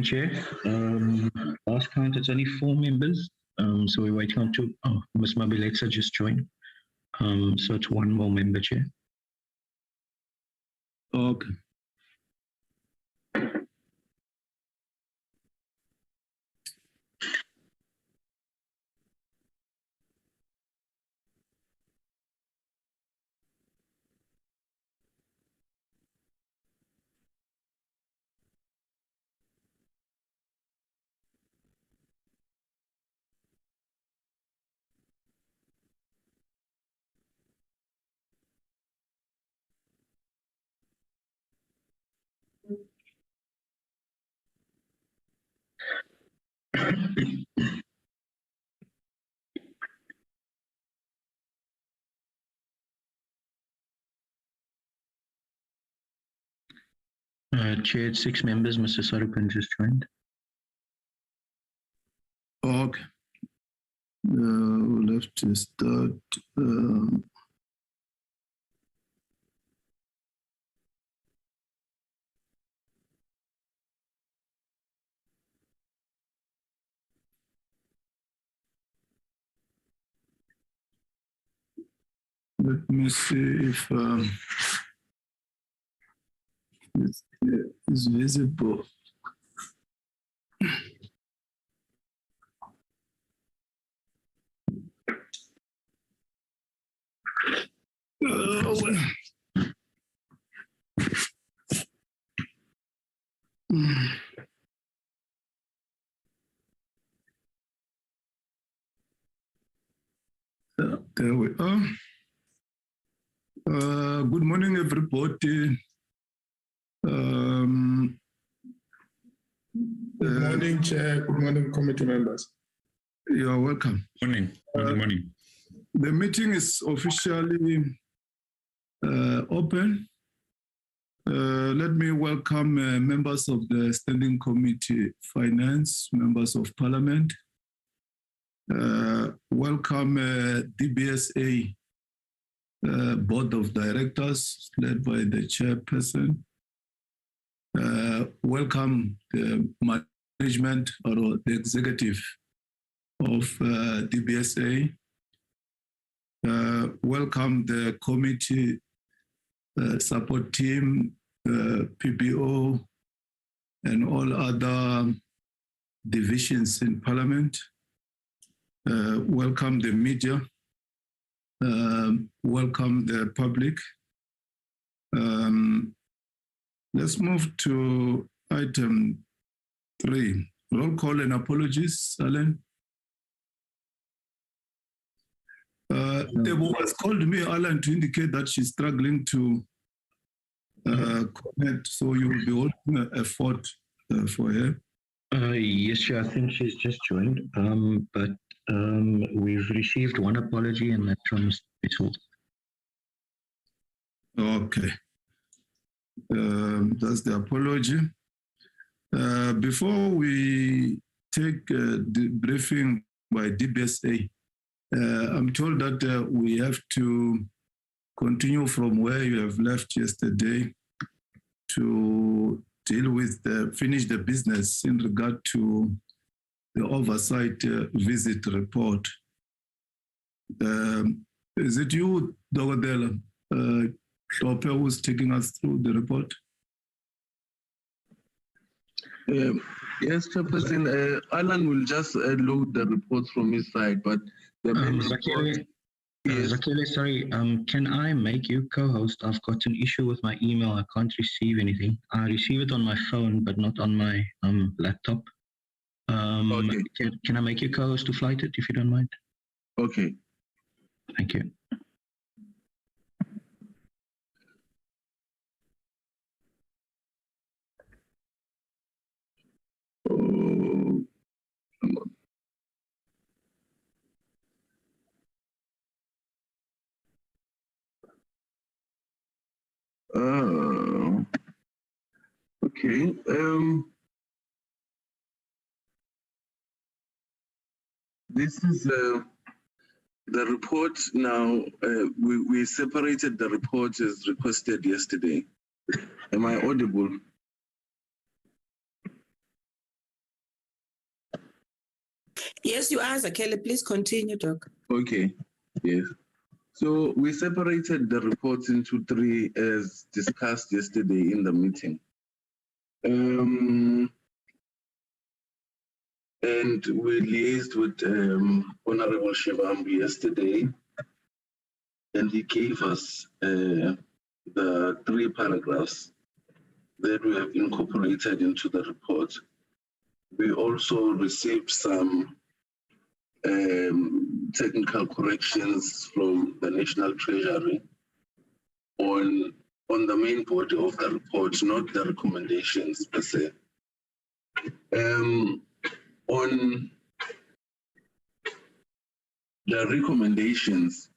Chair. Last count, it's only 4 members. So we're waiting on 2. Oh, Ms. Mabilexa just joined. So it's 1 more member, Chair. Okay. Chair, it's 6 members. Mr. Sarupan just joined. Okay. We'll have to start. Let me see if it's visible. There we are. Good morning, everybody. Good morning, Chair. Good morning, committee members. You're welcome. Morning. Good morning. The meeting is officially open. Let me welcome members of the Standing Committee Finance, members of Parliament. Welcome DBSA Board of Directors, led by the chairperson. Welcome the management or the executive of DBSA. Welcome the committee support team, PBO, and all other divisions in Parliament. Welcome the media. Welcome the public. Let's move to item 3. Roll call and apologies, Alan. Debo has called me, Alan, to indicate that she's struggling to connect, so you will be holding a fort for her. Yes, Chair, I think she's just joined, but we've received 1 apology, and that's from Mr. Bissell. Okay. That's the apology. Before we take the briefing by DBSA, I'm told that we have to continue from where you have left yesterday to deal with finish the business in regard to the oversight visit report. Is it you, Dogodela, who's taking us through the report? Yes, Chairperson, Alan will just load the reports from his side, but the main report... Yes. Zakele, sorry, can I make you co-host? I've got an issue with my email. I can't receive anything. I receive it on my phone, but not on my laptop. Okay. Can I make you co-host to flight it, if you don't mind? Okay. Thank you. Oh, come on. Okay. This is the report now. We separated the report as requested yesterday. Am I audible? Yes, you are, Zakhele. Please continue, Doc. Okay, yes. So we separated the reports into three as discussed yesterday in the meeting. And we liaised with Honorable Shivambu yesterday, and he gave us the 3 paragraphs that we have incorporated into the report. We also received some technical corrections from the National Treasury on the main body of the report, not the recommendations per se. On the recommendations,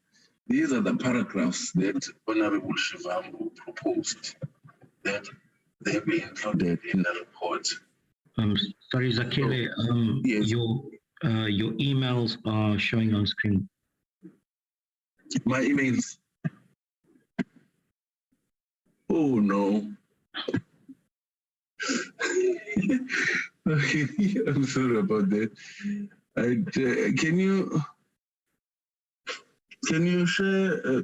these are the paragraphs that Honorable Shivambu proposed that they be included in the report. Sorry, Zakhele, yes. your emails are showing on screen. My emails. Oh no. Okay, I'm sorry about that. Can you share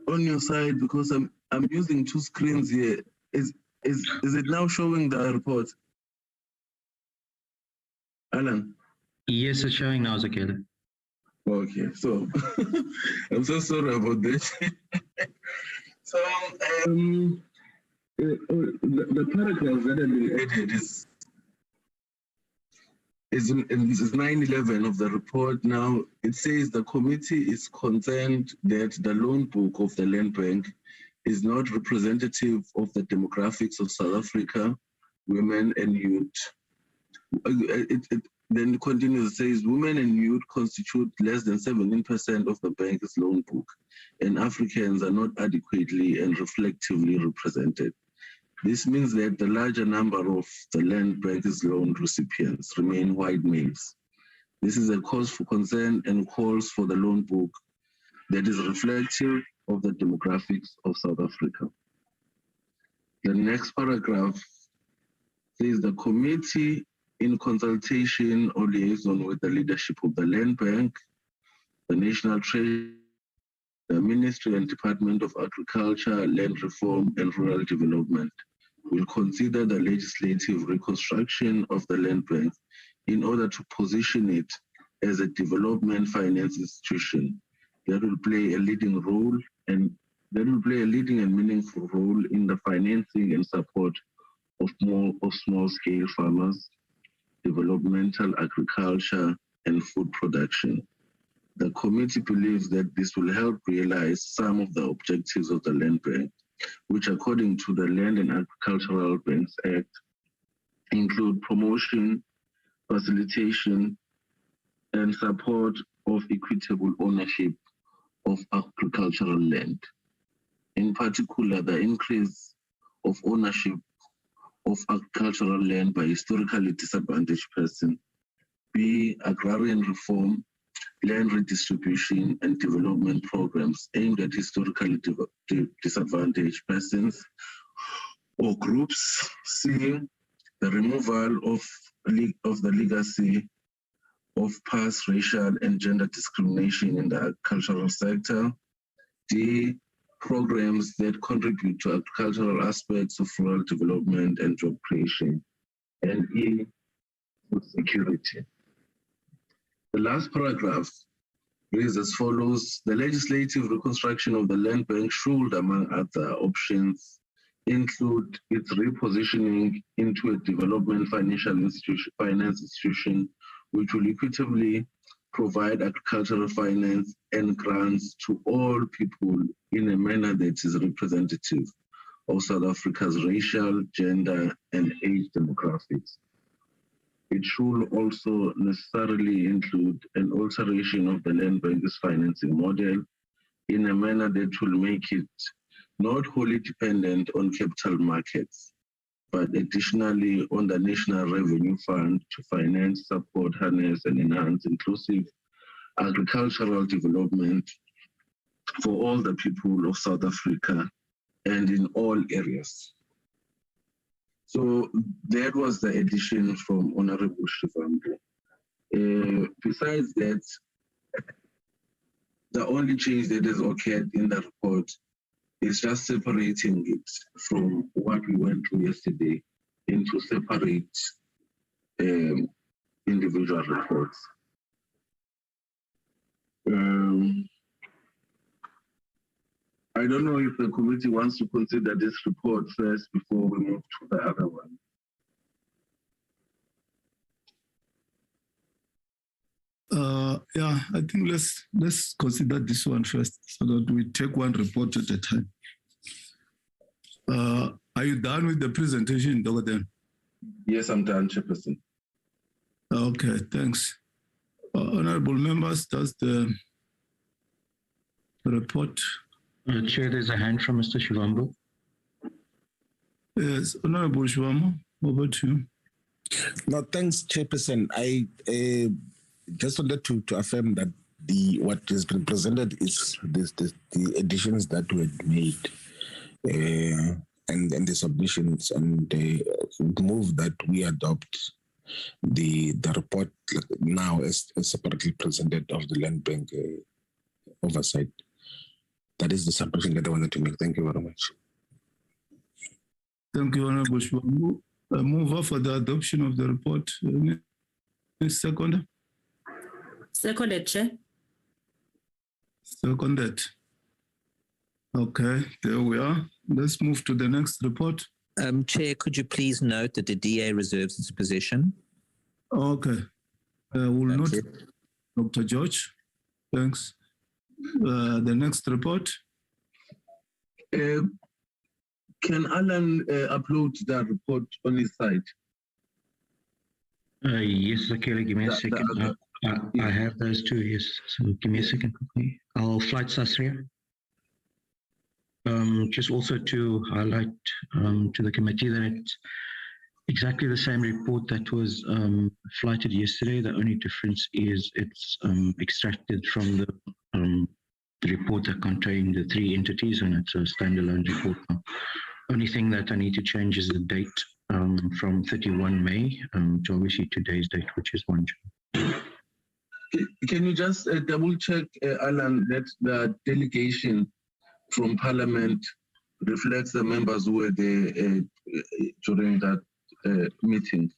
on your side, because I'm using 2 screens here. Is it now showing the report? Alan? Yes, it's showing now, Zakhele. Okay, so I'm so sorry about this. So the paragraphs that have been added is 911 of the report. Now it says the committee is concerned that the loan book of the Land Bank is not representative of the demographics of South Africa, women and youth. It then continues, says women and youth constitute less than 17% of the bank's loan book, and Africans are not adequately and reflectively represented. This means that the larger number of the Land Bank's loan recipients remain white males. This is a cause for concern and calls for the loan book that is reflective of the demographics of South Africa. The next paragraph says the committee, in consultation or liaison with the leadership of the Land Bank, the National Treasury, the Ministry and Department of Agriculture, Land Reform and Rural Development, will consider the legislative reconstruction of the Land Bank in order to position it as a development finance institution that will play a leading and meaningful role in the financing and support of small-scale farmers, developmental agriculture, and food production. The committee believes that this will help realize some of the objectives of the Land Bank, which according to the Land and Agricultural Banks Act, include promotion, facilitation, and support of equitable ownership of agricultural land. In particular, the increase of ownership of agricultural land by historically disadvantaged persons, B, agrarian reform, land redistribution and development programs aimed at historically disadvantaged persons or groups, C, the removal of the legacy of past racial and gender discrimination in the agricultural sector, D, programs that contribute to agricultural aspects of rural development and job creation, and E, food security. The last paragraph reads as follows: the legislative reconstruction of the Land Bank should, among other options, include its repositioning into a development finance institution, which will equitably provide agricultural finance and grants to all people in a manner that is representative of South Africa's racial, gender, and age demographics. It should also necessarily include an alteration of the Land Bank's financing model in a manner that will make it not wholly dependent on capital markets, but additionally on the National Revenue Fund to finance, support, harness, and enhance inclusive agricultural development for all the people of South Africa and in all areas. So that was the addition from Honorable Shivambu. Besides that, the only change that has occurred in the report is just separating it from what we went through yesterday into separate individual reports. I don't know if the committee wants to consider this report first before we move to the other one. Yeah, I think let's consider this one first so that we take one report at a time. Are you done with the presentation, Dr. Yes, I'm done, Chairperson. Okay, thanks. Honorable members, does the report? Chair, there's a hand from Mr. Shivambu. Yes, Honorable Shivambu, over to you. No, thanks, Chairperson. I just wanted to affirm that what has been presented is the additions that were made and the submissions, and move that we adopt the report now as separately presented of the Land Bank oversight. That is the submission that I wanted to make. Thank you very much. Thank you, Honorable Shivambu. I move on for the adoption of the report. Second? Seconded, Chair. Seconded. Okay, there we are. Let's move to the next report. Chair, could you please note that the DA reserves its position? Okay. We'll note you. Dr. George. Thanks. The next report. Can Alan upload the report on his site? Yes, okay, give me a second. I have those two, yes. So give me a second quickly. I'll flight Sasria. Just also to highlight to the committee that it's exactly the same report that was flighted yesterday. The only difference is it's extracted from the report that contained the three entities, and it's a standalone report now. Only thing that I need to change is the date from 31 May to obviously today's date, which is 1 June. Can you just double check, Alan, that the delegation from Parliament reflects the members who were there during that meeting?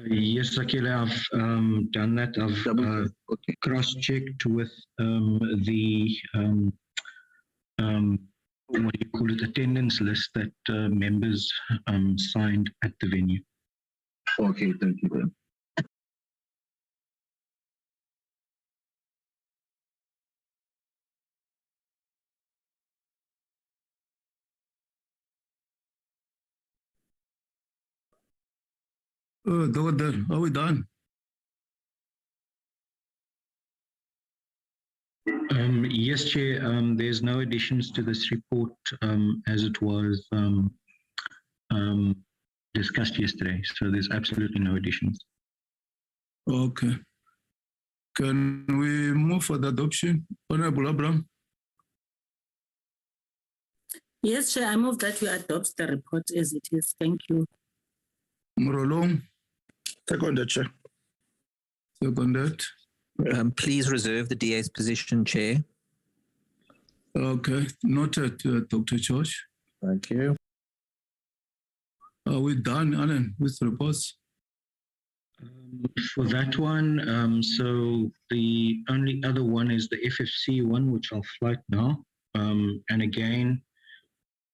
Yes, Akila, I've done that. I've cross-checked with the what do you call it, attendance list that members signed at the venue. Okay, thank you then. Doctor, are we done? Yes, Chair. There's no additions to this report as it was discussed yesterday. So there's absolutely no additions. Okay. Can we move for the adoption? Honorable Abraham? Yes, Chair, I move that we adopt the report as it is. Thank you. Murolong? Seconded, Chair. Seconded. Please reserve the DA's position, Chair. Okay, noted, Dr. George. Thank you. Are we done, Alan, with the reports? For that one, so the only other one is the FFC one, which I'll flight now. And again,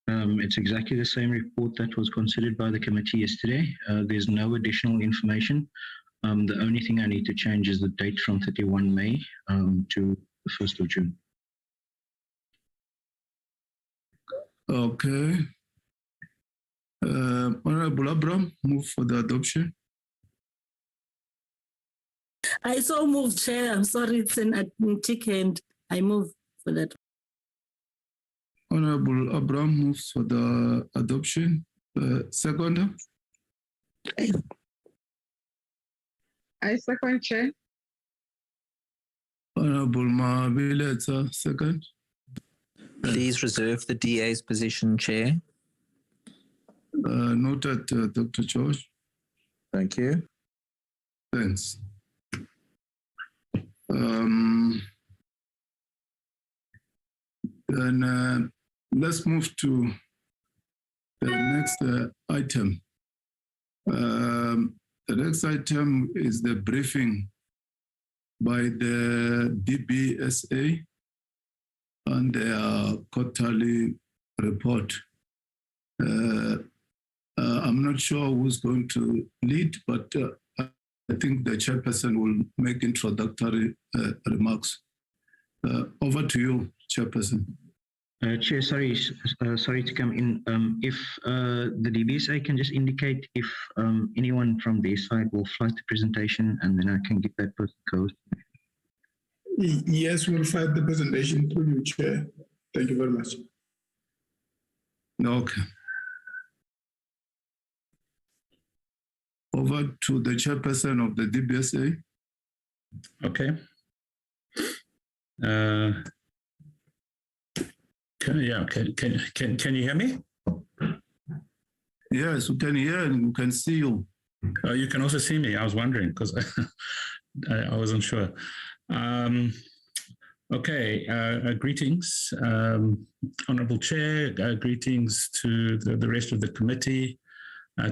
it's exactly the same report that was considered by the committee yesterday. There's no additional information. The only thing I need to change is the date from 31 May to the 1st of June. Okay. Honorable Abraham, move for the adoption. I so move, Chair. I'm sorry, it's an antique hand. I move for that. Honorable Abraham moves for the adoption. Second. I second, Chair. Honorable Mabileta, second. Please reserve the DA's position, Chair. Noted, Dr. George. Thank you. Thanks. Then let's move to the next item. The next item is the briefing by the DBSA on their quarterly report. I'm not sure who's going to lead, but I think the chairperson will make introductory remarks. Over to you, chairperson. Chair, sorry to come in. If the DBSA can just indicate if anyone from their side will flight the presentation, and then I can get that person code. Yes, we'll flight the presentation through you, Chair. Thank you very much. Okay. Over to the chairperson of the DBSA. Okay. Can you hear me? Yes, we can hear and we can see you. You can also see me. I was wondering because I wasn't sure. Greetings, Honourable Chair. Greetings to the rest of the committee,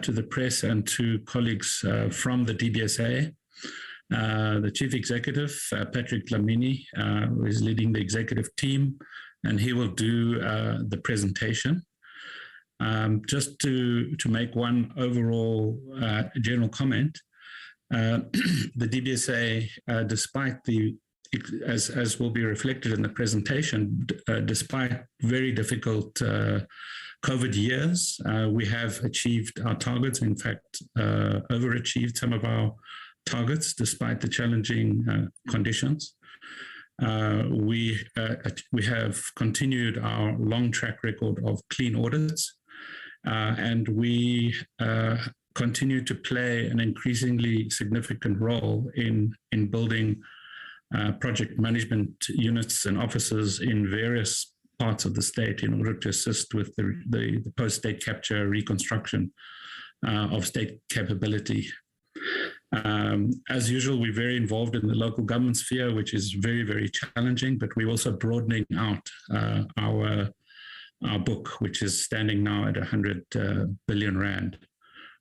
to the press, and to colleagues from the DBSA. The Chief Executive, Patrick Dlamini, who is leading the executive team, and he will do the presentation. Just to make one overall general comment, the DBSA, despite as will be reflected in the presentation, despite very difficult COVID years, we have achieved our targets, in fact, overachieved some of our targets despite the challenging conditions. We have continued our long track record of clean audits, and we continue to play an increasingly significant role in building project management units and offices in various parts of the state in order to assist with the post-state capture reconstruction of state capability. As usual, we're very involved in the local government sphere, which is very, very challenging, but we're also broadening out our book, which is standing now at 100 billion rand.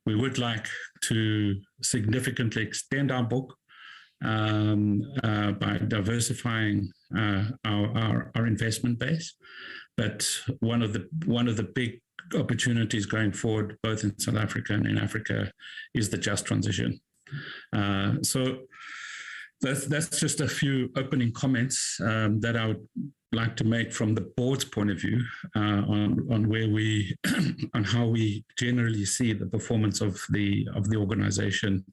We would like to significantly extend our book by diversifying our investment base. But one of the big opportunities going forward, both in South Africa and in Africa, is the just transition. So that's just a few opening comments that I would like to make from the board's point of view on where we on how we generally see the performance of the organization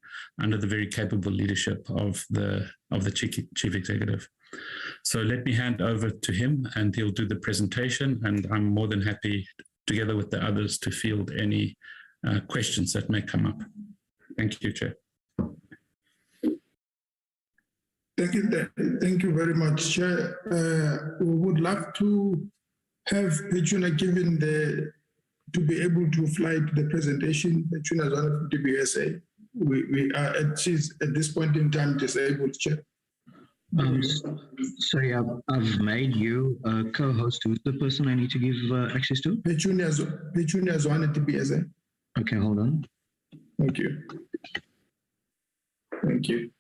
under the very capable leadership of the chief executive. So let me hand over to him, and he'll do the presentation, and I'm more than happy, together with the others, to field any questions that may come up. Thank you, Chair. Thank you very much, Chair. We would love to have Petuna to be able to flight the presentation. Petuna is one of the DBSA. We are at this point in time disabled, Chair. Sorry, I've made you a co-host. Who's the person I need to give access to? Petuna is one at DBSA. Okay, hold on. Thank you. Thank you.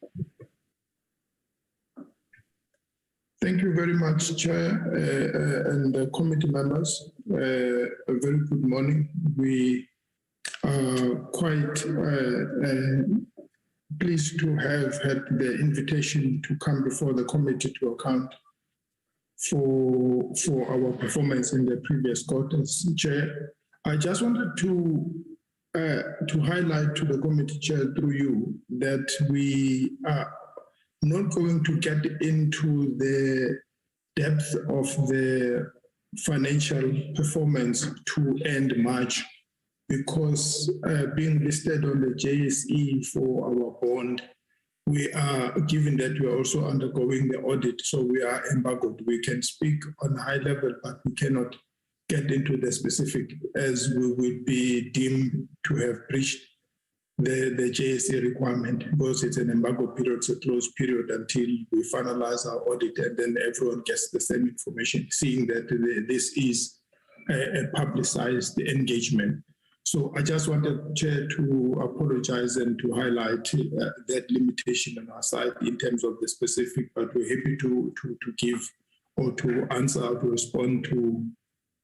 Thank you very much, Chair and the committee members. A very good morning. We are quite pleased to have had the invitation to come before the committee to account for our performance in the previous quarters. Chair, I just wanted to highlight to the committee chair through you that we are not going to get into the depth of the financial performance to end March, because being listed on the JSE for our bond, we are, given that we are also undergoing the audit, so we are embargoed. We can speak on a high level, but we cannot get into the specific, as we would be deemed to have breached the JSA requirement, because it's an embargo period, it's a closed period until we finalize our audit, and then everyone gets the same information, seeing that this is a publicized engagement. So I just wanted, Chair, to apologize and to highlight that limitation on our side in terms of the specific, but we're happy to give or to answer or to respond to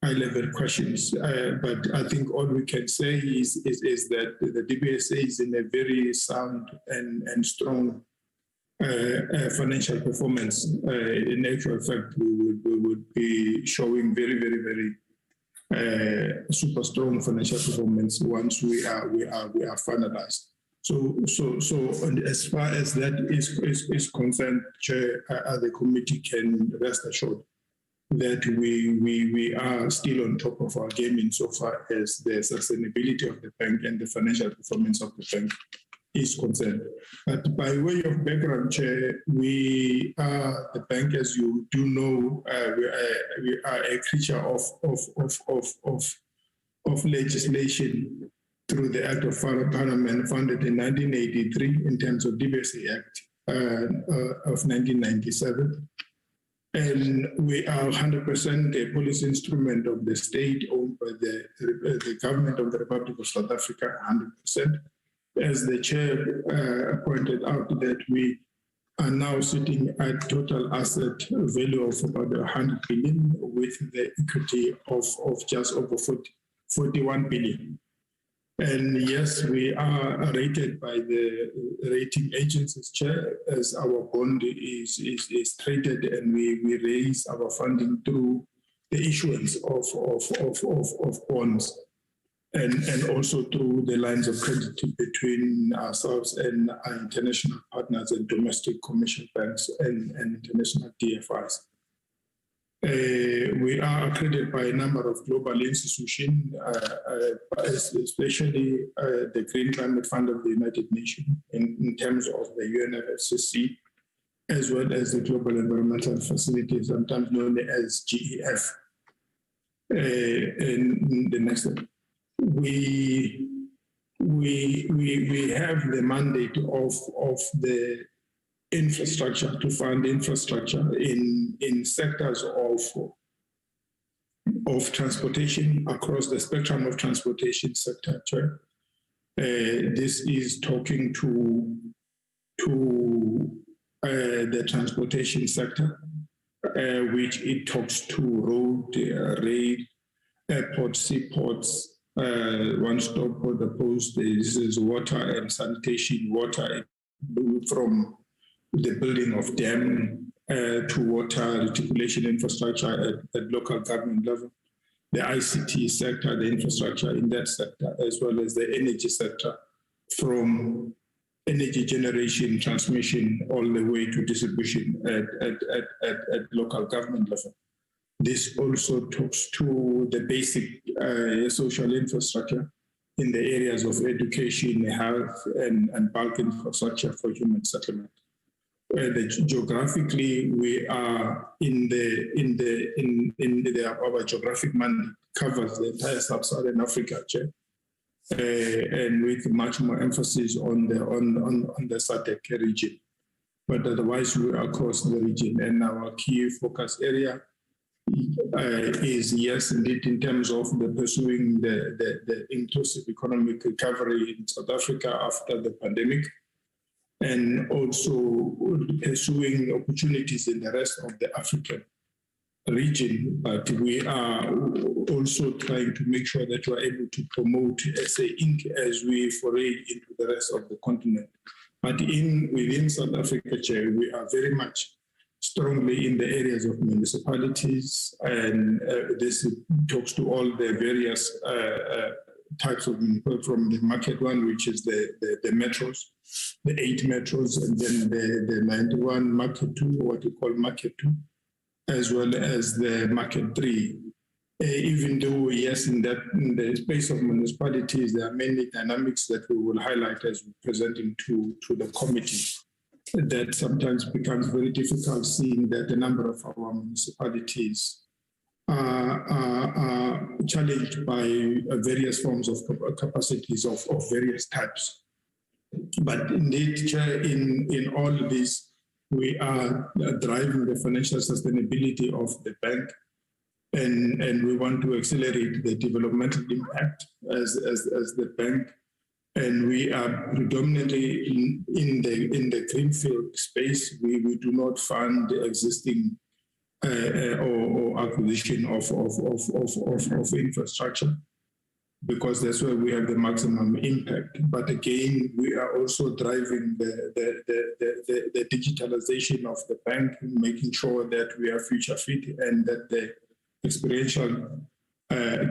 high-level questions. But I think all we can say is that the DBSA is in a very sound and strong financial performance. In actual fact, we would be showing very, very, very super strong financial performance once we are finalized. So as far as that is concerned, Chair, the committee can rest assured that we are still on top of our game insofar as the sustainability of the bank and the financial performance of the bank is concerned. But by way of background, Chair, we are the bank, as you do know, we are a creature of legislation through the Act of Parliament founded in 1983 in terms of DBSA Act of 1997. And we are 100% a policy instrument of the state owned by the government of the Republic of South Africa, 100%. As the chair pointed out, that we are now sitting at total asset value of about 100 billion with the equity of just over 41 billion. And yes, we are rated by the rating agencies, Chair, as our bond is traded, and we raise our funding through the issuance of bonds and also through the lines of credit between ourselves and our international partners and domestic commercial banks and international DFIs. We are accredited by a number of global institutions, especially the Green Climate Fund of the United Nations in terms of the UNFCCC, as well as the Global Environmental Facility, sometimes known as GEF. In the next step, we have the mandate of the infrastructure to fund infrastructure in sectors of transportation across the spectrum of transportation sector. This is talking to the transportation sector, which it talks to road, rail, airports, seaports, one-stop border post. This is water and sanitation, water from the building of dam to water reticulation infrastructure at local government level, the ICT sector, the infrastructure in that sector, as well as the energy sector, from energy generation, transmission, all the way to distribution at local government level. This also talks to the basic social infrastructure in the areas of education, health, and bulk infrastructure for human settlement. Geographically, we are our geographic mandate covers the entire sub-Saharan Africa, and with much more emphasis on the SADC region. But otherwise, we are across the region, and our key focus area is, yes, indeed, in terms of the pursuing the inclusive economic recovery in South Africa after the pandemic, and also pursuing opportunities in the rest of the African region. But we are also trying to make sure that we are able to promote SA Inc. as we foray into the rest of the continent. But within South Africa, Chair, we are very much strongly in the areas of municipalities, and this talks to all the various types of, from the market one, which is the metros, the 8 metros, and then the 91 market 2, what we call market 2, as well as the market 3. Even though, yes, in the space of municipalities, there are many dynamics that we will highlight as we're presenting to the committee, that sometimes becomes very difficult, seeing that the number of our municipalities are challenged by various forms of capacities of various types. But indeed, Chair, in all of this, we are driving the financial sustainability of the bank, and we want to accelerate the developmental impact as the bank. And we are predominantly in the greenfield space. We do not fund the existing or acquisition of infrastructure, because that's where we have the maximum impact. But again, we are also driving the digitalization of the bank, making sure that we are future fit and that the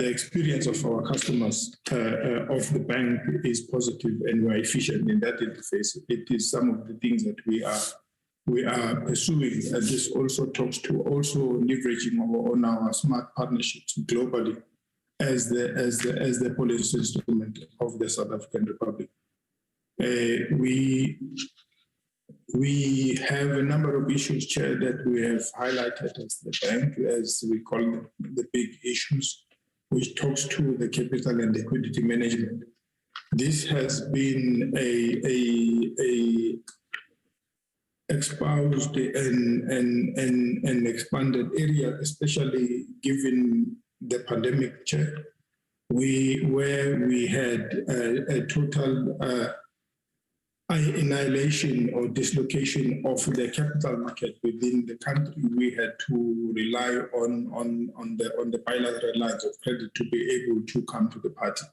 experience of our customers of the bank is positive and we're efficient in that interface. It is some of the things that we are pursuing. And this also talks to also leveraging on our smart partnerships globally as the policy instrument of the South African Republic. We have a number of issues, Chair, that we have highlighted as the bank, as we call them, the big issues, which talks to the capital and liquidity management. This has been a espoused and expanded area, especially given the pandemic, Chair, where we had a total annihilation or dislocation of the capital market within the country. We had to rely on the bilateral lines of credit to be able to come to the party.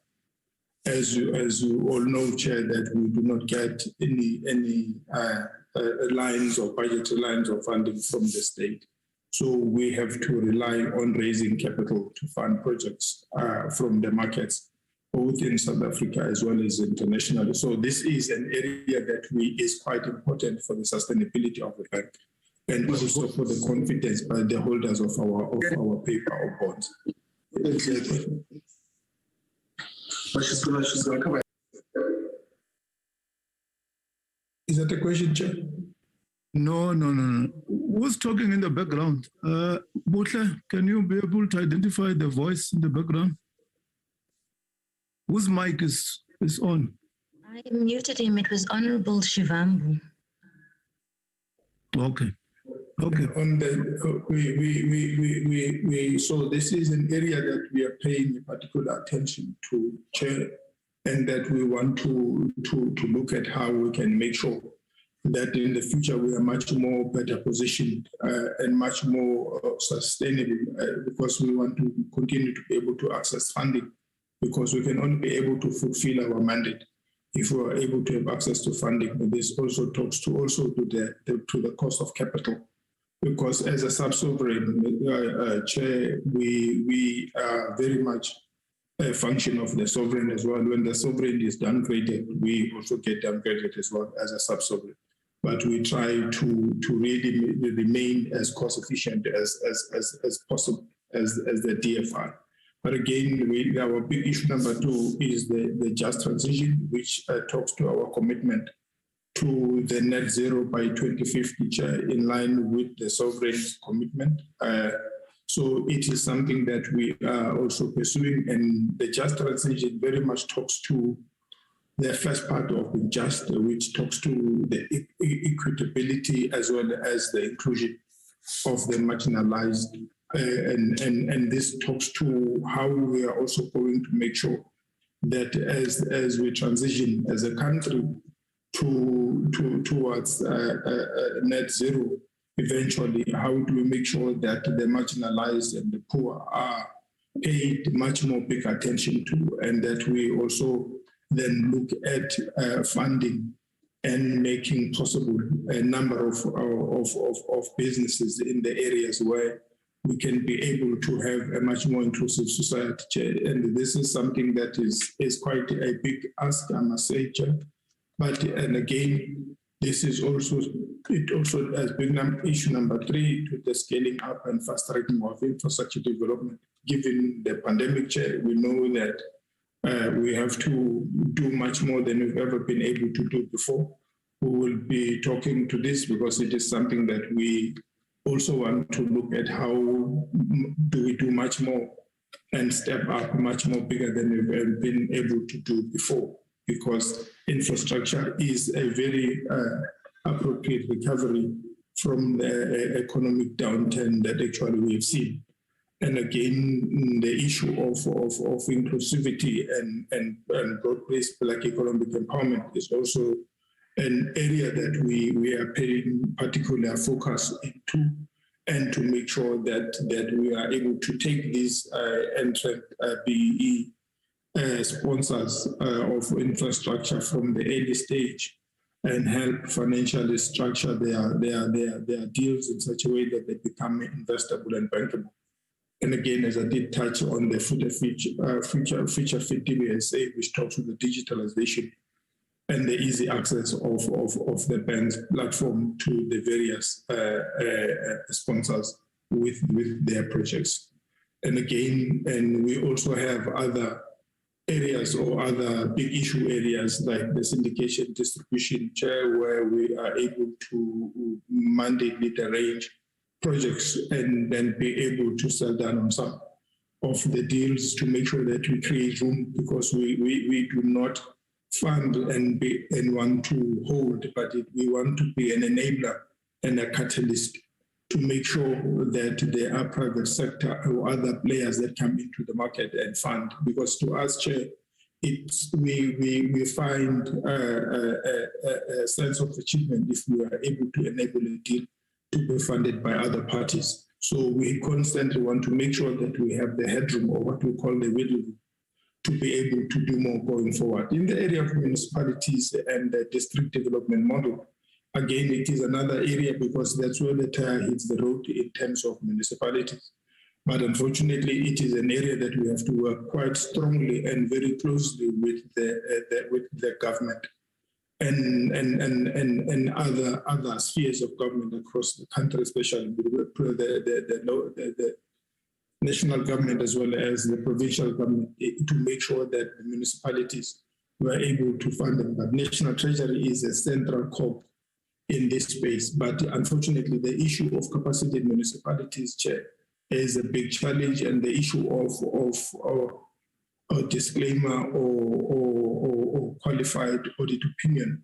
As you all know, Chair, that we do not get any lines or budgetary lines of funding from the state. So we have to rely on raising capital to fund projects from the markets, both in South Africa as well as internationally. So this is an area that is quite important for the sustainability of the bank, and also for the confidence by the holders of our paper or bonds. She's going to come back. Is that a question, Chair? No. Who's talking in the background? Butle, can you be able to identify the voice in the background? Whose mic is on? I muted him. It was Honorable Shivambu. Okay. On the so this is an area that we are paying particular attention to, Chair, and that we want to look at how we can make sure that in the future we are much more better positioned and much more sustainable, because we want to continue to be able to access funding, because we can only be able to fulfill our mandate if we are able to have access to funding. And this also talks to the cost of capital, because as a sub-sovereign, Chair, we are very much a function of the sovereign as well. When the sovereign is downgraded, we also get downgraded as well as a sub-sovereign. But we try to really remain as cost efficient as possible as the DFI. But again, our big issue number 2 is the just transition, which talks to our commitment to the net zero by 2050, Chair, in line with the sovereign's commitment. So it is something that we are also pursuing, and the just transition very much talks to the first part of the just, which talks to the equitability as well as the inclusion of the marginalized. And this talks to how we are also going to make sure that as we transition as a country towards net zero, eventually, how do we make sure that the marginalized and the poor are paid much more big attention to, and that we also then look at funding and making possible a number of businesses in the areas where we can be able to have a much more inclusive society. And this is something that is quite a big ask, I must say, Chair. But, and again, this is also, it also has been issue number 3 to the scaling up and fast tracking of infrastructure development. Given the pandemic, Chair, we know that we have to do much more than we've ever been able to do before. We will be talking to this because it is something that we also want to look at how do we do much more and step up much more bigger than we've been able to do before. Because infrastructure is a very appropriate recovery from the economic downturn that actually we have seen. And again, the issue of inclusivity and broad-based Black economic empowerment is also an area that we are paying particular focus into, and to make sure that we are able to take these entrant BEE sponsors of infrastructure from the early stage and help financially structure their deals in such a way that they become investable and bankable. And again, as I did touch on the future fit DBSA, which talks about the digitalization and the easy access of the bank's platform to the various sponsors with their projects. And again, and we also have other areas or other big issue areas like the syndication distribution chair, where we are able to mandatively arrange projects and then be able to sell down on some of the deals to make sure that we create room, because we do not fund and want to hold, but we want to be an enabler and a catalyst to make sure that there are private sector or other players that come into the market and fund. Because to us, Chair, we find a sense of achievement if we are able to enable a deal to be funded by other parties. So we constantly want to make sure that we have the headroom, or what we call the wiggle room, to be able to do more going forward. In the area of municipalities and the district development model, again, it is another area because that's where the tire hits the road in terms of municipalities. But unfortunately, it is an area that we have to work quite strongly and very closely with the government and other spheres of government across the country, especially the national government as well as the provincial government, to make sure that the municipalities were able to fund them. But National Treasury is a central core in this space. But unfortunately, the issue of capacity in municipalities, Chair, is a big challenge, and the issue of disclaimer or qualified audit opinion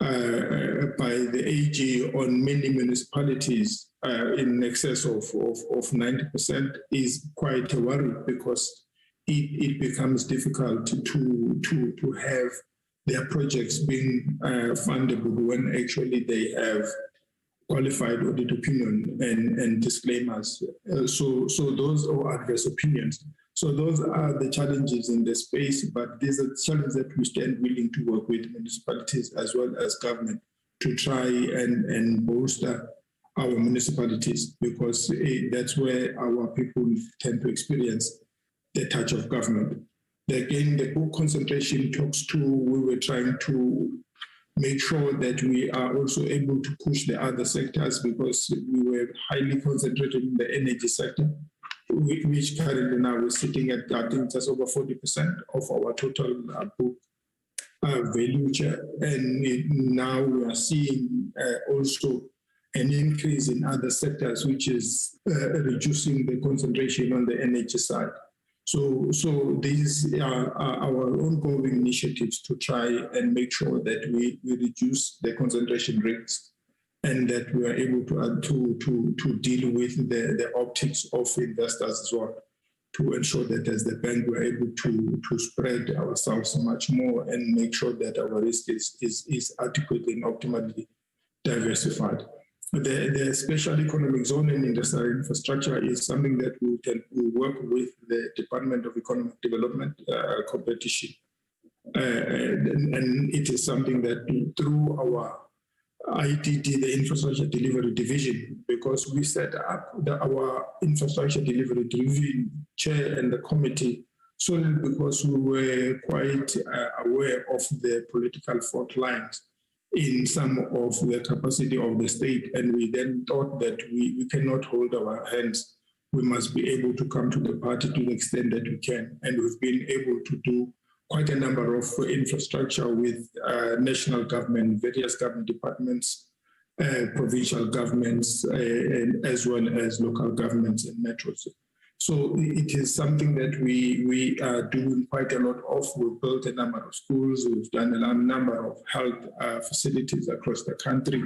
by the AG on many municipalities in excess of 90% is quite a worry, because it becomes difficult to have their projects being fundable when actually they have qualified audit opinion and disclaimers. So those are adverse opinions. So those are the challenges in the space, but these are challenges that we stand willing to work with municipalities as well as government to try and bolster our municipalities, because that's where our people tend to experience the touch of government. Again, the book concentration talks to, we were trying to make sure that we are also able to push the other sectors, because we were highly concentrated in the energy sector, which currently now is sitting at, I think, just over 40% of our total book value. And now we are seeing also an increase in other sectors, which is reducing the concentration on the energy side. So these are our ongoing initiatives to try and make sure that we reduce the concentration rates, and that we are able to deal with the optics of investors as well, to ensure that as the bank we're able to spread ourselves much more and make sure that our risk is adequately and optimally diversified. The special economic zone and industrial infrastructure is something that we work with the Department of Economic Development competition. And it is something that through our IDD, the Infrastructure Delivery Division, because we set up our Infrastructure Delivery Division chair and the committee solely because we were quite aware of the political fault lines in some of the capacity of the state. And we then thought that we cannot hold our hands. We must be able to come to the party to the extent that we can. And we've been able to do quite a number of infrastructure with national government, various government departments, provincial governments, and as well as local governments and metros. So it is something that we are doing quite a lot of. We've built a number of schools, we've done a number of health facilities across the country,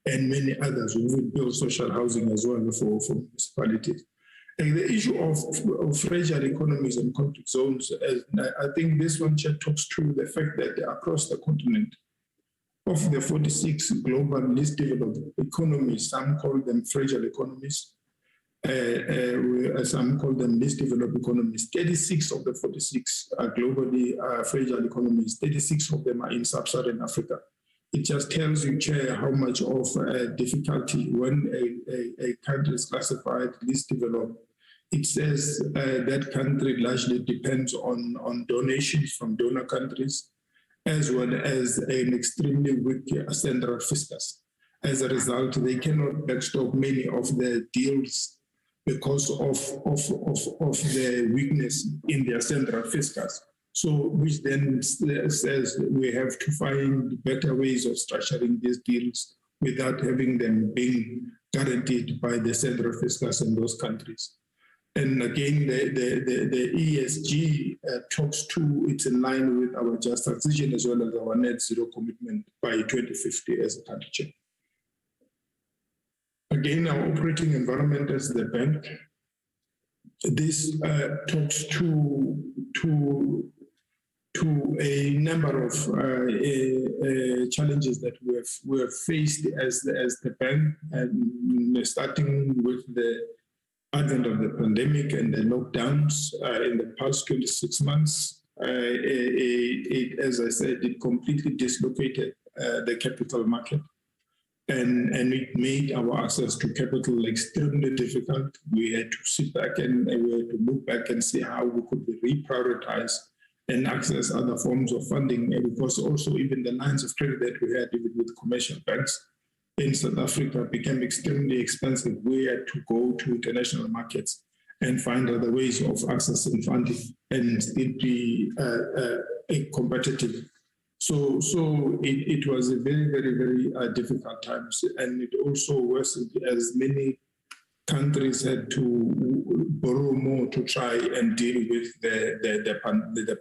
and many others. We've built social housing as well for municipalities. And the issue of fragile economies and conflict zones, I think this one talks to the fact that across the continent, of the 46 global least developed economies, some call them fragile economies, some call them least developed economies. 36 of the 46 are globally fragile economies. 36 of them are in sub-Saharan Africa. It just tells you, Chair, how much of difficulty when a country is classified least developed. It says that country largely depends on donations from donor countries, as well as an extremely weak central fiscus. As a result, they cannot backstop many of their deals because of the weakness in their central fiscus. So, which then says we have to find better ways of structuring these deals without having them being guaranteed by the central fiscus in those countries. And again, the ESG talks to, it's in line with our just transition as well as our net zero commitment by 2050 as a country. Again, our operating environment as the bank, this talks to a number of challenges that we have faced as the bank, and starting with the advent of the pandemic and the lockdowns in the past 26 months. As I said, it completely dislocated the capital market. And it made our access to capital extremely difficult. We had to sit back and we had to look back and see how we could reprioritize and access other forms of funding, because also even the lines of credit that we had even with commercial banks in South Africa became extremely expensive. We had to go to international markets and find other ways of accessing funding and still be competitive. So it was a very, very, very difficult time. And it also worsened as many countries had to borrow more to try and deal with the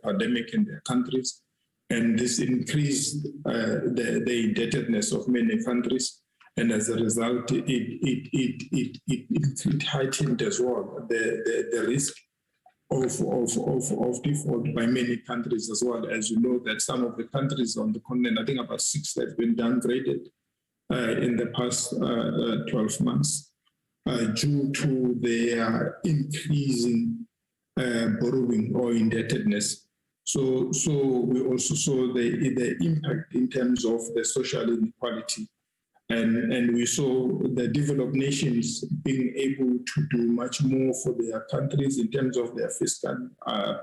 pandemic in their countries. And this increased the indebtedness of many countries. And as a result, it heightened as well the risk of default by many countries as well. As you know, that some of the countries on the continent, I think about 6 have been downgraded in the past 12 months due to their increasing borrowing or indebtedness. So we also saw the impact in terms of the social inequality. And we saw the developed nations being able to do much more for their countries in terms of their fiscal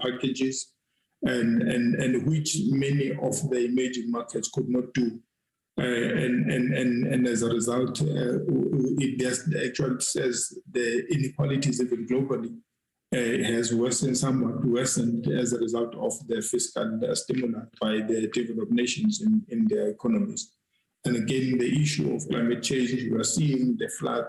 packages, and which many of the emerging markets could not do. And as a result, it just actually says the inequalities even globally has somewhat worsened as a result of the fiscal stimuli by the developed nations in their economies. And again, the issue of climate change, we are seeing the flood,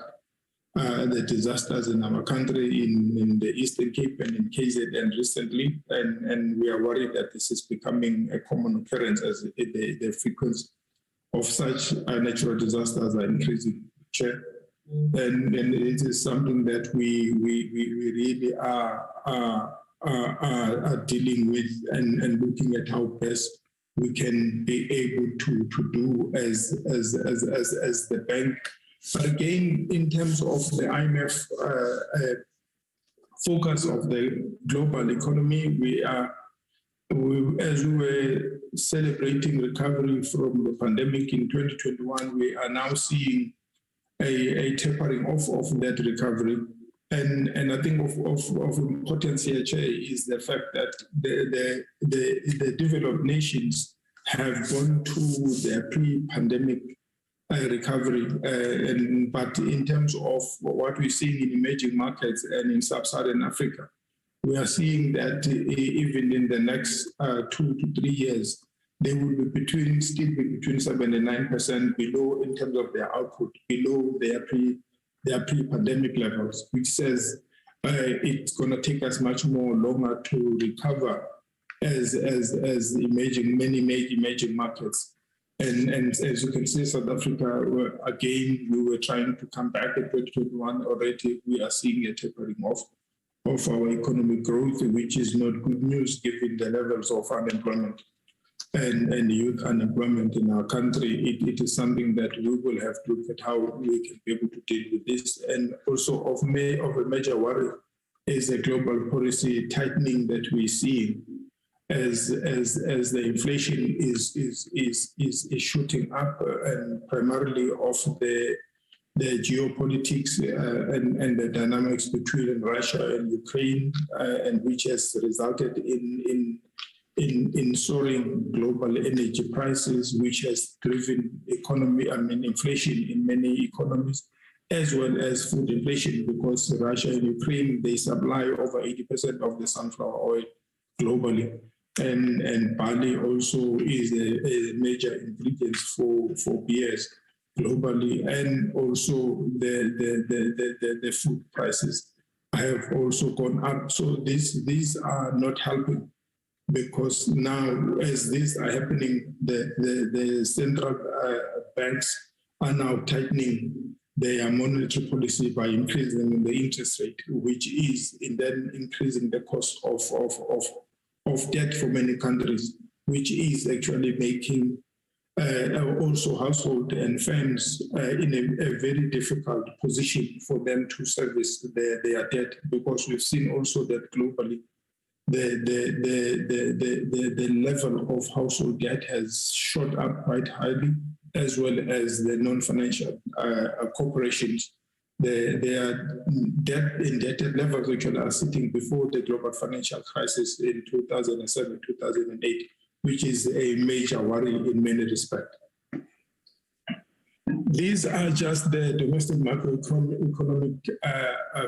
the disasters in our country, in the Eastern Cape and in KZN recently, and we are worried that this is becoming a common occurrence as the frequency of such natural disasters are increasing. Chair. And it is something that we really are dealing with and looking at how best we can be able to do as the bank. But again, in terms of the IMF focus of the global economy, as we were celebrating recovery from the pandemic in 2021, we are now seeing a tapering off of that recovery. And I think of importance here, Chair, is the fact that the developed nations have gone through their pre-pandemic recovery. But in terms of what we're seeing in emerging markets and in sub-Saharan Africa, we are seeing that even in the next 2 to 3 years, they will be still be between 7 and 9% below in terms of their output, below their pre-pandemic levels, which says it's going to take us much more longer to recover as many emerging markets. And as you can see, South Africa, again, we were trying to come back in 2021 already. We are seeing a tapering off of our economic growth, which is not good news given the levels of unemployment and youth unemployment in our country. It is something that we will have to look at how we can be able to deal with this. And also of a major worry is the global policy tightening that we see as the inflation is shooting up, and primarily of the geopolitics and the dynamics between Russia and Ukraine, and which has resulted in soaring global energy prices, which has driven inflation in many economies, as well as food inflation, because Russia and Ukraine, they supply over 80% of the sunflower oil globally. And barley also is a major ingredient for beers globally, and also the food prices have also gone up. So these are not helping, because now as these are happening, the central banks are now tightening their monetary policy by increasing the interest rate, which is then increasing the cost of debt for many countries, which is actually making also household and firms in a very difficult position for them to service their debt, because we've seen also that globally the level of household debt has shot up quite highly, as well as the non-financial corporations. Their indebted levels actually are sitting before the global financial crisis in 2007, 2008, which is a major worry in many respects. These are just the domestic macroeconomic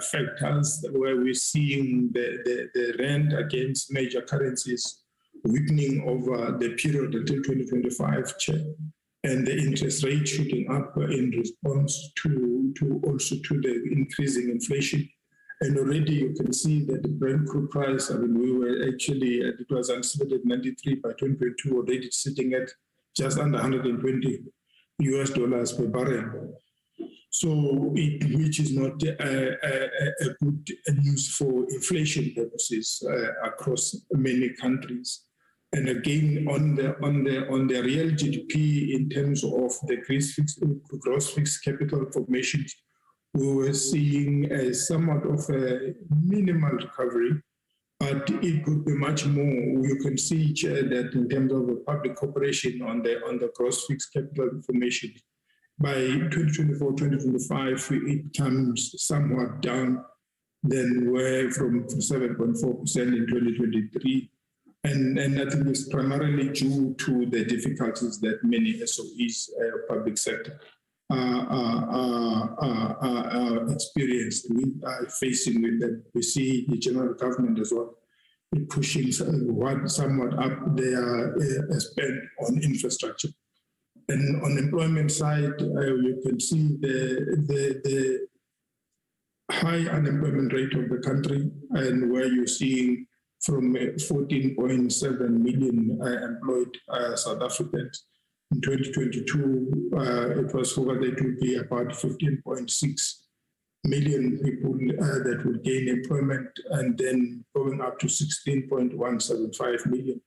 factors where we're seeing the rand against major currencies weakening over the period until 2025, and the interest rate shooting up in response to the increasing inflation. And already you can see that the Brent crude price, we were actually, it was anticipated 93 by 2022, already sitting at just under $120 per barrel. So, which is not a good news for inflation purposes across many countries. And again, on the real GDP in terms of the gross fixed capital formation, we were seeing somewhat of a minimal recovery, but it could be much more. You can see, Chair, that in terms of a public corporation on the gross fixed capital formation, by 2024, 2025, it comes somewhat down than where from 7.4% in 2023. And I think it's primarily due to the difficulties that many SOEs, public sector, are experienced. We are facing with them. We see the general government as well pushing somewhat up their spend on infrastructure. And on the employment side, you can see the high unemployment rate of the country, and where you're seeing from 14.7 million employed South Africans. In 2022, it was forwarded to be about 15.6 million people that would gain employment, and then going up to 16.175 million.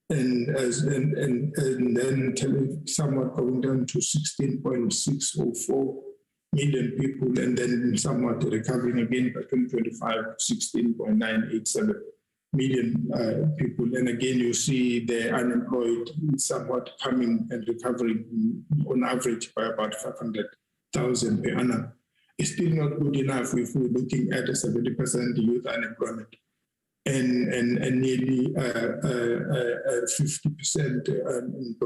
And then somewhat going down to 16.604 million people, and then somewhat recovering again by 2025, 16.987 million people. And again, you see the unemployed somewhat coming and recovering on average by about 500,000 per annum. It's still not good enough if we're looking at a 70% youth unemployment and nearly 50% in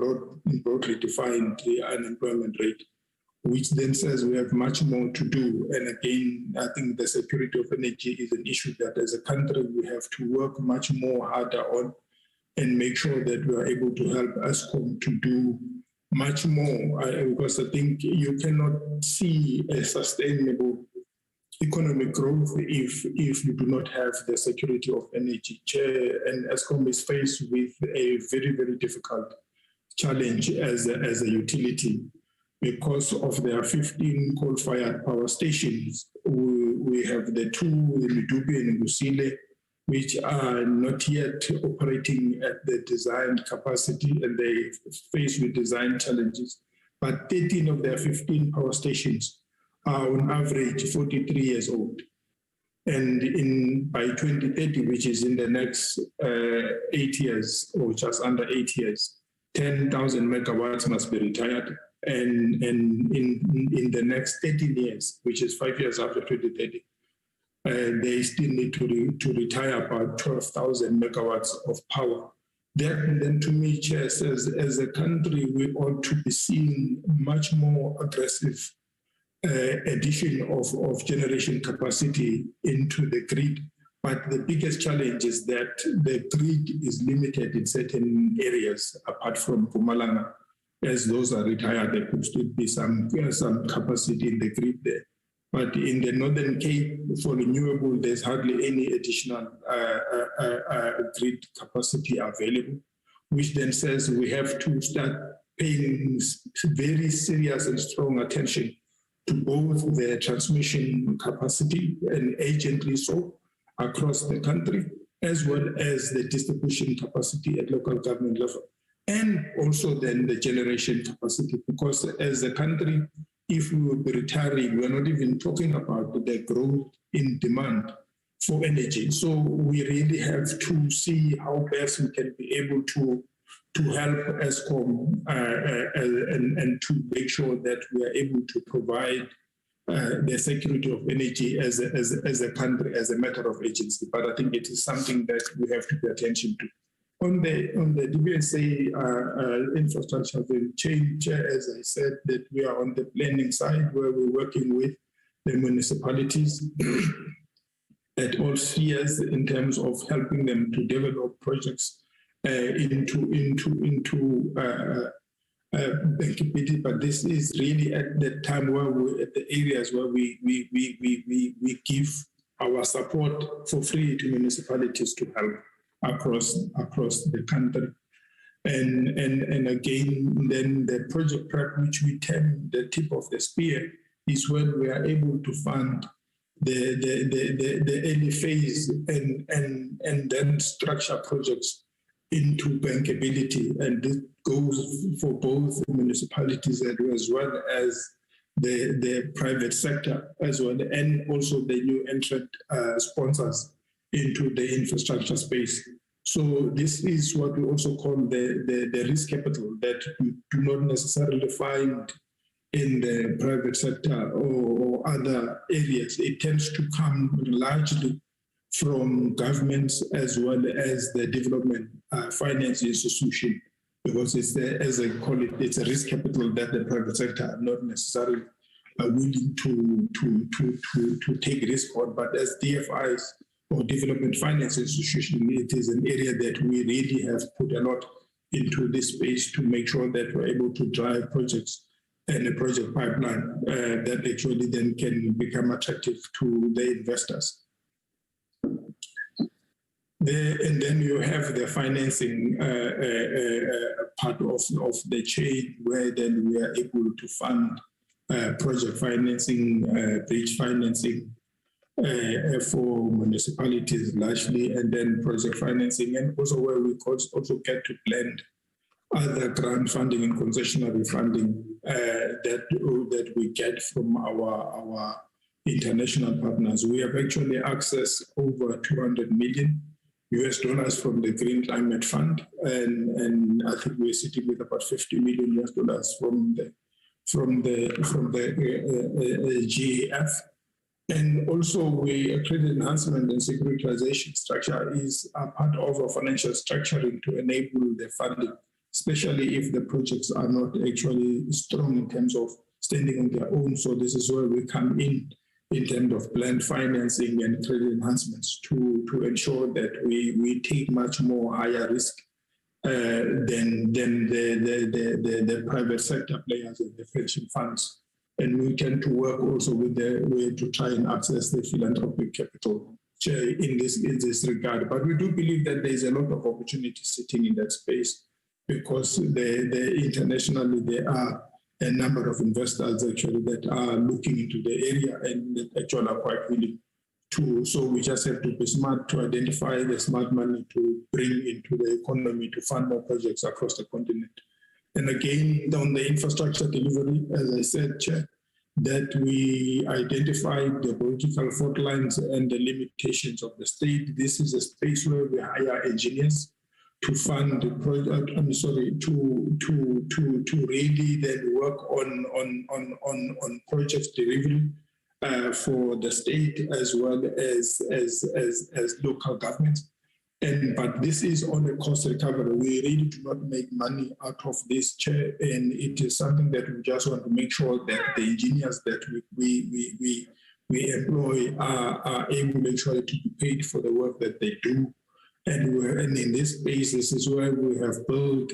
broadly defined unemployment rate, which then says we have much more to do. And again, I think the security of energy is an issue that as a country we have to work much more harder on, and make sure that we are able to help Eskom to do much more, because I think you cannot see a sustainable economic growth if you do not have the security of energy. Chair, and Eskom is faced with a very, very difficult challenge as a utility because of their 15 coal-fired power stations. We have the two, the Medupi and Ngusile, which are not yet operating at the designed capacity, and they face with design challenges. But 13 of their 15 power stations are on average 43 years old. And by 2030, which is in the next 8 years, or just under 8 years, 10,000 megawatts must be retired. And in the next 13 years, which is 5 years after 2030, they still need to retire about 12,000 megawatts of power. That then, to me, Chair, says as a country, we ought to be seeing much more aggressive addition of generation capacity into the grid. But the biggest challenge is that the grid is limited in certain areas, apart from Mpumalanga. As those are retired, there could still be some capacity in the grid there. But in the Northern Cape, for renewable, there's hardly any additional grid capacity available, which then says we have to start paying very serious and strong attention to both the transmission capacity, and urgently so, across the country, as well as the distribution capacity at local government level, and also then the generation capacity, because as a country, if we will be retiring, we're not even talking about the growth in demand for energy. So we really have to see how best we can be able to help Eskom and to make sure that we are able to provide the security of energy as a country, as a matter of agency. But I think it is something that we have to pay attention to. On the DBSA infrastructure will change, as I said, that we are on the planning side where we're working with the municipalities at all spheres in terms of helping them to develop projects into bankability. But this is really at the time where we're at the areas where we give our support for free to municipalities to help across the country. And again, then the project prep, which we term the tip of the spear, is when we are able to fund the early phase and then structure projects into bankability. And this goes for both municipalities as well as the private sector as well, and also the new entrant sponsors into the infrastructure space. So this is what we also call the risk capital that you do not necessarily find in the private sector or other areas. It tends to come largely from governments as well as the development finance institution, because it's as I call it, it's a risk capital that the private sector are not necessarily willing to take risk on. But as DFIs or development finance institution, it is an area that we really have put a lot into this space to make sure that we're able to drive projects and a project pipeline that actually then can become attractive to the investors. And then you have the financing part of the chain, where then we are able to fund project financing, bridge financing for municipalities largely, and then project financing, and also where we also get to blend other grant funding and concessionary funding that we get from our international partners. We have actually accessed over $200 million from the Green Climate Fund, and I think we're sitting with about $50 million from the GAF. And also, credit enhancement and securitization structure is a part of our financial structuring to enable the funding, especially if the projects are not actually strong in terms of standing on their own. So this is where we come in terms of blend financing and credit enhancements to ensure that we take much more higher risk than the private sector players and the pension funds And we tend to work also with the way to try and access the philanthropic capital in this regard. But we do believe that there is a lot of opportunity sitting in that space, because internationally there are a number of investors actually that are looking into the area and that actually are quite willing to. So we just have to be smart to identify the smart money to bring into the economy to fund more projects across the continent. And again, on the infrastructure delivery, as I said, Chair, that we identified the political fault lines and the limitations of the state. This is a space where we hire engineers to fund the project. To really then work on project delivery for the state as well as local governments. But this is on a cost recovery. We really do not make money out of this, Chair, and it is something that we just want to make sure that the engineers that we employ are able actually to be paid for the work that they do. And in this space, this is where we have built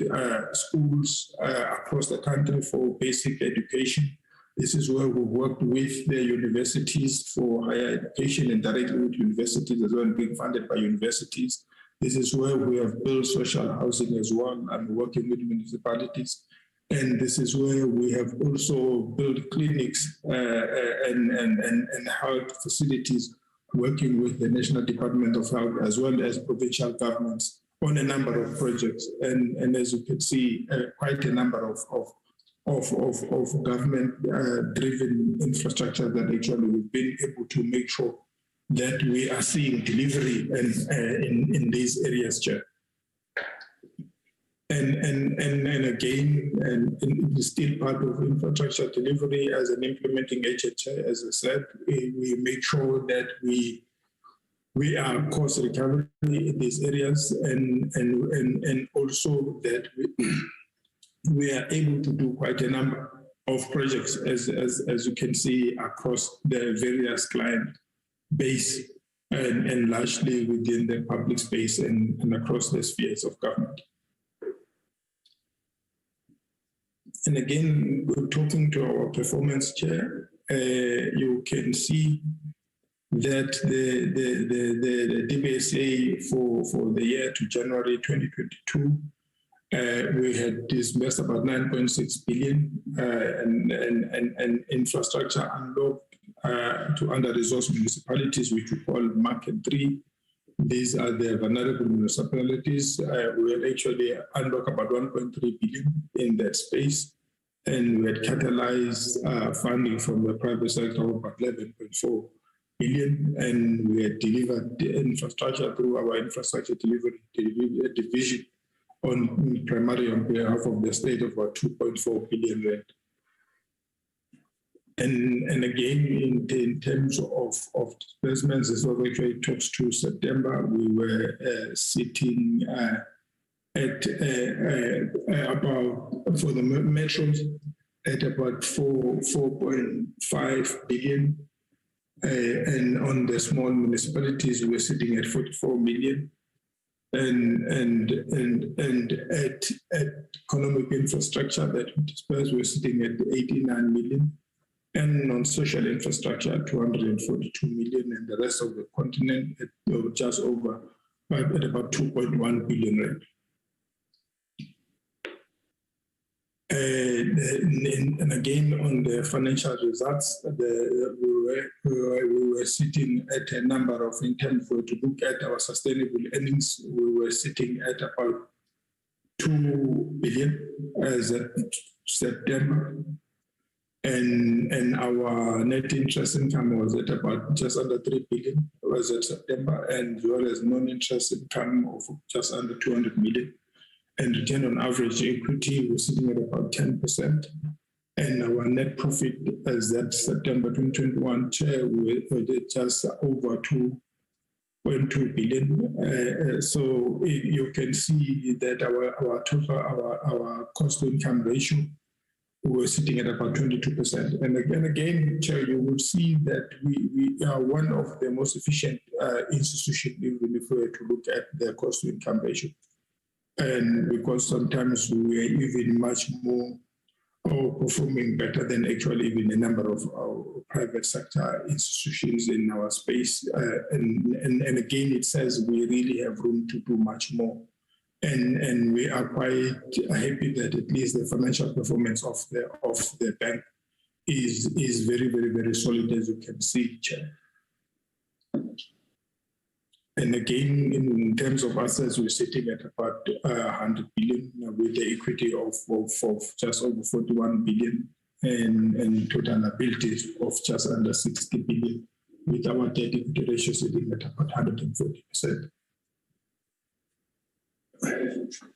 schools across the country for basic education. This is where we worked with the universities for higher education and directly with universities as well, being funded by universities. This is where we have built social housing as well and working with municipalities. And this is where we have also built clinics and health facilities, working with the National Department of Health as well as provincial governments on a number of projects. And as you can see, quite a number of government-driven infrastructure that actually we've been able to make sure that we are seeing delivery in these areas, Chair. And again, it is still part of infrastructure delivery as an implementing agent, Chair. As I said, we make sure that we are cost recovery in these areas and also that we are able to do quite a number of projects, as you can see, across the various client base and largely within the public space and across the spheres of government. And again, we're talking to our performance, Chair. You can see that the DBSA for the year to January 2022, we had disbursed about 9.6 billion and infrastructure unlocked to under-resourced municipalities, which we call Market 3. These are the vulnerable municipalities. We had actually unlocked about 1.3 billion in that space, and we had catalyzed funding from the private sector of about 11.4 billion, and we had delivered the infrastructure through our infrastructure delivery division primarily on behalf of the state of about 2.4 billion rand. And again, in terms of disbursements, as well, actually talks to September, we were sitting at about, for the metros, at about 4.5 billion. And on the small municipalities, we were sitting at 44 million. And at economic infrastructure that we dispersed, we're sitting at 89 million. And on social infrastructure, 242 million, and the rest of the continent at just over, at about 2.1 billion rand. And again, on the financial results, we were sitting at a number of, in terms of to look at our sustainable earnings, we were sitting at about 2 billion as at September. And our net interest income was at about just under 3 billion, was at September, and as well as non-interest income of just under 200 million. And return on average equity was sitting at about 10%. And our net profit as at September 2021, Chair, we did just over 2.2 billion. So you can see that our cost to income ratio, we were sitting at about 22%. And again, Chair, you will see that we are one of the most efficient institutions, even if we were to look at the cost to income ratio. And because sometimes we are even much more or performing better than actually even a number of our private sector institutions in our space. And again, it says we really have room to do much more. And we are quite happy that at least the financial performance of the bank is very, very, very solid, as you can see, Chair. And again, in terms of assets, we're sitting at about 100 billion with the equity of just over 41 billion and total liabilities of just under 60 billion, with our debt equity ratio sitting at about 140%.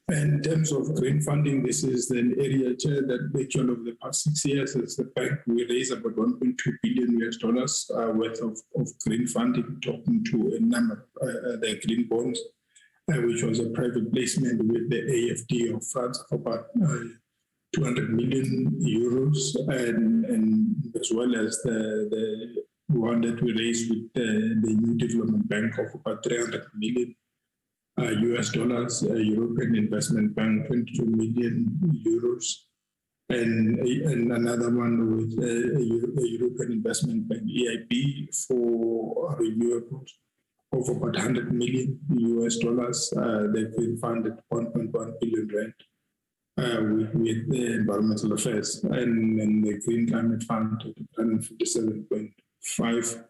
And in terms of green funding, this is an area, Chair, that actually over the past 6 years, as the bank, we raised about $1.2 billion worth of green funding, talking to a number of the green bonds, which was a private placement with the AFD of France of about 200 million euros, and as well as the one that we raised with the New Development Bank of about 300 million. US dollars, European Investment Bank, 22 million euros, and another one with a European Investment Bank, EIB, for renewables of about 100 million US dollars. They've been funded 1.1 billion rand with the environmental affairs, and the Green Climate Fund, 157.5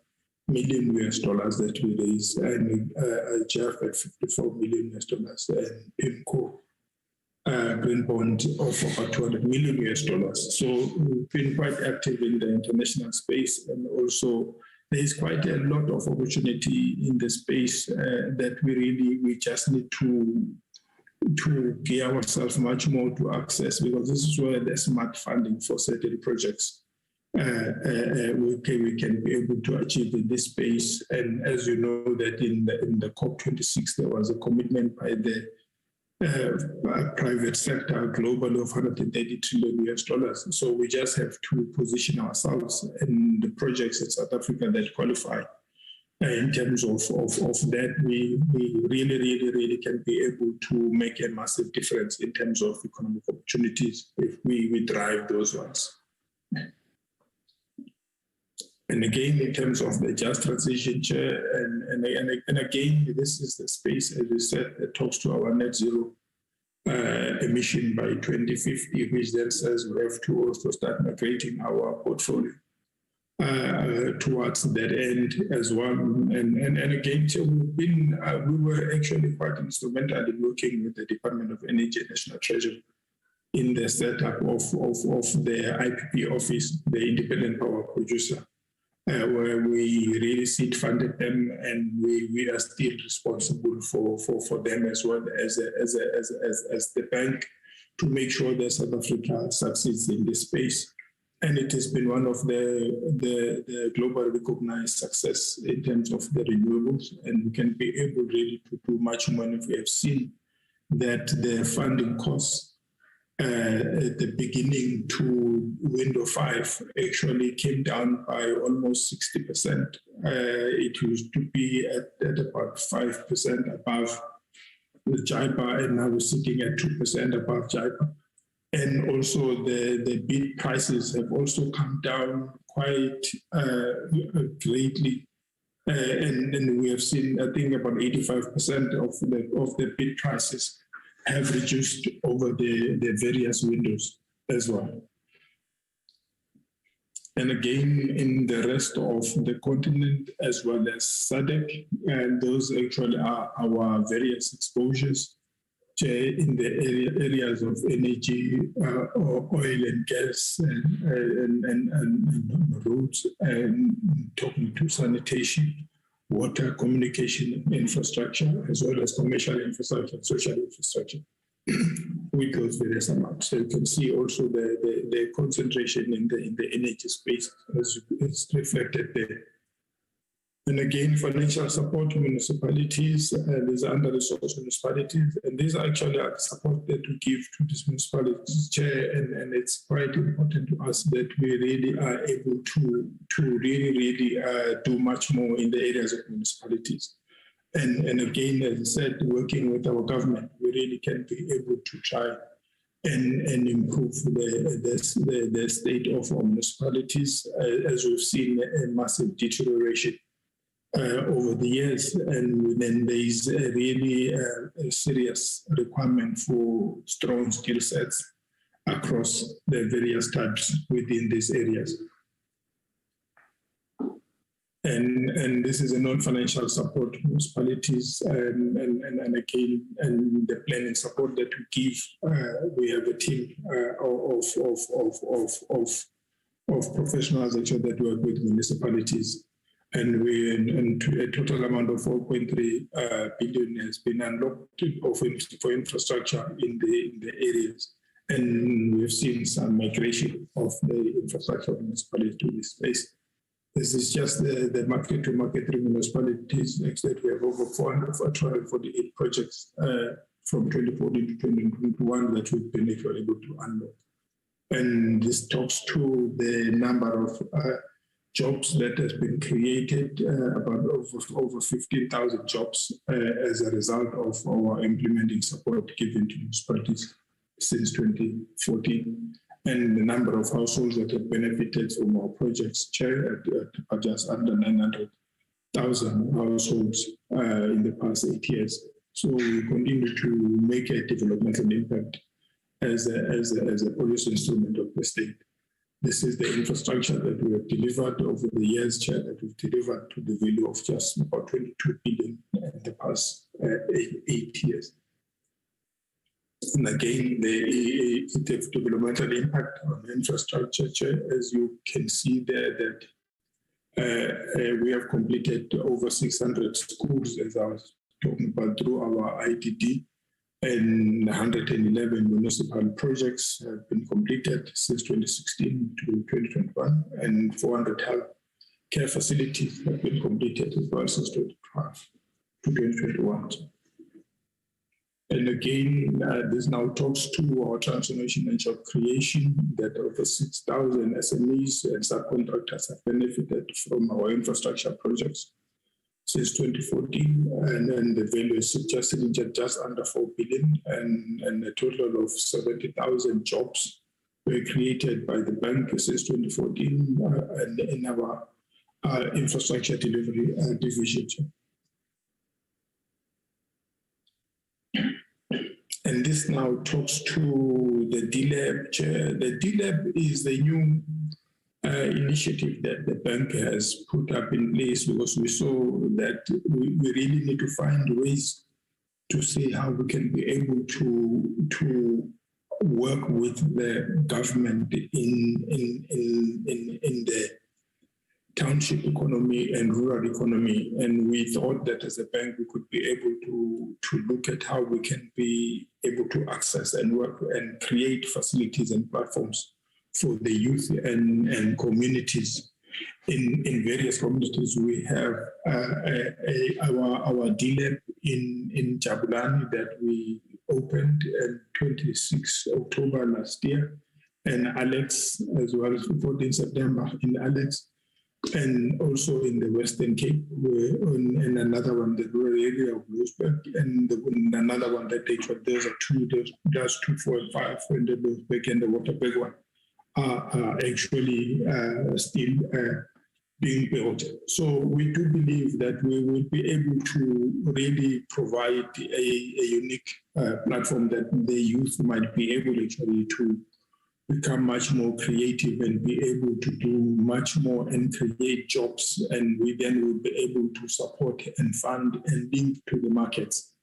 million US dollars that we raised, and Jeff at 54 million US dollars, and PIMCO green bond of about 200 million US dollars. So we've been quite active in the international space, and also there's quite a lot of opportunity in the space that we just need to gear ourselves much more to access, because this is where the smart funding for certain projects we can be able to achieve in this space. And as you know, that in the COP26, there was a commitment by the private sector globally of 130 trillion US dollars. So we just have to position ourselves in the projects in South Africa that qualify. In terms of that, we really can be able to make a massive difference in terms of economic opportunities if we drive those ones. And again, in terms of the just transition, Chair, and again, this is the space, as you said, that talks to our net zero emission by 2050, which then says we have to also start migrating our portfolio towards that end as well. And again, so we were actually quite instrumental in working with the Department of Energy and National Treasury in the setup of the IPP office, the Independent Power Producer, where we really seed funded them, and we are still responsible for them as well as the bank, to make sure that South Africa succeeds in this space. And it has been one of the globally recognized success in terms of the renewables, and we can be able really to do much more if we have seen that the funding costs at the beginning to window 5 actually came down by almost 60%. It used to be at about 5% above the JIBA, and now we're sitting at 2% above JIBA. And also the bid prices have also come down quite greatly. And we have seen, I think, about 85% of the bid prices have reduced over the various windows as well. And again, in the rest of the continent, as well as SADC, and those actually are our various exposures in the areas of energy, oil and gas, and roads, and talking to sanitation, water, communication infrastructure, as well as commercial infrastructure, social infrastructure, with those various amounts. So you can see also the concentration in the energy space as it's reflected there. And again, financial support to municipalities, these are under-resourced municipalities, and these actually are the support that we give to these municipalities, Chair, and it's quite important to us that we really are able to really do much more in the areas of municipalities. And again, as I said, working with our government, we really can be able to try and improve the state of our municipalities, as we've seen a massive deterioration over the years. And then there is really a serious requirement for strong skill sets across the various types within these areas. And this is a non-financial support to municipalities, and again, and the planning support that we give. We have a team of professionals actually that work with municipalities, and a total amount of 4.3 billion has been unlocked for infrastructure in the areas, and we've seen some migration of the infrastructure of municipalities to this space. This is just the market-to-market municipalities. That we have over 448 projects from 2014 to 2021 that we've been able to unlock. And this talks to the number of jobs that has been created, about over 15,000 jobs as a result of our implementing support given to municipalities since 2014. And the number of households that have benefited from our projects, Chair, are just under 900,000 households in the past 8 years. So we continue to make a developmental impact as a policy instrument of the state. This is the infrastructure that we have delivered over the years, Chair, that we've delivered to the value of just about 22 billion in the past 8 years. And again, the developmental impact on infrastructure, Chair, as you can see there, that we have completed over 600 schools, as I was talking about, through our IDD, and 111 municipal projects have been completed since 2016 to 2021, and 400 health care facilities have been completed as well since 2012 to 2021. And again, this now talks to our transformation and job creation, that over 6,000 SMEs and subcontractors have benefited from our infrastructure projects since 2014, and then the value is suggested just under 4 billion, and a total of 70,000 jobs were created by the bank since 2014 and in our infrastructure delivery division. And this now talks to the DLAB, Chair. The DLAB is the new initiative that the bank has put up in place, because we saw that we really need to find ways to see how we can be able to work with the government in the township economy and rural economy. And we thought that as a bank, we could be able to look at how we can be able to access and work and create facilities and platforms for the youth and communities. In various communities, we have our DLAB in Jabulani that we opened on 26 October last year, and Alex as well, 14 September in Alex, and also in the Western Cape, and another one, the rural area of Louisburg, and another one that takes what there's 2, 4, and 5, and the Louisburg and the Waterberg one are actually still being built. So we do believe that we will be able to really provide a unique platform that the youth might be able actually to become much more creative and be able to do much more and create jobs, and we then will be able to support and fund and link to the markets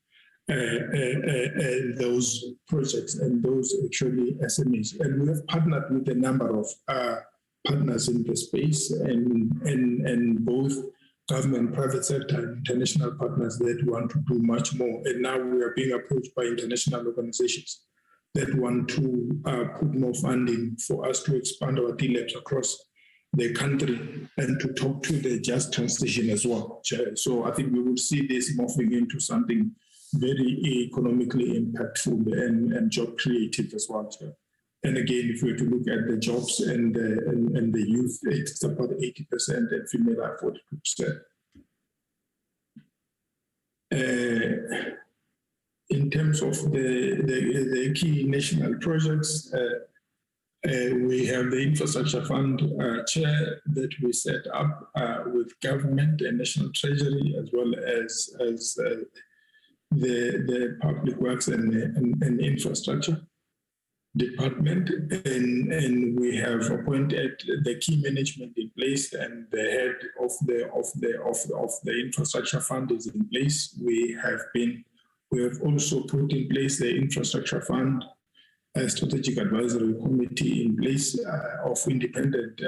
those projects and those actually SMEs. And we have partnered with a number of partners in the space, and both government, private sector, and international partners that want to do much more. And now we are being approached by international organizations that want to put more funding for us to expand our DLABs across the country and to talk to the just transition as well. So I think we will see this morphing into something very economically impactful and job creative as well. And again, if we were to look at the jobs and the youth, it's about 80%, and female are 42%. In terms terms of the key national projects, we have the Infrastructure Fund chair that we set up with government and National Treasury, as well as the Public Works and Infrastructure Department, and we have appointed the key management in place, and the head of the Infrastructure Fund is in place. We have also put in place the Infrastructure Fund Strategic Advisory Committee in place of independent,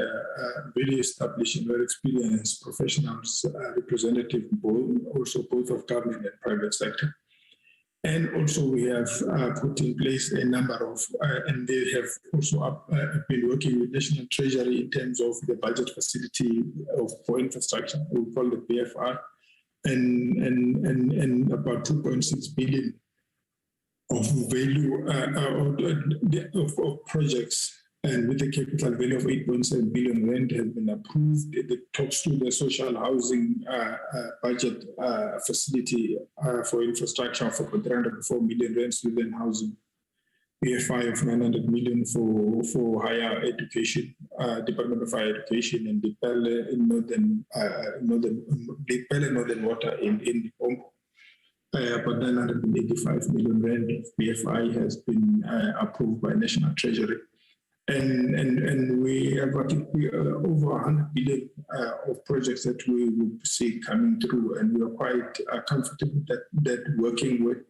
very established and very experienced professionals, representative both of government and private sector. And also we have put in place a number of, and they have also been working with National Treasury in terms of the budget facility for infrastructure, we call it BFR, and about 2.6 billion of value of projects, and with a capital value of 8.7 billion rand has been approved. It talks to the social housing budget facility for infrastructure for 304 million rand within housing, BFI of 900 million for higher education, Department of Higher Education, and Northern Water in Congo. But 985 million rand of BFI has been approved by National Treasury. And we have, I think, over 100 billion of projects that we will see coming through, and we are quite comfortable that working with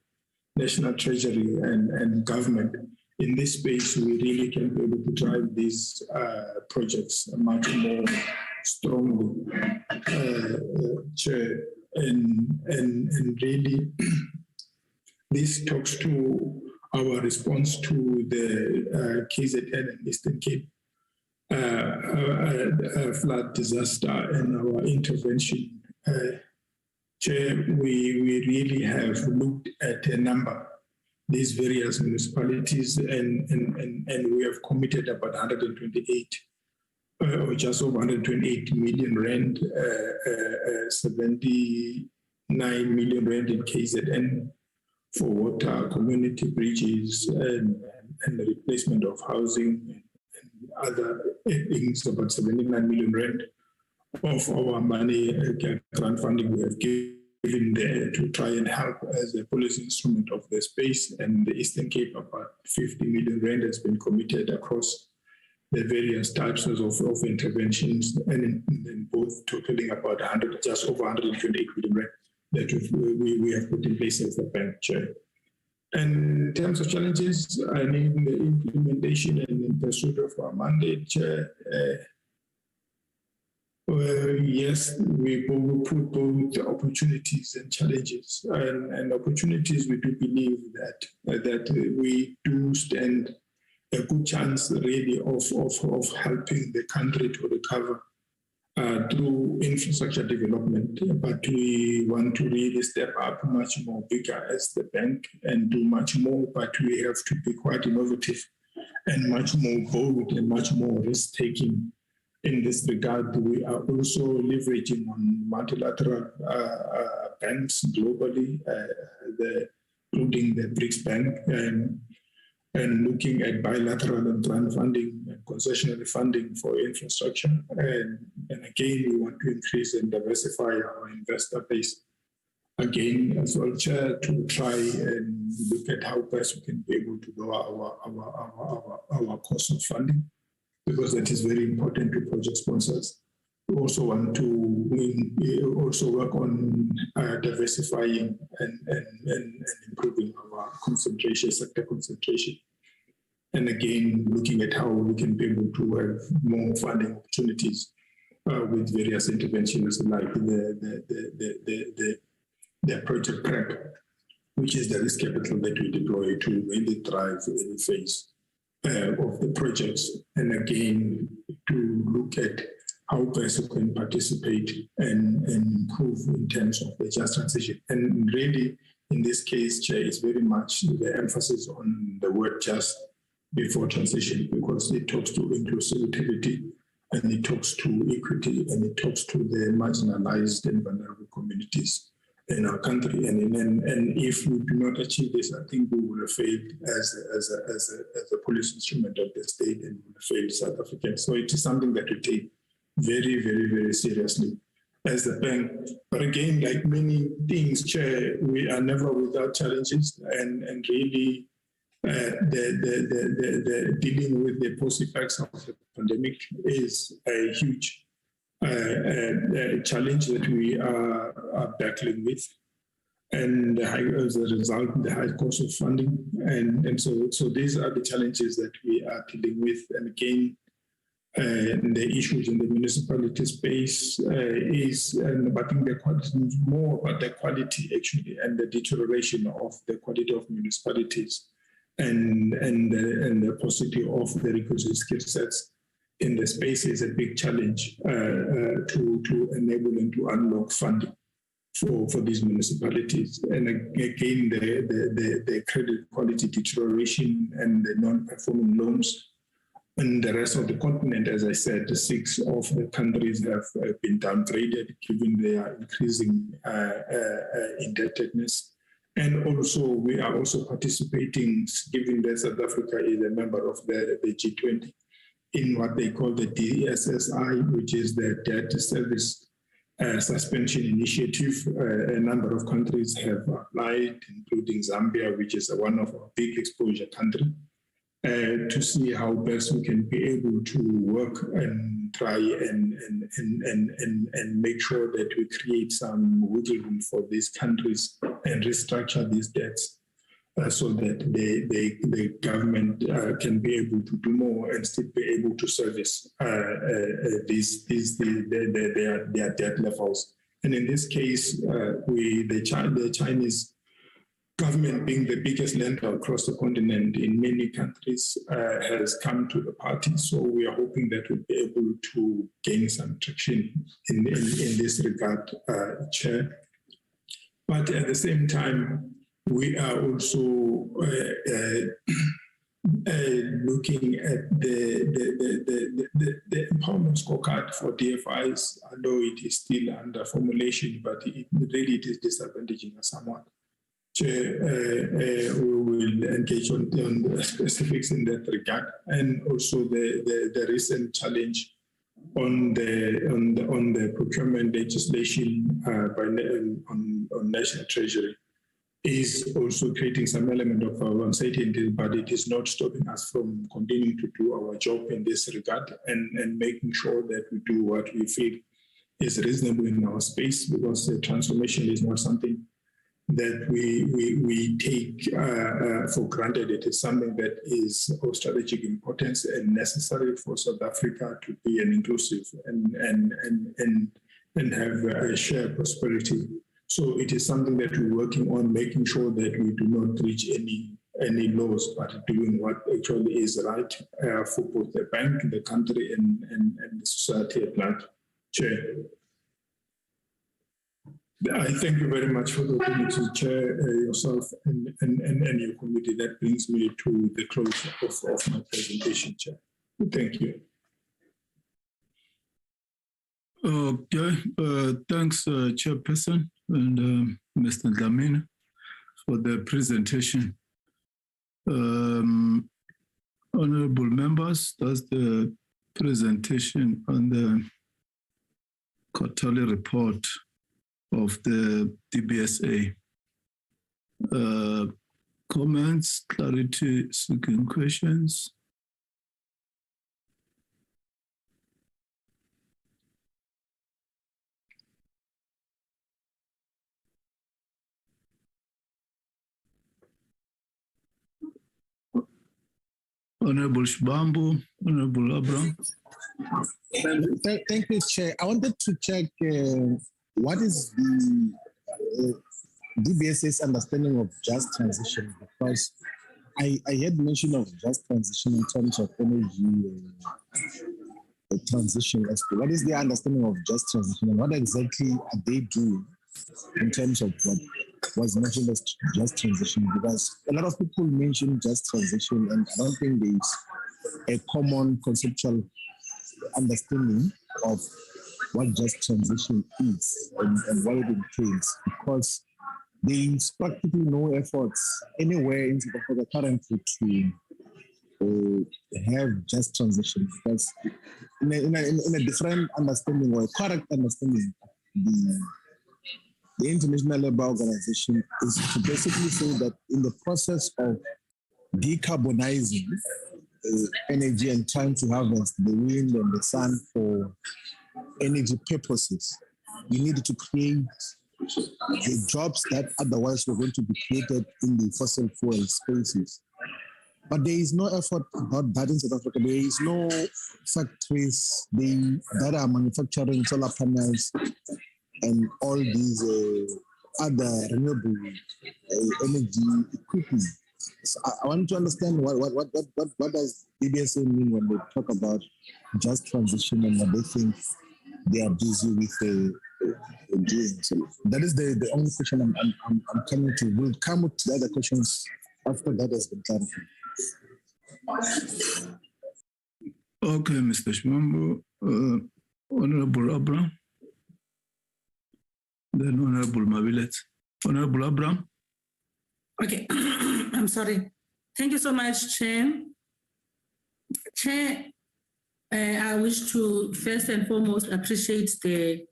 National Treasury and government in this space, we really can be able to drive these projects much more strongly. And really, this talks to our response to the KZN and Eastern Cape flood disaster and our intervention. Chair, we really have looked at a number, these various municipalities, and we have committed about 128 or just over 128 million rand, 79 million rand in KZN for water, community bridges, and the replacement of housing and other things, about 79 million rand of our money, grant funding we have given there to try and help as a policy instrument of the space. And the Eastern Cape, about 50 million rand has been committed across the various types of interventions, and in both totaling about just over 128 million rand that we have put in place as a bank, Chair. And in terms of challenges, I mean, the implementation and the pursuit of our mandate, Chair, yes, we put both opportunities and challenges. And opportunities, we do believe that we do stand a good chance, really, of helping the country to recover through infrastructure development, but we want to really step up much more bigger as the bank and do much more, but we have to be quite innovative and much more bold and much more risk-taking in this regard. We are also leveraging on multilateral banks globally, including the BRICS Bank, and looking at bilateral and grant funding and concessionary funding for infrastructure. And again, we want to increase and diversify our investor base. Again, as well, Chair, to try and look at how best we can be able to lower our cost of funding, because that is very important to project sponsors. We also want to also work on diversifying and improving our concentration, sector concentration. And again, looking at how we can be able to have more funding opportunities with various interventions like the project prep, which is the risk capital that we deploy to really drive any phase of the projects. And again, to look at how best we can participate and improve in terms of the just transition. And really, in this case, Chair, is very much the emphasis on the word just before transition, because it talks to inclusivity, and it talks to equity, and it talks to the marginalized and vulnerable communities in our country. And if we do not achieve this, I think we will have failed as a policy instrument of the state, and we will have failed South Africans. So it is something that we take very, very, very seriously as a bank. But again, like many things, Chair, we are never without challenges, and really the dealing with the post-effects of the pandemic is a huge challenge that we are battling with, and as a result, the high cost of funding, and so these are the challenges that we are dealing with. And again, the issues in the municipality space is, and I think the quality is more about the quality actually, and the deterioration of the quality of municipalities, and the paucity of the requisite skill sets in the space is a big challenge to enable and to unlock funding for these municipalities. And again, the credit quality deterioration and the non-performing loans. And the rest of the continent, as I said, 6 of the countries have been downgraded given their increasing indebtedness. And also, we are also participating, given that South Africa is a member of the G20, in what they call the DBSA, which is the Debt Service Suspension Initiative. A number of countries have applied, including Zambia, which is one of our big exposure countries, to see how best we can be able to work and try and make sure that we create some wiggle room for these countries and restructure these debts so that the government can be able to do more and still be able to service their debt levels. And in this case, the Chinese government, being the biggest lender across the continent in many countries, has come to the party. So we are hoping that we'll be able to gain some traction in this regard, Chair. But at the same time, we are also looking at the empowerment scorecard for DFIs. I know it is still under formulation, but it is disadvantaging us somewhat. We will engage on the specifics in that regard, and also the recent challenge on the procurement legislation on National Treasury is also creating some element of uncertainty, but it is not stopping us from continuing to do our job in this regard and making sure that we do what we feel is reasonable in our space, because the transformation is not something that we take for granted. It is something that is of strategic importance and necessary for South Africa to be an inclusive and have a shared prosperity. So it is something that we're working on, making sure that we do not breach any laws, but doing what actually is right for both the bank, the country, and the society at large. Chair. I thank you very much for the opportunity to chair yourself and your committee. That brings me to the close of my presentation, Chair. Thank you. Okay, thanks, Chairperson and Mr. Dlamini for the presentation. Honorable members, that's the presentation on the quarterly report of the DBSA. Comments, clarity, seeking questions? Honorable Shibambu, Honorable Abraham. Thank you, Chair. I wanted to check what is the DBSA's understanding of just transition, because I had mention of just transition in terms of energy transition. What is their understanding of just transition, and what exactly are they doing in terms of what was mentioned as just transition? Because a lot of people mention just transition, and I don't think there's a common conceptual understanding of what just transition is and what it entails, because there is practically no efforts anywhere in South Africa currently to have just transition, because in a different understanding or a correct understanding, the International Labour Organization is to basically say that in the process of decarbonizing energy and trying to harvest the wind and the sun for energy purposes, we need to create the jobs that otherwise were going to be created in the fossil fuel spaces. But there is no effort about that in South Africa. There is no factories that are manufacturing solar panels and all these other renewable energy equipment. So I want to understand what does DBSA mean when they talk about just transition and what they think they are busy with doing. So that is the only question I'm coming to. We'll come with the other questions after that has been clarified. Okay, Mr. Shivambu. Honorable Abraham. Then Honorable Mavilet. Honorable Abraham. Okay, I'm sorry. Thank you so much, Chair. Chair, I wish to first and foremost appreciate the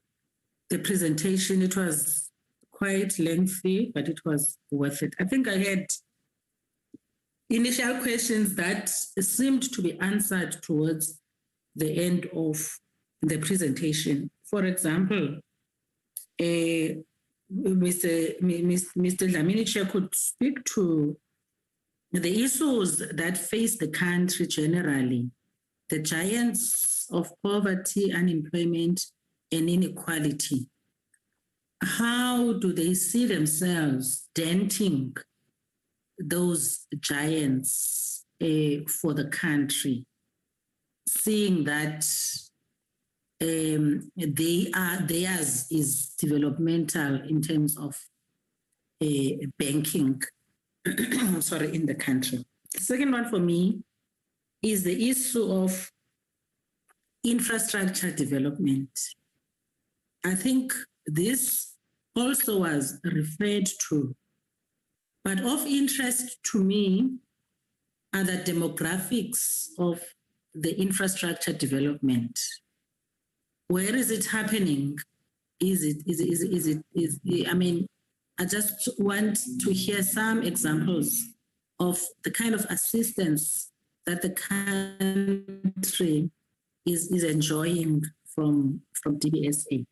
presentation. It was quite lengthy, but it was worth it. I think I had initial questions that seemed to be answered towards the end of the presentation. For example, Mr. Dlamini Chair could speak to the issues that face the country generally, the giants of poverty, unemployment, and inequality. How do they see themselves denting those giants for the country, seeing that theirs is developmental in terms of banking, in the country. The second one for me is the issue of infrastructure development. I think this also was referred to, but of interest to me are the demographics of the infrastructure development. Where is it happening? I just want to hear some examples of the kind of assistance that the country is enjoying from DBSA.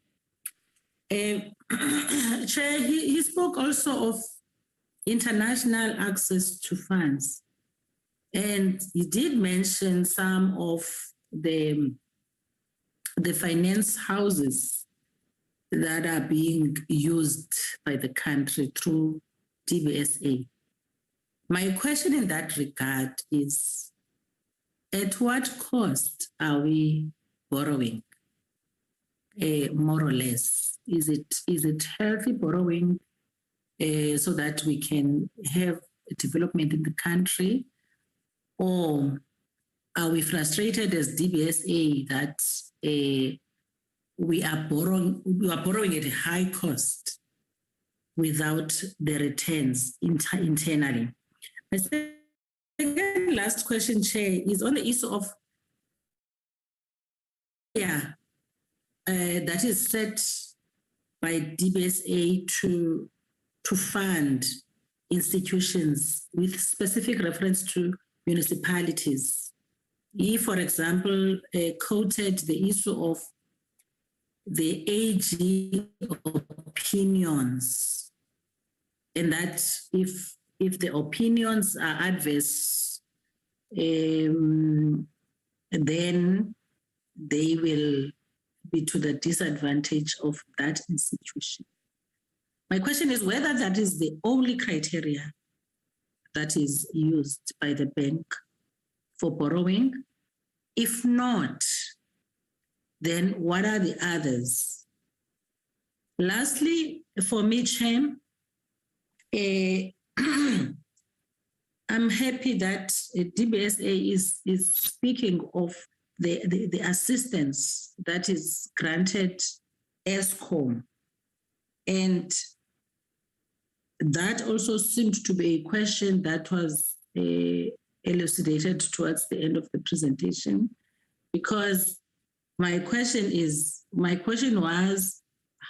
Chair, he spoke also of international access to funds, and he did mention some of the finance houses that are being used by the country through DBSA. My question in that regard is, at what cost are we borrowing, more or less? Is it healthy borrowing so that we can have development in the country? Or are we frustrated as DBSA that we are borrowing at a high cost without the returns internally? My second last question, Chair, is on the issue of that is set by DBSA to fund institutions with specific reference to municipalities. He, for example, quoted the issue of the AG opinions, and that if the opinions are adverse, then they will be to the disadvantage of that institution. My question is whether that is the only criteria that is used by the bank for borrowing. If not, then what are the others? Lastly, for me, Chair, I'm happy that DBSA is speaking of the assistance that is granted ESCOM. And that also seemed to be a question that was elucidated towards the end of the presentation, because my question was,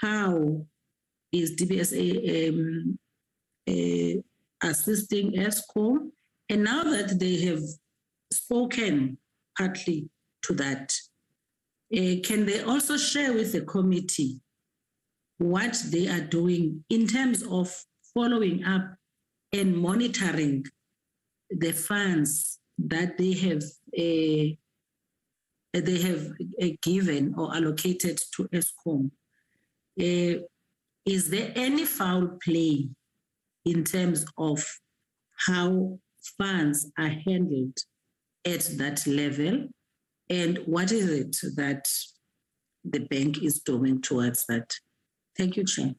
how is DBSA assisting ESCOM? And now that they have spoken partly to that, can they also share with the committee what they are doing in terms of following up and monitoring the funds that they have given or allocated to ESCOM? Is there any foul play in terms of how funds are handled at that level? And what is it that the bank is doing towards that? Thank you, Chair.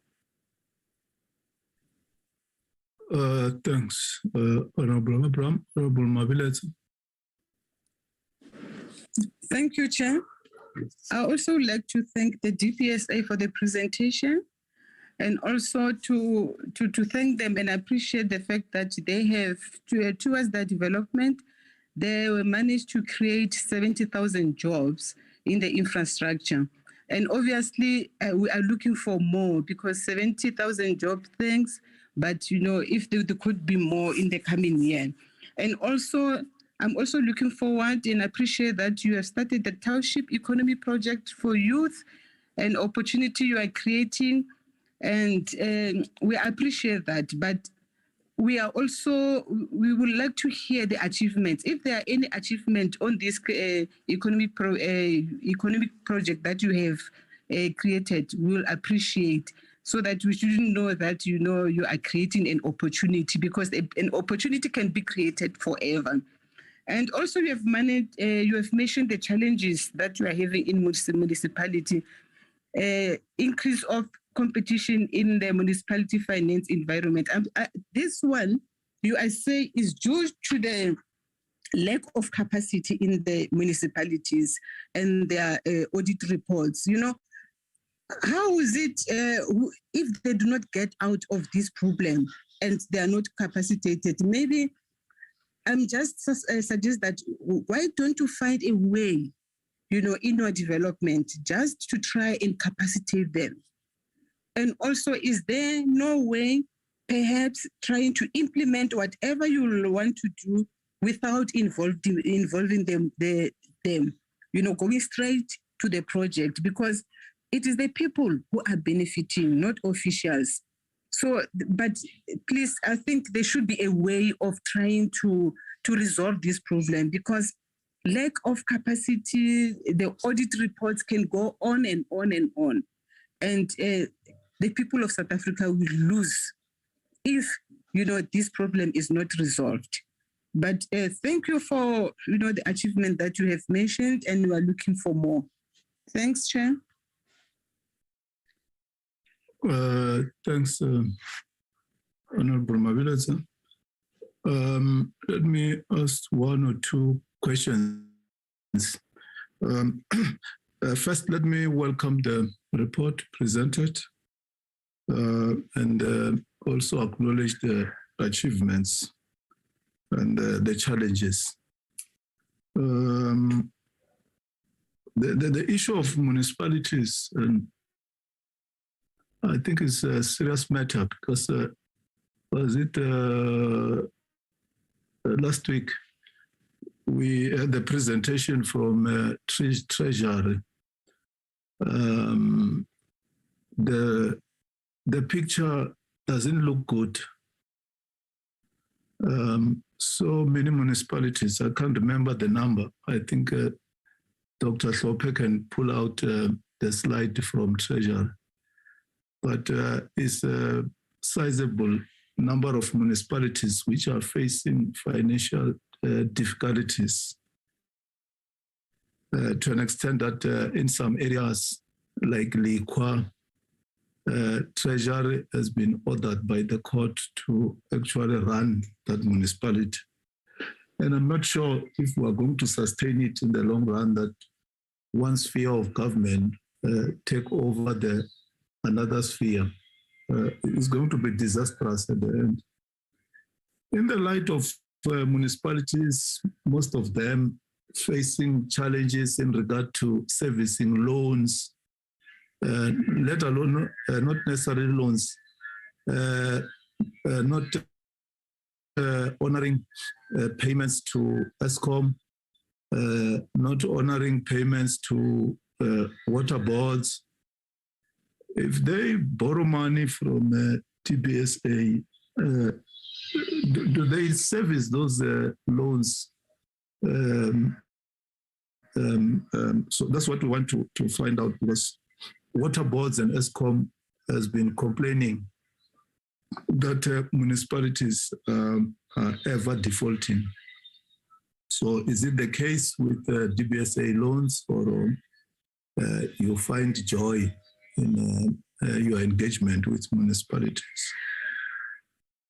Thanks, Honorable Abraham. Honorable Mabiletsa. Thank you, Chair. I also would like to thank the DBSA for the presentation, and also to thank them and appreciate the fact that they have, towards their development, they managed to create 70,000 jobs in the infrastructure. And obviously, we are looking for more, because 70,000 job things, but if there could be more in the coming year. And also, I'm also looking forward and appreciate that you have started the Township Economy Project for youth, an opportunity you are creating, and we appreciate that. But we would like to hear the achievements. If there are any achievement on this economic project that you have created, we'll appreciate, so that we shouldn't know that you are creating an opportunity, because an opportunity can be created forever. And also you have mentioned the challenges that you are having in municipality, increase of competition in the municipality finance environment. This one, I say, is due to the lack of capacity in the municipalities and their audit reports. How is it if they do not get out of this problem and they are not capacitated? Maybe I'm just suggest that, why don't you find a way, in your development, just to try and capacitate them? And also, is there no way, perhaps trying to implement whatever you want to do without involving them, going straight to the project? Because it is the people who are benefiting, not officials. So, but please, I think there should be a way of trying to resolve this problem, because lack of capacity, the audit reports can go on and on and on. And the people of South Africa will lose if, this problem is not resolved. But thank you for, the achievement that you have mentioned, and we are looking for more. Thanks, Chair. Thanks, Honorable Mabiletsa. Let me ask one or two questions. First, let me welcome the report presented and also acknowledge the achievements and the challenges. The issue of municipalities, I think, is a serious matter, because was it last week we had the presentation from Treasury. The picture doesn't look good. So many municipalities, I can't remember the number. I think Dr. Slope can pull out the slide from Treasury. But it's a sizable number of municipalities which are facing financial difficulties to an extent that in some areas like Likwa, Treasury has been ordered by the court to actually run that municipality. And I'm not sure if we're going to sustain it in the long run, that one sphere of government take over another sphere. It's going to be disastrous at the end. In the light of municipalities, most of them facing challenges in regard to servicing loans, let alone not necessarily loans, not honoring payments to ESCOM, not honoring payments to water boards. If they borrow money from DBSA, do they service those loans? So that's what we want to find out, because water boards and ESCOM has been complaining that municipalities are ever defaulting. So is it the case with DBSA loans, or you find joy in your engagement with municipalities?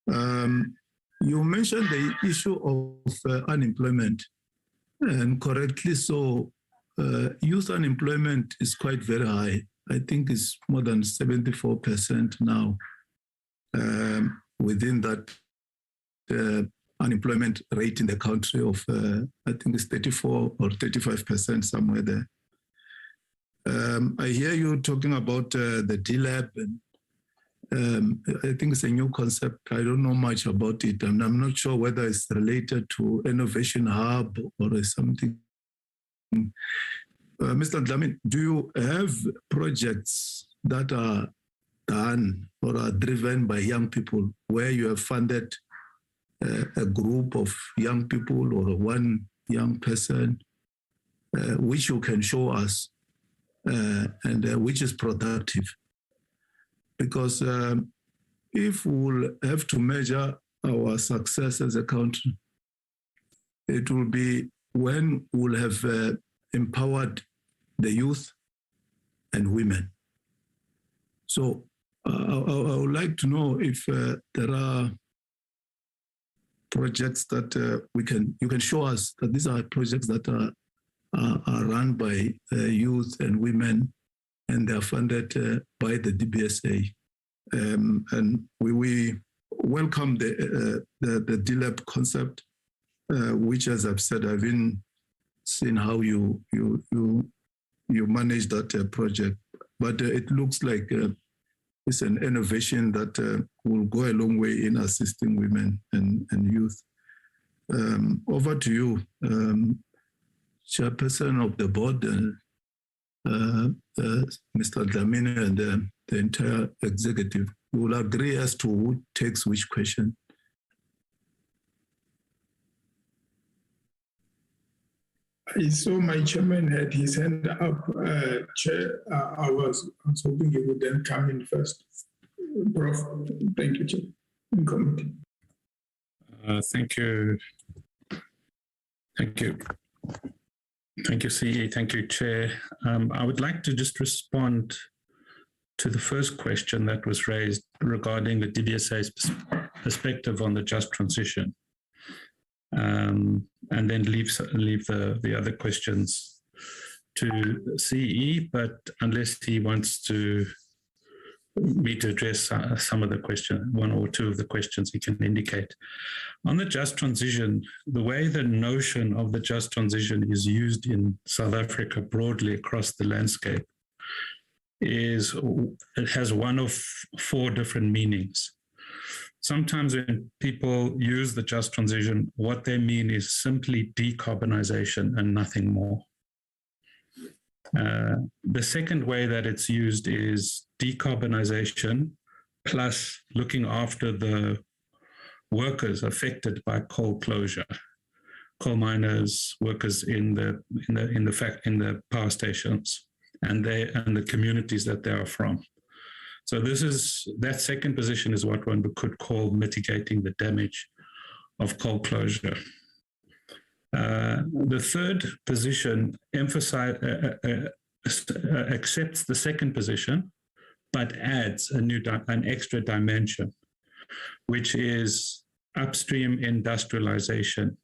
You mentioned the issue of unemployment, and correctly so. Youth unemployment is quite very high. I think it's more than 74% now. Within that unemployment rate in the country of, I think it's 34 or 35%, somewhere there. I hear you talking about the D-Lab, and I think it's a new concept. I don't know much about it, and I'm not sure whether it's related to Innovation Hub or something. Mr. Dlamini, do you have projects that are done or are driven by young people, where you have funded a group of young people or one young person, which you can show us, and which is productive? Because if we'll have to measure our success as a country, it will be when we'll have empowered the youth and women. So I would like to know if there are projects that you can show us that these are projects that are run by youth and women, and they are funded by the DBSA. And we welcome the D-Lab concept, which, as I've said, I've been seeing how you manage that project. But it looks like it's an innovation that will go a long way in assisting women and youth. Over to you, Chairperson of the board, Mr. Dlamini, and the entire executive. We will agree as to who takes which question. I saw my chairman had his hand up, Chair. I was hoping he would then come in first. Prof, thank you, Chair. In committee. Thank you. Thank you. Thank you, CE. Thank you, Chair. I would like to just respond to the first question that was raised regarding the DBSA's perspective on the just transition. And then leave the other questions to CE, but unless he wants me to address some of the questions, one or two of the questions he can indicate. On the just transition, the way the notion of the just transition is used in South Africa broadly across the landscape is it has one of four different meanings. Sometimes when people use the just transition, what they mean is simply decarbonization and nothing more. The second way that it's used is decarbonization plus looking after the workers affected by coal closure, coal miners, workers in the power stations, and the communities that they are from. So that second position is what one could call mitigating the damage of coal closure. The third position accepts the second position, but adds an extra dimension, which is upstream industrialization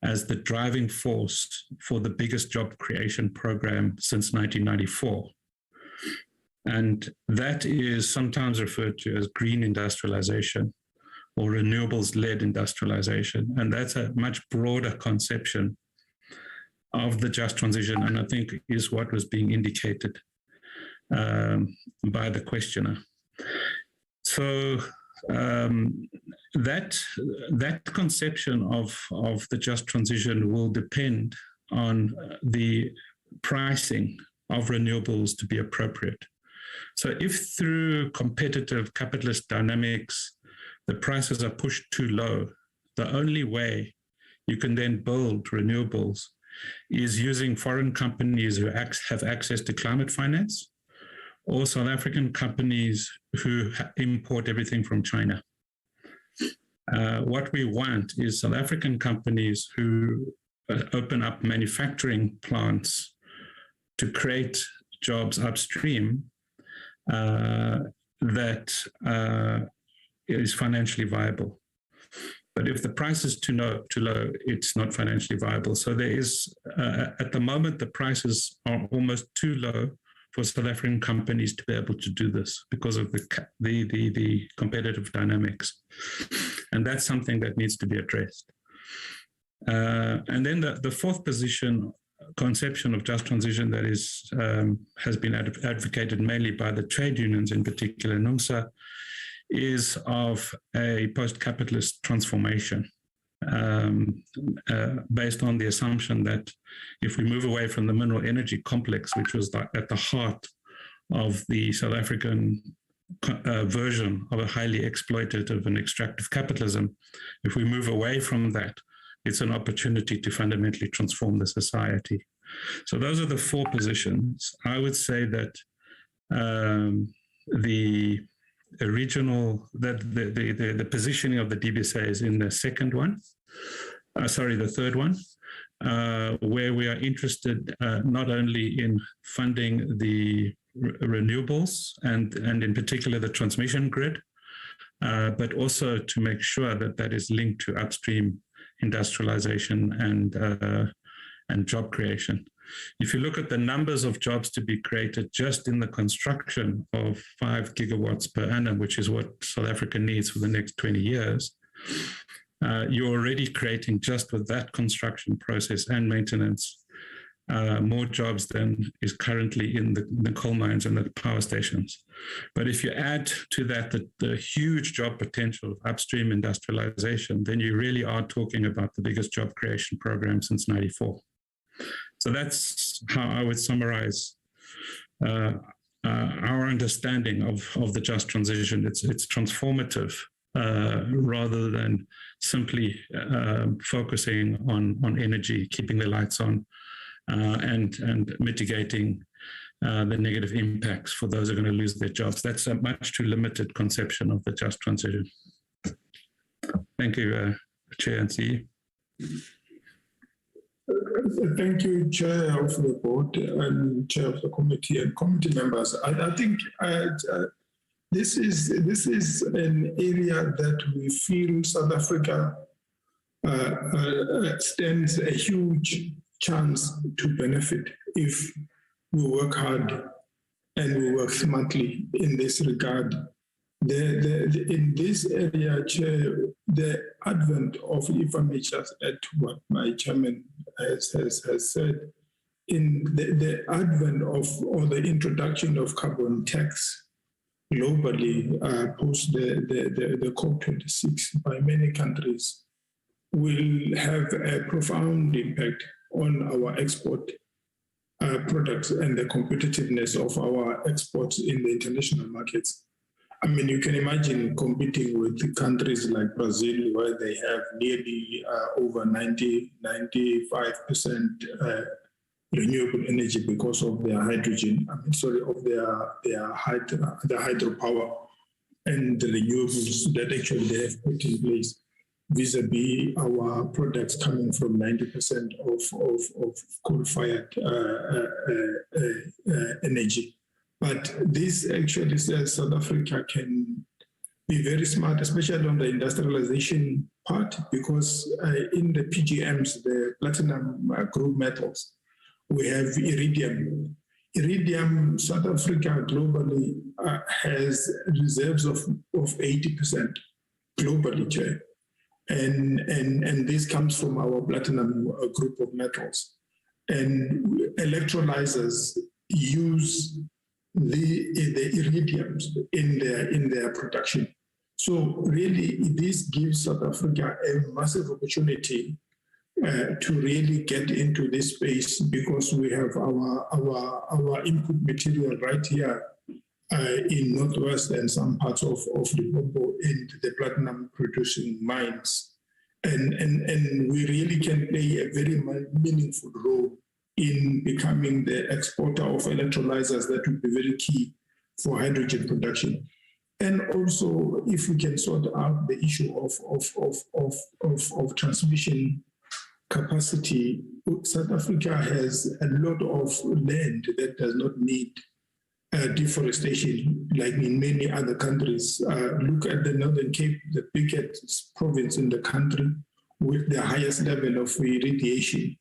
as the driving force for the biggest job creation program since 1994. And that is sometimes referred to as green industrialization or renewables-led industrialization. And that's a much broader conception of the just transition, and I think is what was being indicated by the questioner. So that conception of the just transition will depend on the pricing of renewables to be appropriate. So if through competitive capitalist dynamics, the prices are pushed too low, the only way you can then build renewables is using foreign companies who have access to climate finance, or South African companies who import everything from China. What we want is South African companies who open up manufacturing plants to create jobs upstream that is financially viable. But if the price is too low, it's not financially viable. So there is, at the moment, the prices are almost too low for South African companies to be able to do this because of the competitive dynamics. And that's something that needs to be addressed. And then the fourth conception of just transition that has been advocated mainly by the trade unions, in particular NUMSA, is of a post-capitalist transformation based on the assumption that if we move away from the mineral energy complex, which was at the heart of the South African version of a highly exploitative and extractive capitalism, if we move away from that, it's an opportunity to fundamentally transform the society. So those are the four positions. I would say that the positioning of the DBSA is in the third one, where we are interested not only in funding the renewables and in particular the transmission grid, but also to make sure that that is linked to upstream industrialization and job creation. If you look at the numbers of jobs to be created just in the construction of 5 gigawatts per annum, which is what South Africa needs for the next 20 years, you're already creating just with that construction process and maintenance more jobs than is currently in the coal mines and the power stations. But if you add to that the huge job potential of upstream industrialization, then you really are talking about the biggest job creation program since '94. So that's how I would summarize our understanding of the just transition. It's transformative rather than simply focusing on energy, keeping the lights on, and mitigating the negative impacts for those who are going to lose their jobs. That's a much too limited conception of the just transition. Thank you, Chair and CE. Thank you, Chair of the Board and Chair of the Committee and committee members. I think this is an area that we feel South Africa stands a huge chance to benefit if we work hard and we work smartly in this regard. In this area, Chair, the advent of, if I may just add to what my chairman has said, in the advent of or the introduction of carbon tax globally post the COP26 by many countries will have a profound impact on our export products and the competitiveness of our exports in the international markets. I mean, you can imagine competing with countries like Brazil, where they have nearly over 95% renewable energy because of their hydrogen, of their hydropower and the renewables that actually they have put in place, vis-a-vis our products coming from 90% of coal-fired energy. But this actually says South Africa can be very smart, especially on the industrialization part because in the PGMs, the platinum group metals, we have iridium. Iridium, South Africa globally has reserves of 80% globally, Chair. And this comes from our platinum group of metals. And electrolyzers use the iridiums in their production. So really, this gives South Africa a massive opportunity to really get into this space because we have our input material right here in Northwest and some parts of Limpopo in the platinum producing mines. And we really can play a very meaningful role in becoming the exporter of electrolyzers that would be very key for hydrogen production. And also, if we can sort out the issue of transmission capacity, South Africa has a lot of land that does not need deforestation, like in many other countries. Look at the Northern Cape, the biggest province in the country with the highest level of irradiation.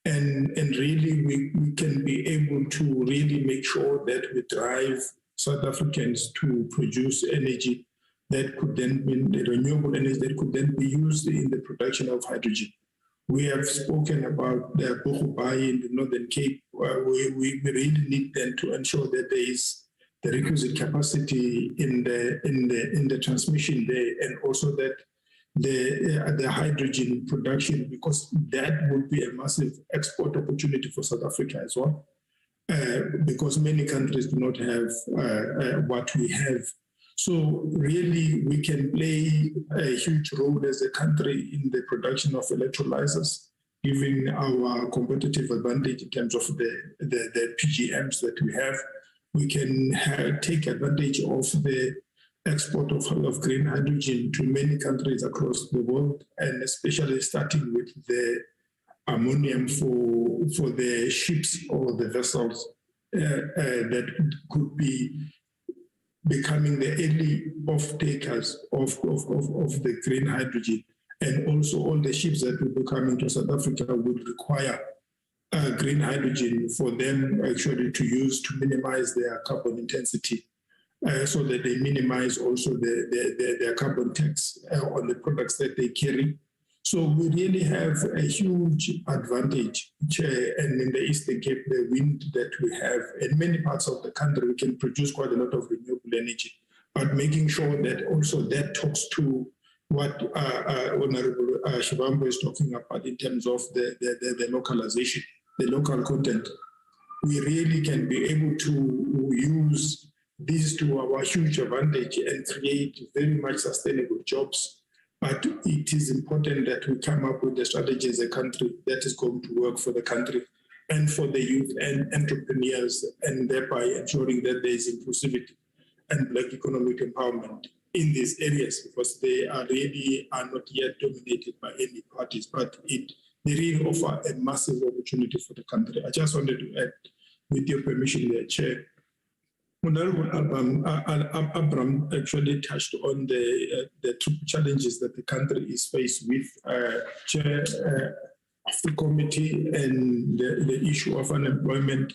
And really, we can be able to really make sure that we drive South Africans to produce energy that could then be the renewable energy that could then be used in the production of hydrogen. We have spoken about the Bogobai in the Northern Cape. We really need then to ensure that there is the requisite capacity in the transmission there, and also that the hydrogen production, because that would be a massive export opportunity for South Africa as well, because many countries do not have what we have. So really, we can play a huge role as a country in the production of electrolyzers, given our competitive advantage in terms of the PGMs that we have. We can take advantage of the export of green hydrogen to many countries across the world, and especially starting with the ammonium for the ships or the vessels that could be becoming the early off-takers of the green hydrogen. And also all the ships that will be coming to South Africa would require green hydrogen for them actually to use to minimize their carbon intensity, so that they minimize also their carbon tax on the products that they carry. So we really have a huge advantage, and in the Eastern Cape, the wind that we have in many parts of the country, we can produce quite a lot of renewable energy, but making sure that also that talks to what Honorable Shivambu is talking about in terms of the localization, the local content. We really can be able to use these to our huge advantage and create very much sustainable jobs. But it is important that we come up with a strategy as a country that is going to work for the country and for the youth and entrepreneurs, and thereby ensuring that there is inclusivity and Black economic empowerment in these areas, because they are not yet dominated by any parties, but they really offer a massive opportunity for the country. I just wanted to add, with your permission there, Chair. Honorable Abram actually touched on the challenges that the country is faced with, Chair of the committee, and the issue of unemployment,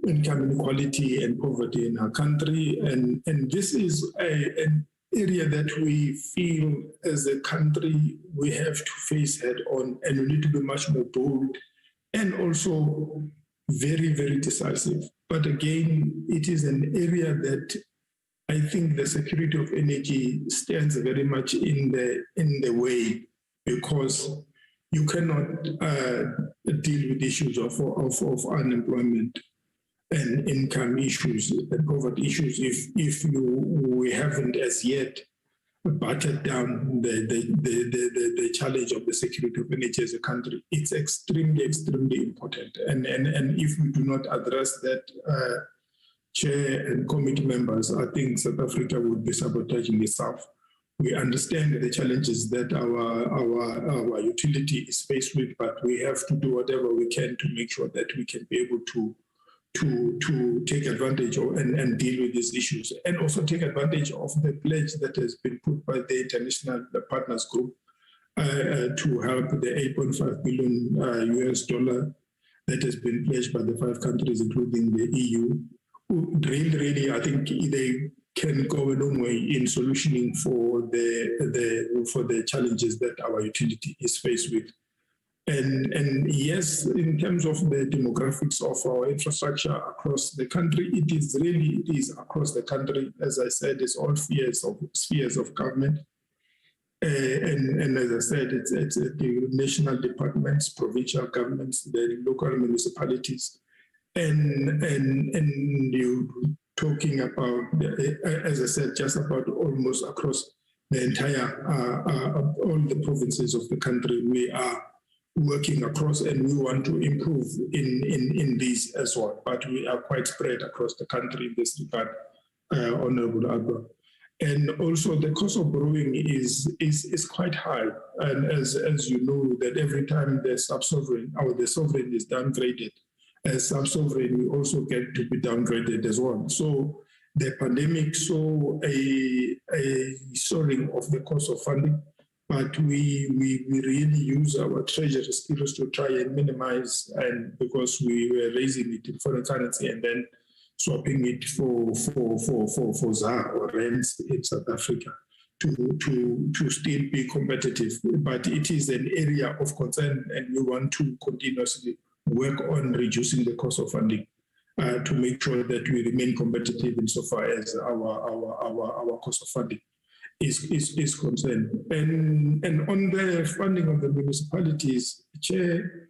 income inequality, and poverty in our country. And this is an area that we feel as a country we have to face head on, and we need to be much more bold and also very, very decisive. But again, it is an area that I think the security of energy stands very much in the way, because you cannot deal with issues of unemployment and income issues and poverty issues if we haven't as yet battered down the challenge of the security of energy as a country. It's extremely, extremely important. And if we do not address that, Chair and committee members, I think South Africa would be sabotaging itself. We understand the challenges that our utility is faced with, but we have to do whatever we can to make sure that we can be able to take advantage of and deal with these issues, and also take advantage of the pledge that has been put by the International Partners Group to help the 8.5 billion US dollar that has been pledged by the 5 countries, including the EU. Really, I think they can go a long way in solutioning for the challenges that our utility is faced with. And yes, in terms of the demographics of our infrastructure across the country, it is across the country. As I said, it's all spheres of government. And as I said, it's the national departments, provincial governments, the local municipalities, and you talking about, as I said, just about almost across the entire all the provinces of the country. We are working across, and we want to improve in these as well. But we are quite spread across the country in this regard, Honorable Agba. And also the cost of borrowing is quite high. And as you know, that every time the sub-sovereign or the sovereign is downgraded, as sub-sovereign, we also get to be downgraded as well. So the pandemic saw a soaring of the cost of funding, but we really use our treasury skills to try and minimize, and because we were raising it in foreign currency and then swapping it for ZAR or rands in South Africa to still be competitive. But it is an area of concern, and we want to continuously work on reducing the cost of funding to make sure that we remain competitive insofar as our cost of funding is concerned. And on the funding of the municipalities, Chair,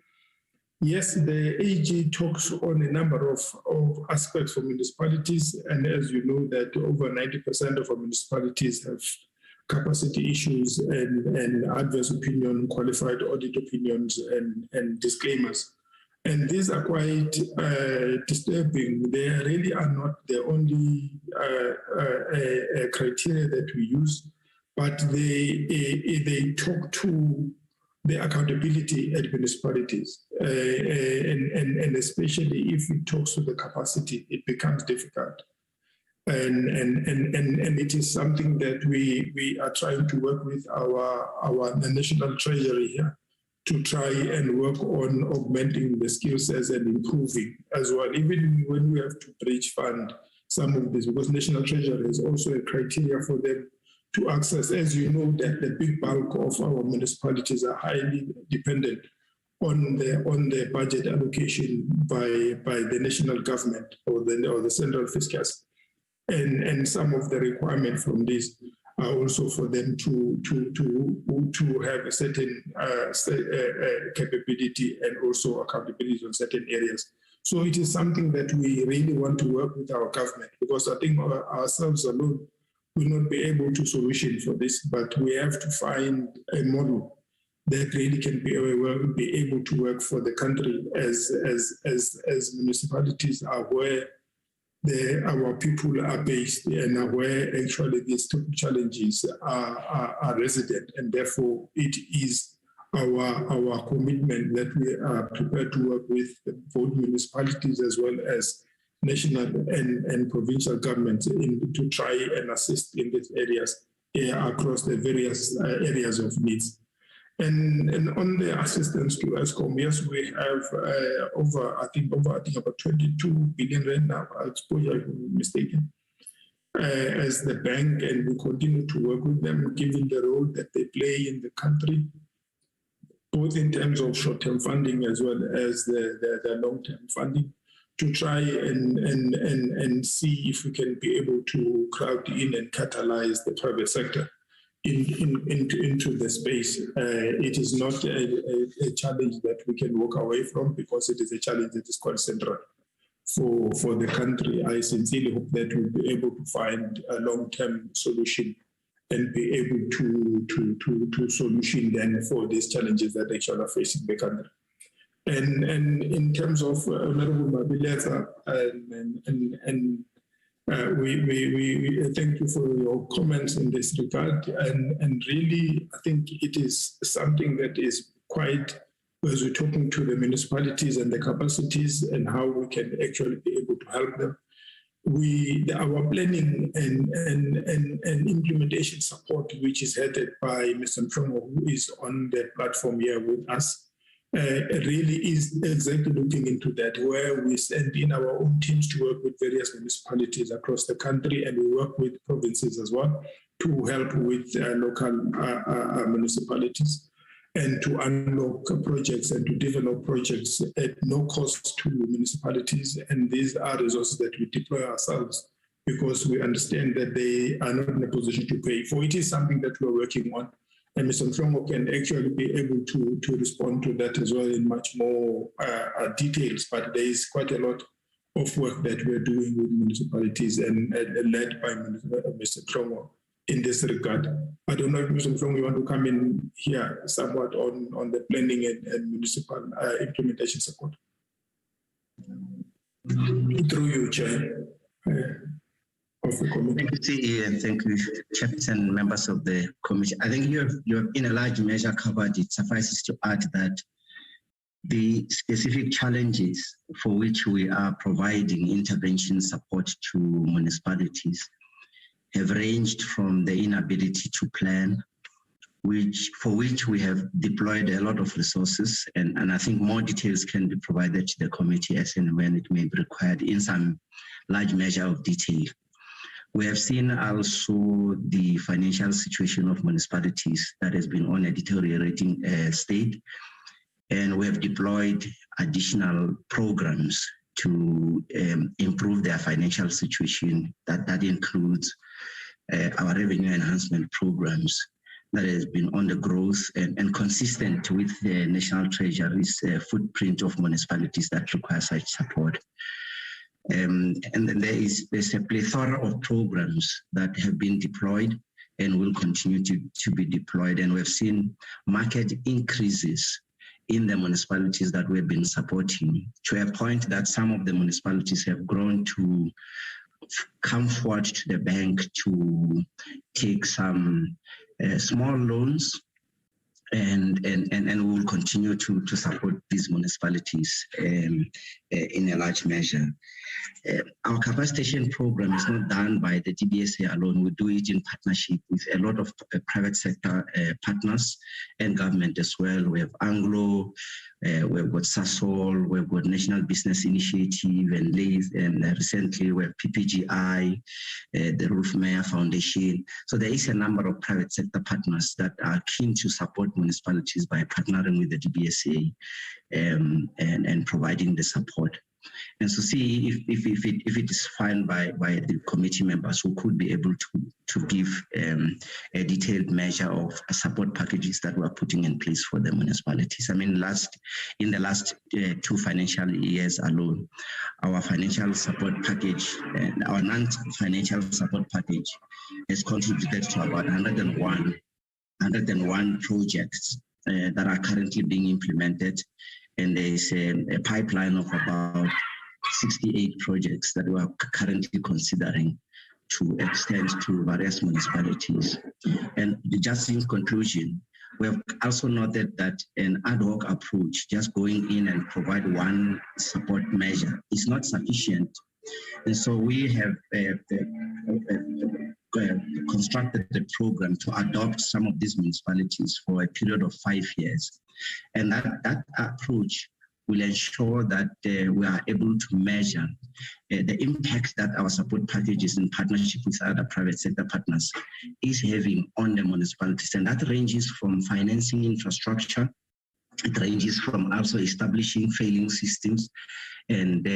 yes, the AG talks on a number of aspects for municipalities, and as you know, that over 90% of our municipalities have capacity issues and adverse opinion, qualified audit opinions, and disclaimers. And these are quite disturbing. They really are not the only criteria that we use, but they talk to the accountability at municipalities, and especially if it talks to the capacity, it becomes difficult. And it is something that we are trying to work with our national treasury here to try and work on augmenting the skill sets and improving as well, even when we have to bridge fund some of this, because national treasury is also a criteria for them to access. As you know, that the big bulk of our municipalities are highly dependent on the budget allocation by the national government or the central fiscus, and some of the requirements from this are also for them to have a certain capability and also accountability on certain areas. So it is something that we really want to work with our government, because I think ourselves alone will not be able to solution for this, but we have to find a model that really can be able to work for the country as municipalities are where our people are based and are where actually these challenges are resident, and therefore it is our commitment that we are prepared to work with both municipalities as well as national and provincial governments to try and assist in these areas across the various areas of needs. And on the assistance to ESCOM, yes, we have over about 22 billion rand now, I suppose I'm mistaken, as the bank, and we continue to work with them, given the role that they play in the country, both in terms of short-term funding as well as the long-term funding, to try and see if we can be able to crowd in and catalyze the private sector into the space. It is not a challenge that we can walk away from, because it is a challenge that is quite central for the country. I sincerely hope that we'll be able to find a long-term solution and be able to solution then for these challenges that actually are facing the country. And in terms of Honorable Mabileza, we thank you for your comments in this regard, and really I think it is something that is quite, as we're talking to the municipalities and the capacities and how we can actually be able to help them, our planning and implementation support, which is headed by Mr. Mfrongo, who is on the platform here with us, really is exactly looking into that, where we send in our own teams to work with various municipalities across the country, and we work with provinces as well to help with local municipalities and to unlock projects and to develop projects at no cost to municipalities. And these are resources that we deploy ourselves because we understand that they are not in a position to pay for. It is something that we're working on. And Mr. Mfrongo can actually be able to respond to that as well in much more details. But there is quite a lot of work that we're doing with municipalities and led by Mr. Mfrongo in this regard. I don't know if Mr. Mfrongo, you want to come in here somewhat on the planning and municipal implementation support. Through you, Chair. Of the committee. Thank you, CE, and thank you, chaps and members of the committee. I think you have in a large measure covered it. Suffices to add that the specific challenges for which we are providing intervention support to municipalities have ranged from the inability to plan, for which we have deployed a lot of resources, and I think more details can be provided to the committee as and when it may be required in some large measure of detail. We have seen also the financial situation of municipalities that has been on a deteriorating state, and we have deployed additional programs to improve their financial situation. That includes our revenue enhancement programs that has been on the growth and consistent with the National Treasury's footprint of municipalities that require such support. And then there's a plethora of programs that have been deployed and will continue to be deployed. And we've seen market increases in the municipalities that we've been supporting, to a point that some of the municipalities have grown to come forward to the bank to take some small loans, and we will continue to support these municipalities in a large measure. Our capacitation program is not done by the DBSA alone. We do it in partnership with a lot of private sector partners and government as well. We have Anglo, we've got SASOL, we've got National Business Initiative, and LAIS, and recently we have PPGI, the Rolf Meyer Foundation. So there is a number of private sector partners that are keen to support municipalities by partnering with the DBSA and providing the support. And so see if it is fine by the committee members who could be able to give a detailed measure of support packages that we're putting in place for the municipalities. I mean, in the last 2 financial years alone, our financial support package and our non-financial support package has contributed to about 101 projects that are currently being implemented. And there is a pipeline of about 68 projects that we are currently considering to extend to various municipalities. And just in conclusion, we have also noted that an ad hoc approach, just going in and provide one support measure, is not sufficient. And so we have constructed the program to adopt some of these municipalities for a period of 5 years. And that approach will ensure that we are able to measure the impact that our support packages in partnership with other private sector partners is having on the municipalities. And that ranges from financing infrastructure, it ranges from also establishing failing systems and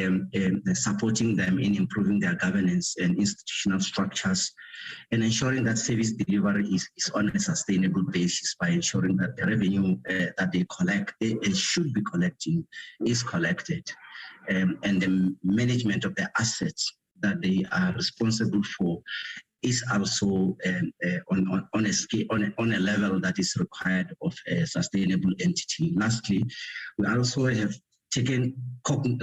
supporting them in improving their governance and institutional structures, and ensuring that service delivery is on a sustainable basis by ensuring that the revenue that they collect and should be collecting is collected, and the management of the assets that they are responsible for is also on a scale, on a level that is required of a sustainable entity. Lastly, we also have taken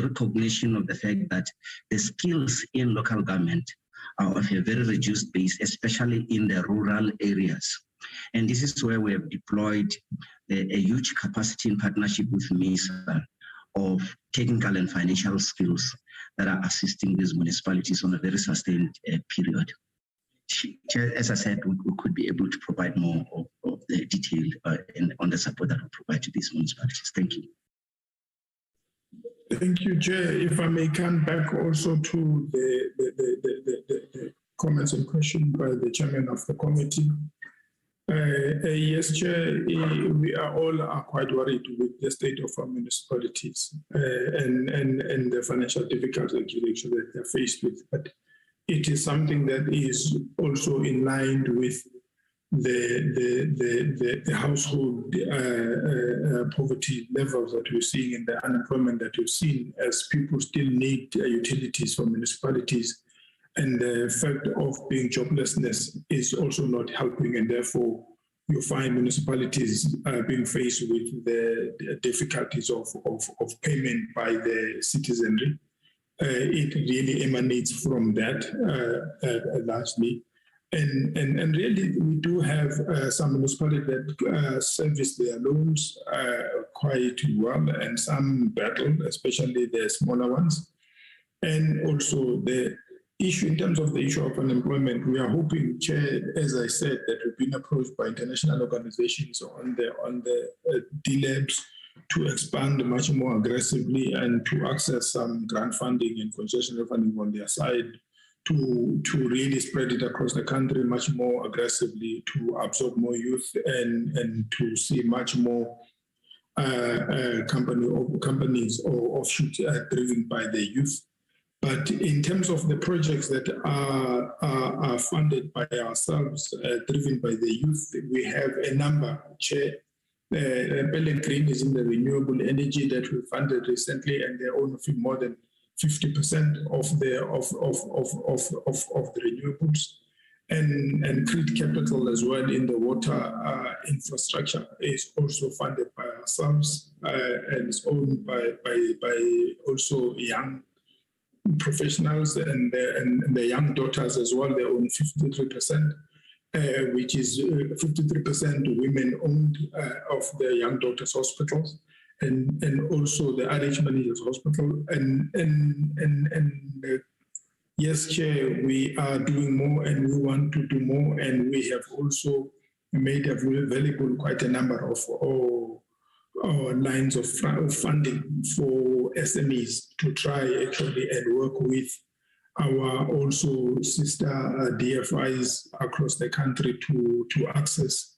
recognition of the fact that the skills in local government are of a very reduced base, especially in the rural areas. And this is where we have deployed a huge capacity in partnership with MISA of technical and financial skills that are assisting these municipalities on a very sustained period. As I said, we could be able to provide more of the detail on the support that we provide to these municipalities. Thank you. Thank you, Chair. If I may come back also to the comments and questions by the chairman of the committee. Yes, Chair, we are quite worried with the state of our municipalities and the financial difficulties that they're faced with. But it is something that is also in line with the household poverty levels that we're seeing and the unemployment that we've seen, as people still need utilities from municipalities. And the fact of being joblessness is also not helping, and therefore you find municipalities being faced with the difficulties of payment by the citizenry. It really emanates from that largely. And really, we do have some municipalities that service their loans quite well, and some battle, especially the smaller ones. And also the issue, in terms of the issue of unemployment, we are hoping, Chair, as I said, that we've been approached by international organizations on the DLabs to expand much more aggressively and to access some grant funding and concessional funding on their side to really spread it across the country much more aggressively, to absorb more youth and to see much more companies or offshoots driven by the youth. But in terms of the projects that are funded by ourselves, driven by the youth, we have a number, Chair. Pellet Green is in the renewable energy that we funded recently, and they own more than 50% of the renewables, and Creed Capital as well in the water infrastructure is also funded by ourselves and is owned by also young professionals and the young daughters as well. They own 53%. Which is 53% women-owned of the Young Daughters Hospitals, and also the RH Managers Hospital. And yes, Chair, we are doing more and we want to do more, and we have also made available quite a number of lines of funding for SMEs to try actually and work with our also sister DFIs across the country to access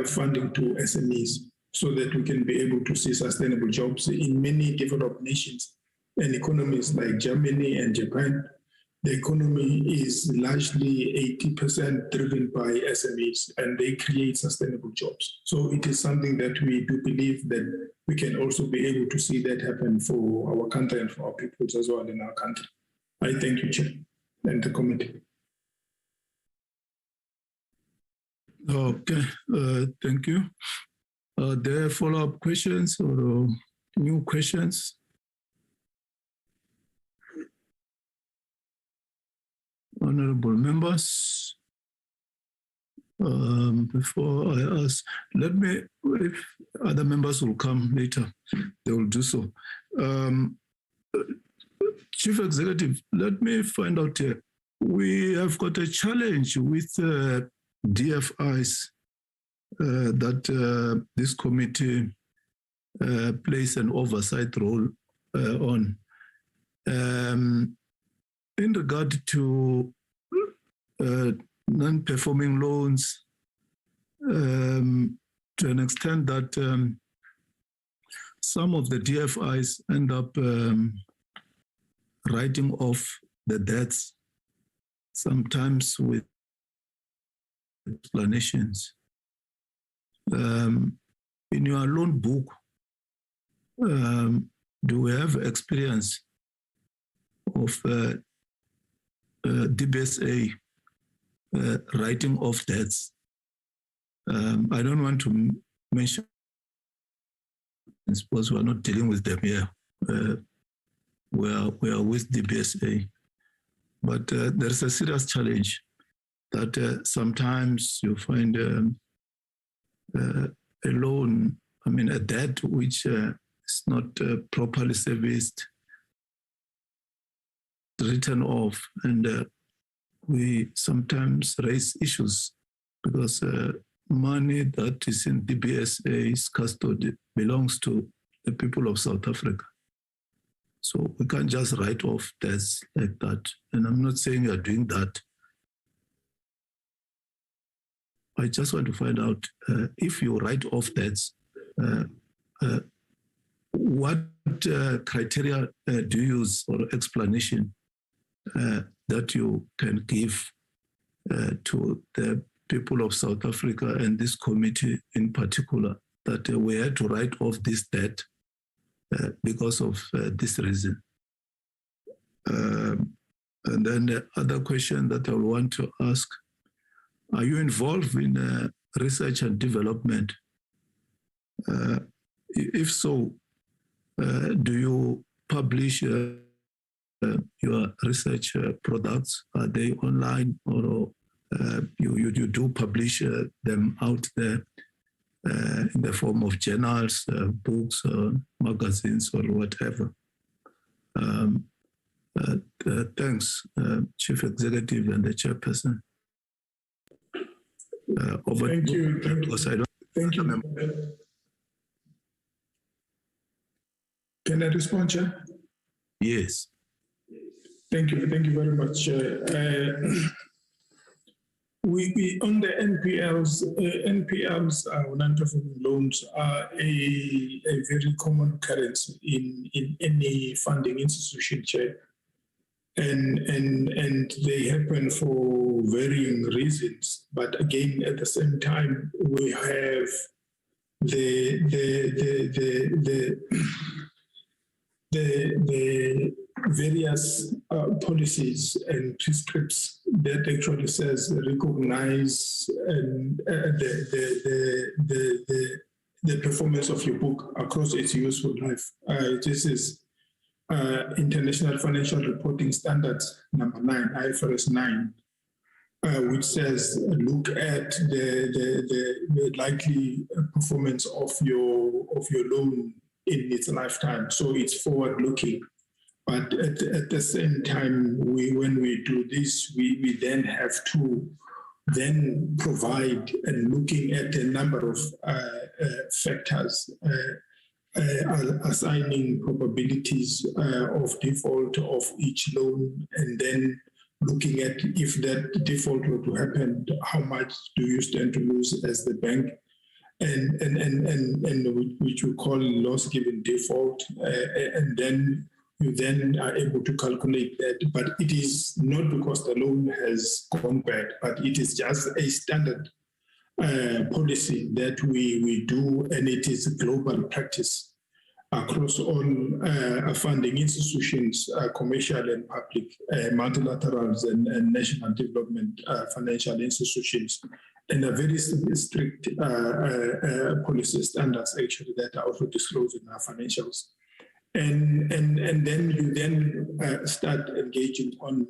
funding to SMEs so that we can be able to see sustainable jobs in many developed nations and economies like Germany and Japan. The economy is largely 80% driven by SMEs, and they create sustainable jobs. So it is something that we do believe that we can also be able to see that happen for our country and for our peoples as well in our country. I thank you, Chair, and the committee. Okay, thank you. Are there follow-up questions or new questions? Honorable members, before I ask, let me, if other members will come later, they will do so. Chief Executive, let me find out here. We have got a challenge with DFIs that this committee plays an oversight role on. In regard to non-performing loans, to an extent that some of the DFIs end up writing off the debts, sometimes with explanations. In your loan book, do we have experience of DBSA writing off debts? I don't want to mention, I suppose we're not dealing with them here. We are with DBSA, but there's a serious challenge that sometimes you find a loan, a debt which is not properly serviced, written off, and we sometimes raise issues because money that is in DBSA's custody belongs to the people of South Africa. So we can't just write off debts like that. And I'm not saying you're doing that. I just want to find out if you write off debts, what criteria do you use or explanation that you can give to the people of South Africa and this committee in particular that we had to write off this debt because of this reason? And then the other question that I want to ask, are you involved in research and development? If so, do you publish your research products? Are they online, or you do publish them out there in the form of journals, books, magazines, or whatever? Thanks, Chief Executive and the Chairperson. Over Thank to you. because I don't Thank you. Can I respond, Chair? Yes. Thank you. Thank you very much. We on the NPLs, non-performing loans are a very common occurrence in any funding institution, Chair. And they happen for varying reasons. But again, at the same time, we have the various policies and prescripts that actually says recognize the performance of your book across its useful life. This is International Financial Reporting Standards number 9, IFRS 9, which says look at the likely performance of your loan in its lifetime. So it's forward-looking. But at the same time, when we do this, we then have to then provide and looking at a number of factors, assigning probabilities of default of each loan, and then looking at if that default were to happen, how much do you stand to lose as the bank, and which we call loss given default, and then you then are able to calculate that. But it is not because the loan has gone bad, but it is just a standard policy that we do, and it is a global practice across all funding institutions, commercial and public, multilaterals and national development financial institutions, and a very strict policy standards actually that are also disclosed in our financials. And then you then start engaging on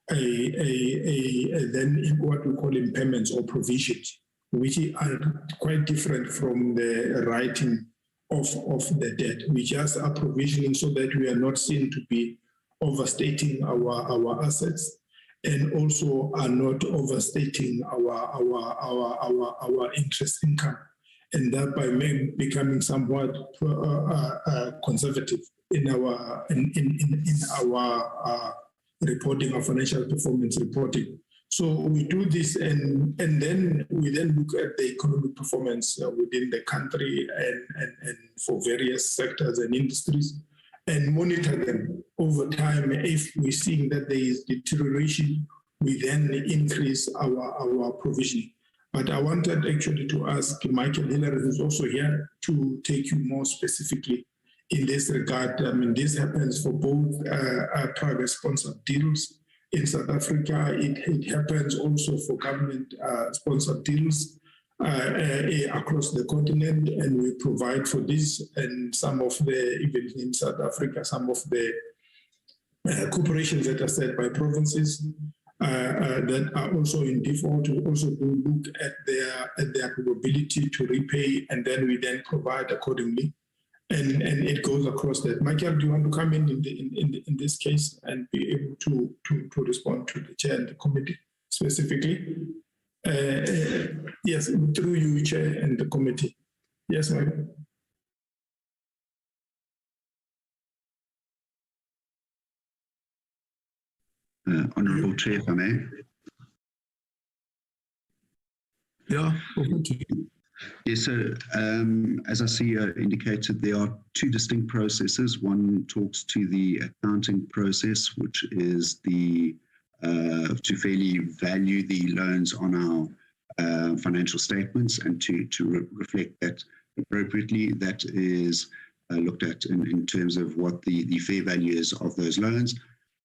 then what we call impairments or provisions, which are quite different from the writing of the debt. We just are provisioning so that we are not seen to be overstating our assets, and also are not overstating our interest income, and thereby becoming somewhat conservative in our reporting, our financial performance reporting. So we do this, and then we then look at the economic performance within the country and for various sectors and industries, and monitor them over time. If we're seeing that there is deterioration, we then increase our provisioning. But I wanted actually to ask Michael Hillary, who's also here, to take you more specifically in this regard. I mean, this happens for both private sponsored deals in South Africa. It happens also for government sponsored deals across the continent, and we provide for this. And some of the, even in South Africa, some of the corporations that are set by provinces that are also in default, we also do look at their probability to repay, and then we then provide accordingly. and it goes across that. Michael, do you want to come in this case and be able to respond to the chair and the committee specifically? Yes, through you, chair, and the committee. Yes, Michael. Honourable Chair, if I may. Yeah, over to you. Yes, so as I see indicated, there are two distinct processes. One talks to the accounting process, which is the to fairly value the loans on our financial statements and to reflect that appropriately. That is looked at in terms of what the fair value is of those loans.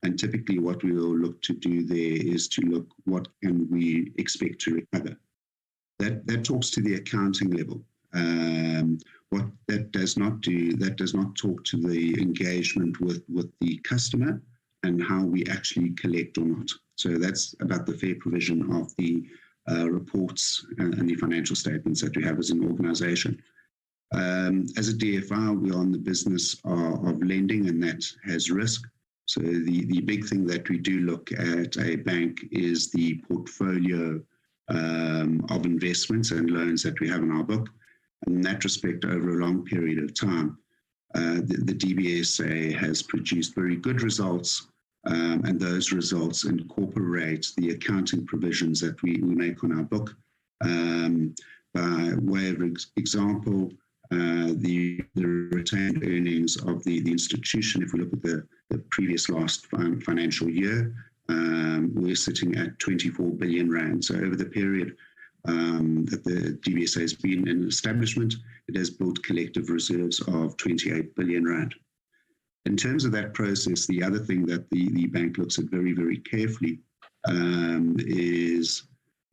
And typically what we will look to do there is to look what can we expect to recover. That talks to the accounting level. What that does not do, that does not talk to the engagement with the customer and how we actually collect or not. So that's about the fair provision of the reports and the financial statements that we have as an organisation. As a DFI, we are in the business of lending, and that has risk. So the big thing that we do look at a bank is the portfolio of investments and loans that we have in our book. And in that respect, over a long period of time, the DBSA has produced very good results, and those results incorporate the accounting provisions that we make on our book. By way of example, the retained earnings of the institution, if we look at the previous last financial year, we're sitting at 24 billion rand. So over the period that the DBSA has been in establishment, it has built collective reserves of 28 billion rand. In terms of that process, the other thing that the bank looks at very, very carefully is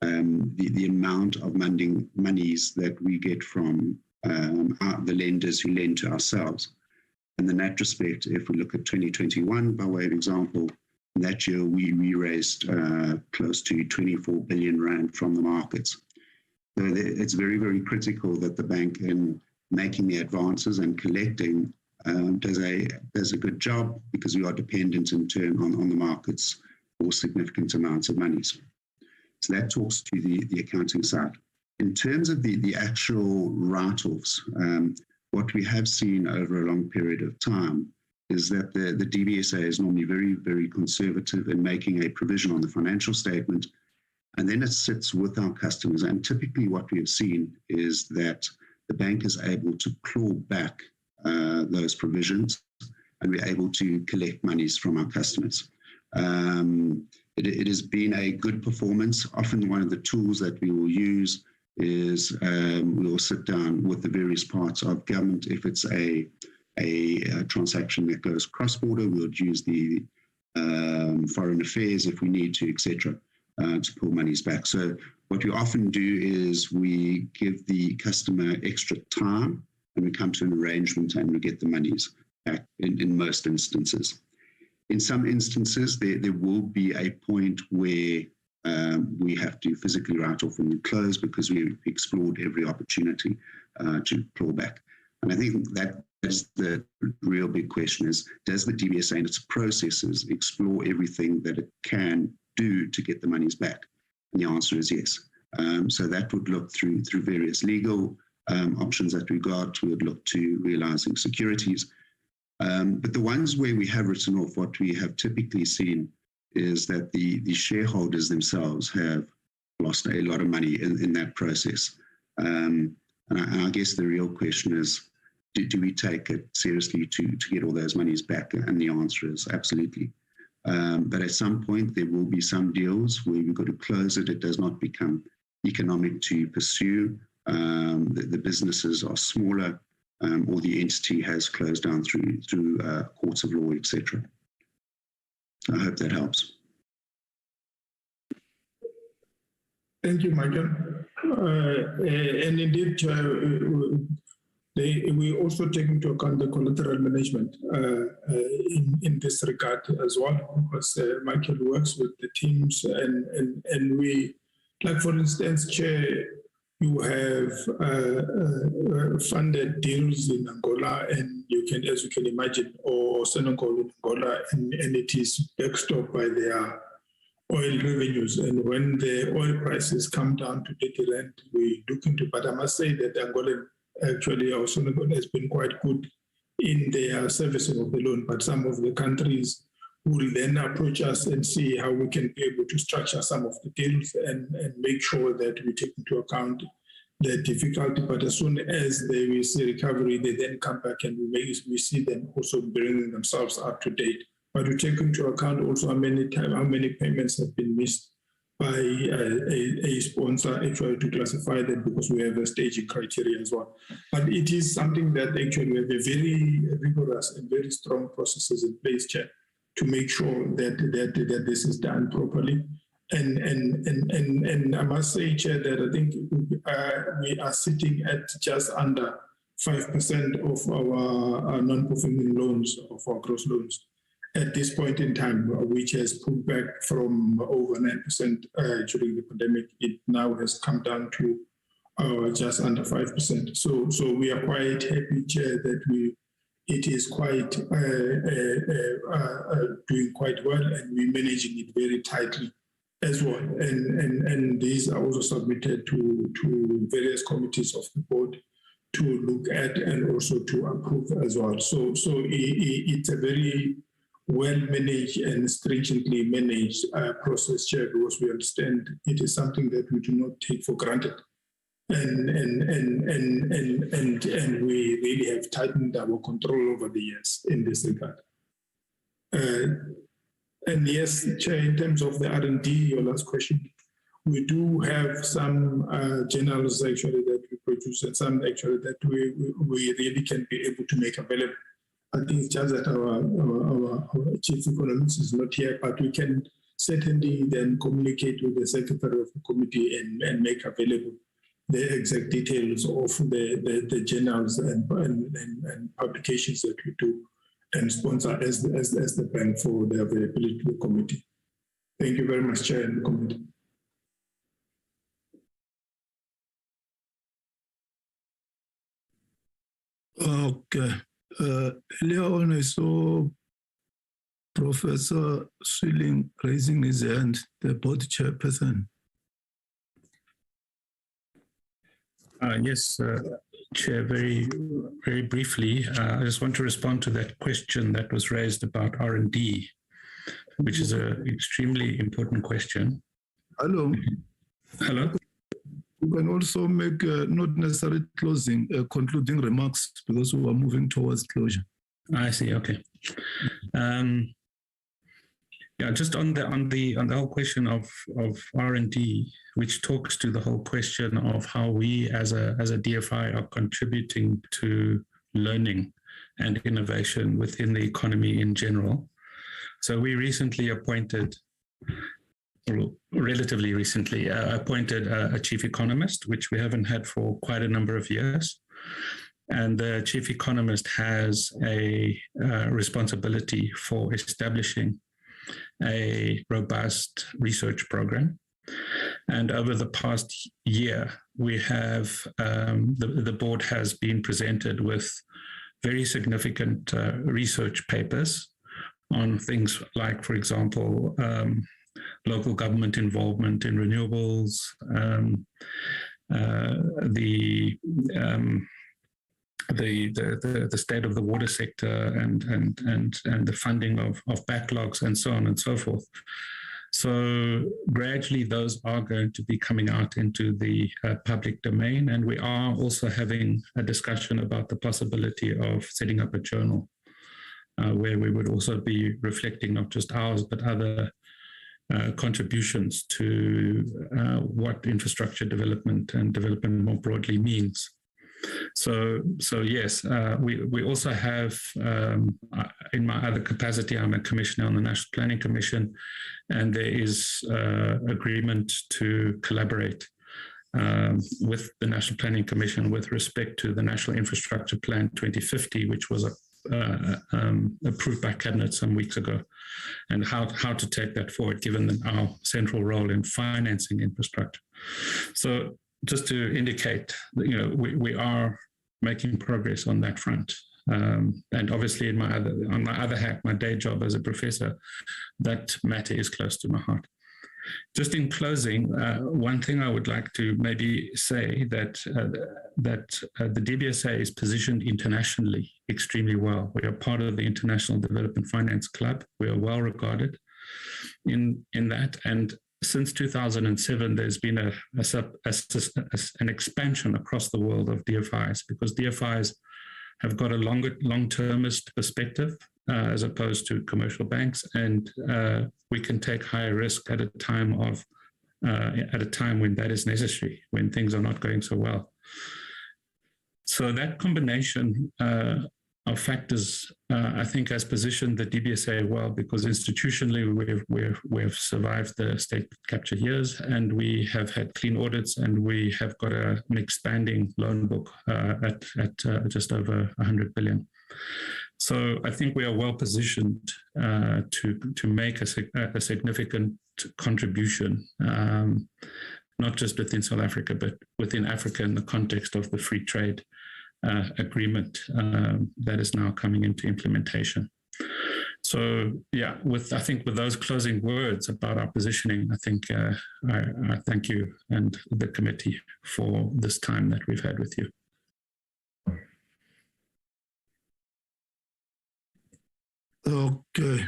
the amount of monies that we get from the lenders who lend to ourselves. And in that respect, if we look at 2021, by way of example, that year we raised close to 24 billion rand from the markets. So it's very, very critical that the bank, in making the advances and collecting, does a good job, because we are dependent in turn on the markets for significant amounts of monies. So that talks to the accounting side. In terms of the actual write-offs, what we have seen over a long period of time is that the DBSA is normally very, very conservative in making a provision on the financial statement, and then it sits with our customers. And typically what we have seen is that the bank is able to claw back those provisions, and we're able to collect monies from our customers. It has been a good performance. Often one of the tools that we will use is we will sit down with the various parts of government. If it's a transaction that goes cross-border, we'll use the foreign affairs if we need to, etc., to pull monies back. So what we often do is we give the customer extra time, and we come to an arrangement and we get the monies back in most instances. In some instances, there will be a point where we have to physically write off and close because we've explored every opportunity to claw back. And I think that is the real big question is, does the DBSA and its processes explore everything that it can do to get the monies back? And the answer is yes. So that would look through various legal options that we got. We would look to realizing securities. But the ones where we have written off, what we have typically seen is that the shareholders themselves have lost a lot of money in that process. And I guess the real question is, do we take it seriously to get all those monies back? And the answer is absolutely. But at some point, there will be some deals where we've got to close it. It does not become economic to pursue. The businesses are smaller, or the entity has closed down through courts of law, etc. I hope that helps. Thank you, Michael. And indeed, we also take into account the collateral management in this regard as well, because Michael works with the teams, and we, like for instance, Chair, you have funded deals in Angola, and you can, as you can imagine, or Senegal in Angola, and it is backstopped by their oil revenues. And when the oil prices come down to 30 rand, we look into. But I must say that Angola, actually, or Senegal has been quite good in their servicing of the loan. But some of the countries will then approach us and see how we can be able to structure some of the deals and make sure that we take into account the difficulty. But as soon as they will see recovery, they then come back and we see them also bringing themselves up to date. But we take into account also how many payments have been missed by a sponsor, actually, to classify them, because we have a staging criteria as well. But it is something that actually we have a very rigorous and very strong processes in place, Chair, to make sure that this is done properly. And I must say, Chair, that I think we are sitting at just under 5% of our non-performing loans, of our gross loans at this point in time, which has pulled back from over 9% during the pandemic. It now has come down to just under 5%. So we are quite happy, Chair, that it is quite doing quite well, and we're managing it very tightly as well. And these are also submitted to various committees of the board to look at and also to approve as well. So it's a very well managed and stringently managed process, Chair, because we understand it is something that we do not take for granted. And we really have tightened our control over the years in this regard. And yes, Chair, in terms of the R&D, your last question, we do have some journals actually that we produce, and some actually that we really can be able to make available. I think it's just that our chief economist is not here, but we can certainly then communicate with the secretary of the committee and make available the exact details of the journals and publications that we do and sponsor as the bank for the availability to the committee. Thank you very much, Chair, and the committee. Okay. Earlier on, I saw Professor Swilling raising his hand, the board chairperson. Yes, Chair, very briefly, I just want to respond to that question that was raised about R&D, which is an extremely important question. Hello. Hello. You can also make not necessarily closing, concluding remarks, because we are moving towards closure. I see. Okay. Yeah, just on the whole question of R&D, which talks to the whole question of how we as a DFI are contributing to learning and innovation within the economy in general. So we recently appointed, or relatively recently, appointed a chief economist, which we haven't had for quite a number of years. And the chief economist has a responsibility for establishing a robust research program. And over the past year, we have, the board has been presented with very significant research papers on things like, for example, local government involvement in renewables, the state of the water sector and the funding of backlogs and so on and so forth. So gradually those are going to be coming out into the public domain, and we are also having a discussion about the possibility of setting up a journal where we would also be reflecting not just ours but other contributions to what infrastructure development and development more broadly means. So yes, we also have, in my other capacity, I'm a commissioner on the National Planning Commission, and there is agreement to collaborate with the National Planning Commission with respect to the National Infrastructure Plan 2050, which was approved by Cabinet some weeks ago, and how to take that forward, given our central role in financing infrastructure. So just to indicate that, we are making progress on that front. And obviously on my other hat, my day job as a professor, that matter is close to my heart. Just in closing, one thing I would like to maybe say that the DBSA is positioned internationally extremely well. We are part of the International Development Finance Club. We are well regarded in that. And since 2007, there's been an expansion across the world of DFIs, because DFIs have got a long-termist perspective as opposed to commercial banks, and we can take higher risk at a time when that is necessary, when things are not going so well. So that combination of factors, I think, has positioned the DBSA well, because institutionally we've survived the state capture years, and we have had clean audits, and we have got an expanding loan book at just over 100 billion. So I think we are well positioned to make a significant contribution, not just within South Africa, but within Africa in the context of the free trade agreement that is now coming into implementation. So yeah, I think with those closing words about our positioning, I think I thank you and the committee for this time that we've had with you. Okay,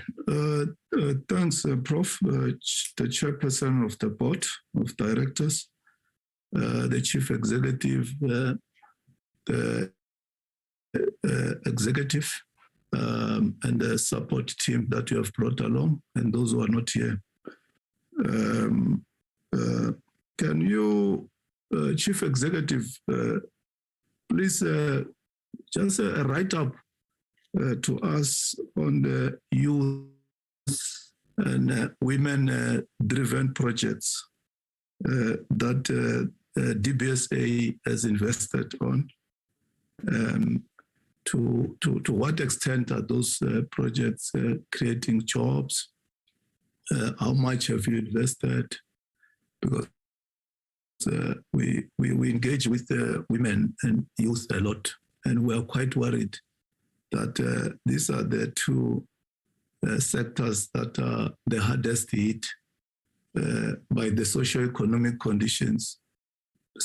thanks, Prof. The chairperson of the board of directors, the chief executive, the executive, and the support team that you have brought along, and those who are not here. Can you, chief executive, please just write up to us on the youth and women-driven projects that DBSA has invested on. To what extent are those projects creating jobs? How much have you invested? Because we engage with women and youth a lot, and we are quite worried that these are the two sectors that are the hardest hit by the socio-economic conditions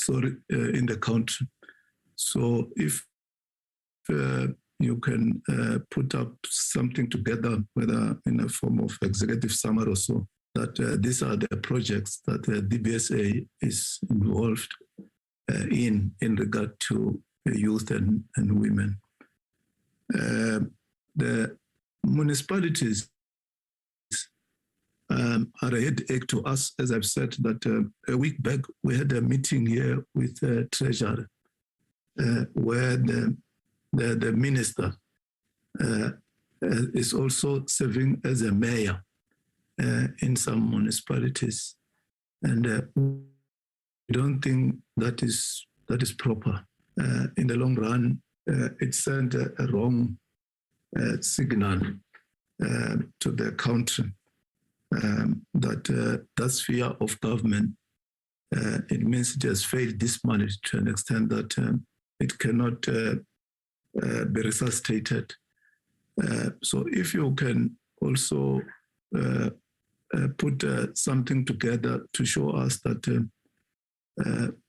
in the country. So if you can put up something together, whether in a form of executive summary or so, that these are the projects that the DBSA is involved in regard to youth and women. The municipalities are a headache to us, as I've said, that a week back we had a meeting here with the Treasury, where the minister is also serving as a mayor in some municipalities, and we don't think that is proper. In the long run, it sent a wrong signal to the country that sphere of government, it means it has failed this money to an extent that it cannot be resuscitated. So if you can also put something together to show us that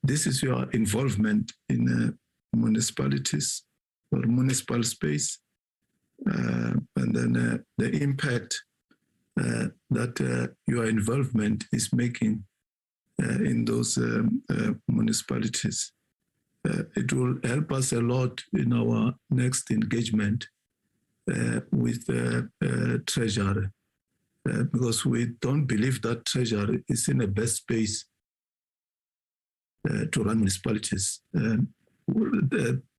this is your involvement in municipalities or municipal space, and then the impact that your involvement is making in those municipalities. It will help us a lot in our next engagement with Treasury, because we don't believe that Treasury is in the best space to run municipalities.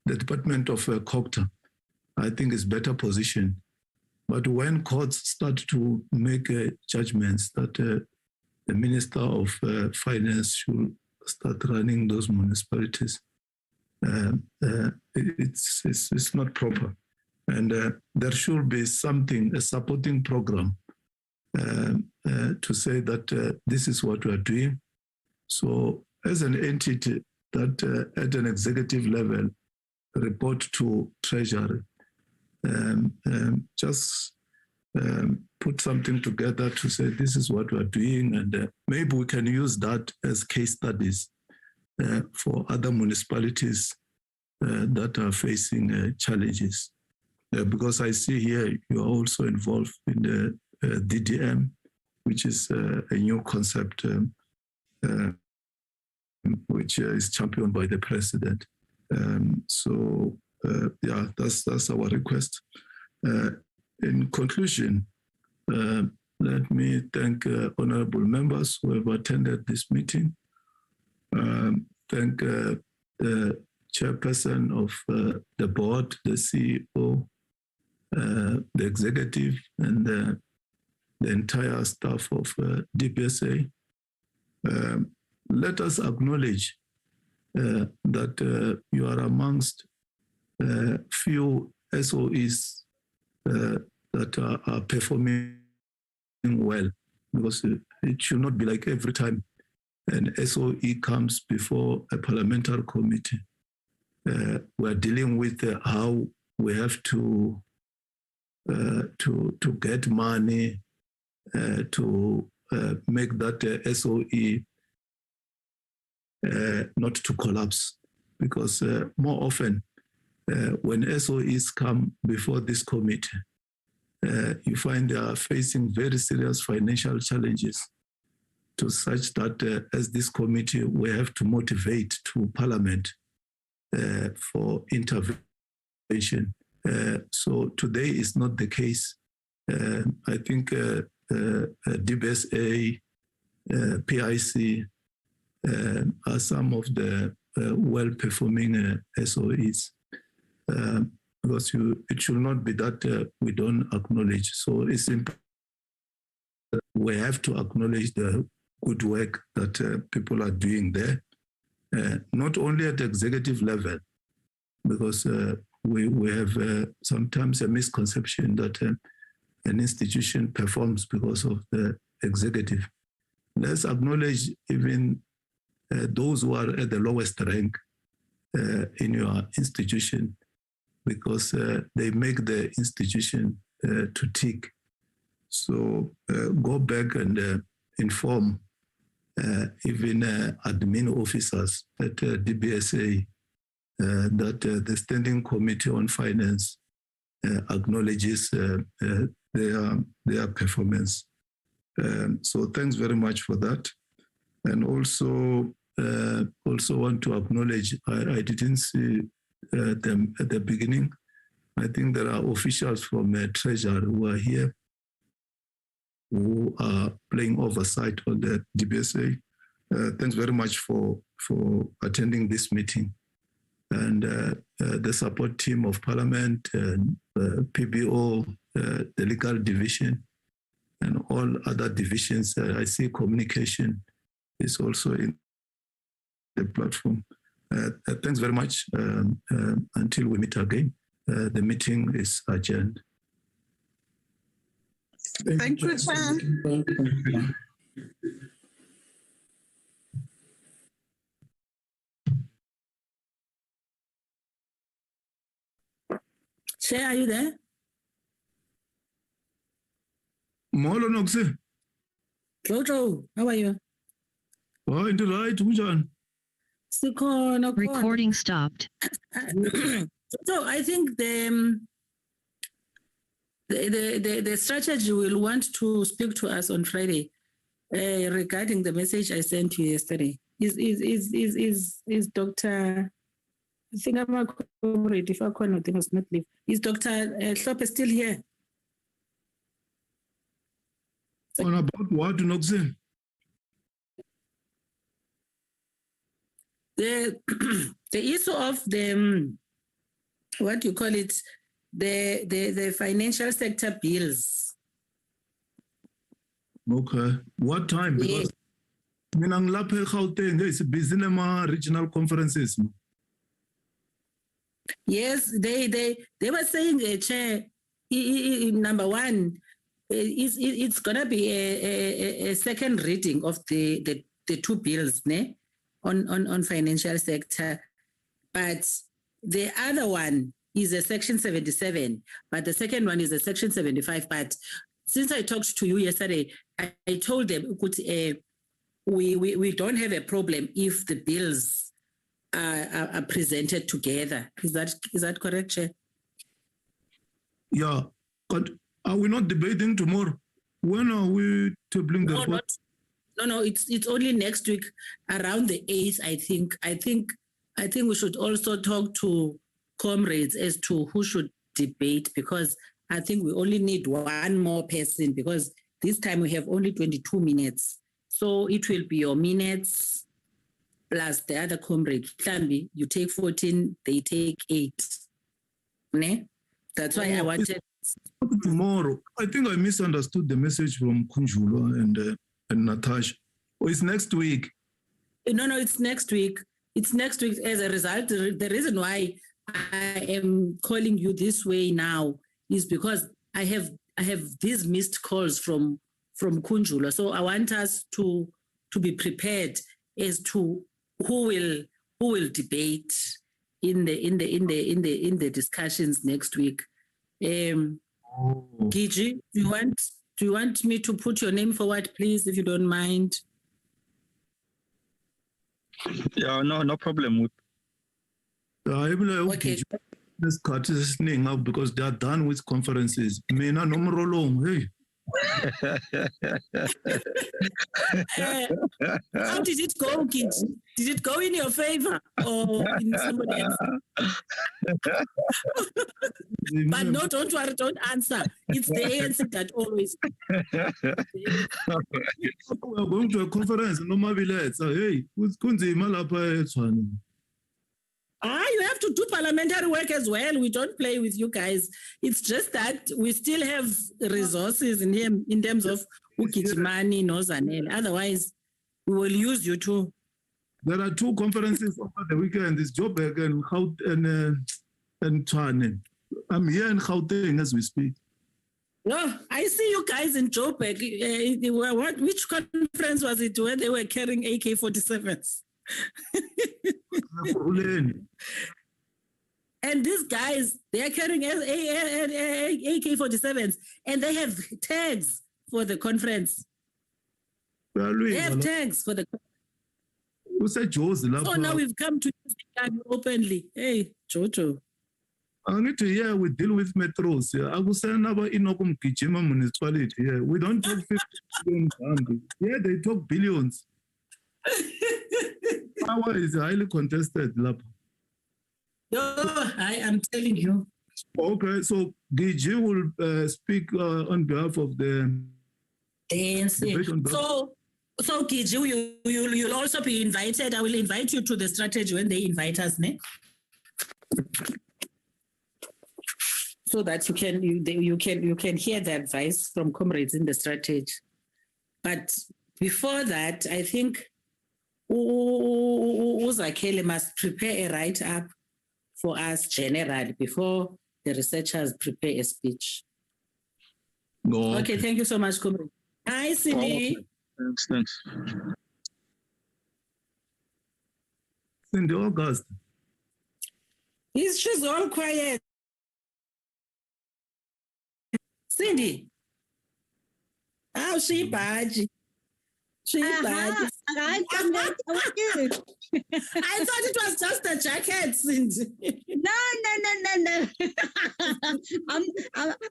The Department of COGTA, I think, is better positioned. But when courts start to make judgments that the Minister of Finance should start running those municipalities, it's not proper. And there should be something, a supporting program to say that this is what we are doing. So as an entity, that at an executive level, report to Treasury. Just put something together to say this is what we're doing, and maybe we can use that as case studies for other municipalities that are facing challenges. Because I see here you are also involved in the DDM, which is a new concept which is championed by the president. So yeah, that's our request. In conclusion, let me thank honorable members who have attended this meeting. Thank the chairperson of the board, the CEO, the executive, and the entire staff of DBSA. Let us acknowledge that you are amongst few SOEs that are performing well, because it should not be like every time an SOE comes before a parliamentary committee, we're dealing with how we have to get money to make that SOE not to collapse, because more often when SOEs come before this committee, you find they are facing very serious financial challenges, to such that as this committee, we have to motivate to Parliament for intervention. So today is not the case. I think DBSA, PIC are some of the well-performing SOEs. Because it should not be that we don't acknowledge. So it's important that we have to acknowledge the good work that people are doing there, not only at the executive level, because we have sometimes a misconception that an institution performs because of the executive. Let's acknowledge even those who are at the lowest rank in your institution, because they make the institution to tick. So go back and inform even admin officers at DBSA that the Standing Committee on Finance acknowledges their performance. So thanks very much for that. And also want to acknowledge, I didn't see them at the beginning. I think there are officials from Treasury who are here, who are playing oversight on the DBSA. Thanks very much for attending this meeting. And the support team of Parliament, and PBO, the legal division, and all other divisions. I see communication is also in the platform. Thanks very much. Until we meet again, the meeting is adjourned. Thank you, Chair. Chair, are you there? Molo Noxe. Jojo, how are you? Oh, into right, Mujan. Recording stopped. So I think the strategy will want to speak to us on Friday regarding the message I sent you yesterday. Is Dr. I think I'm a comrade, if I call not, they must not leave. Is Dr. Shlope still here? On about what, Noxe? The issue of the what do you call it, the financial sector bills. Okay, what time? Because it's busy regional conferences. Yes, they were saying, Chair, number one, it's gonna be a second reading of the two bills, ne? on financial sector. But the other one is a Section 77, but the second one is a Section 75. But since I talked to you yesterday, I told them we don't have a problem if the bills are presented together. Is that correct, Chair? Yeah, but are we not debating tomorrow? When are we tabling the report? No, it's only next week, around the 8th, I think. I think we should also talk to comrades as to who should debate, because I think we only need one more person, because this time we have only 22 minutes. So it will be your minutes plus the other comrades. You take 14, they take 8. Ne? That's why I wanted... Tomorrow. I think I misunderstood the message from Kunjula and Natasha. Or it's next week? No, it's next week. It's next week. As a result, the reason why I am calling you this way now is because I have these missed calls from Kunjula. So I want us to be prepared as to who will debate in the discussions next week. Gigi, do you want me to put your name forward, please, if you don't mind? Yeah, no problem. Okay. Let's cut this thing up because they are done with conferences. Mina no more long. Hey. How did it go, kids? Did it go in your favor or in somebody else? But no, don't worry, don't answer. It's the ANC that always. We're going to a conference. No matter hey, who's going to you have to do parliamentary work as well. We don't play with you guys. It's just that we still have resources in terms of money, no Zanel. Otherwise, we will use you too. There are 2 conferences over the weekend. It's Joburg and Tshwane. I'm here in Gauteng as we speak. No, I see you guys in Joburg. Which conference was it where they were carrying AK-47s? And these guys, they are carrying AK-47s and they have tags for the conference. They have tags for the conference. So now we've come to openly. Hey, Jojo. I need to hear we deal with metros. I will say another Inokum Kichima municipality. Yeah, we don't talk 50 billion. Yeah, they talk billions. Power is highly contested, Lap. I am telling you. Okay, so Gigi will speak on behalf of the ANC. So Gigi, you'll also be invited. I will invite you to the strategy when they invite us, ne? So that you can hear the advice from comrades in the strategy. But before that, I think Uzakele must prepare a write-up for us generally before the researchers prepare a speech. Okay, thank you so much, comrade. Hi, Cindy. Thanks. Cindy August. She's all quiet. Cindy. Oh, she badge. I thought it was just a jacket, Cindy. No.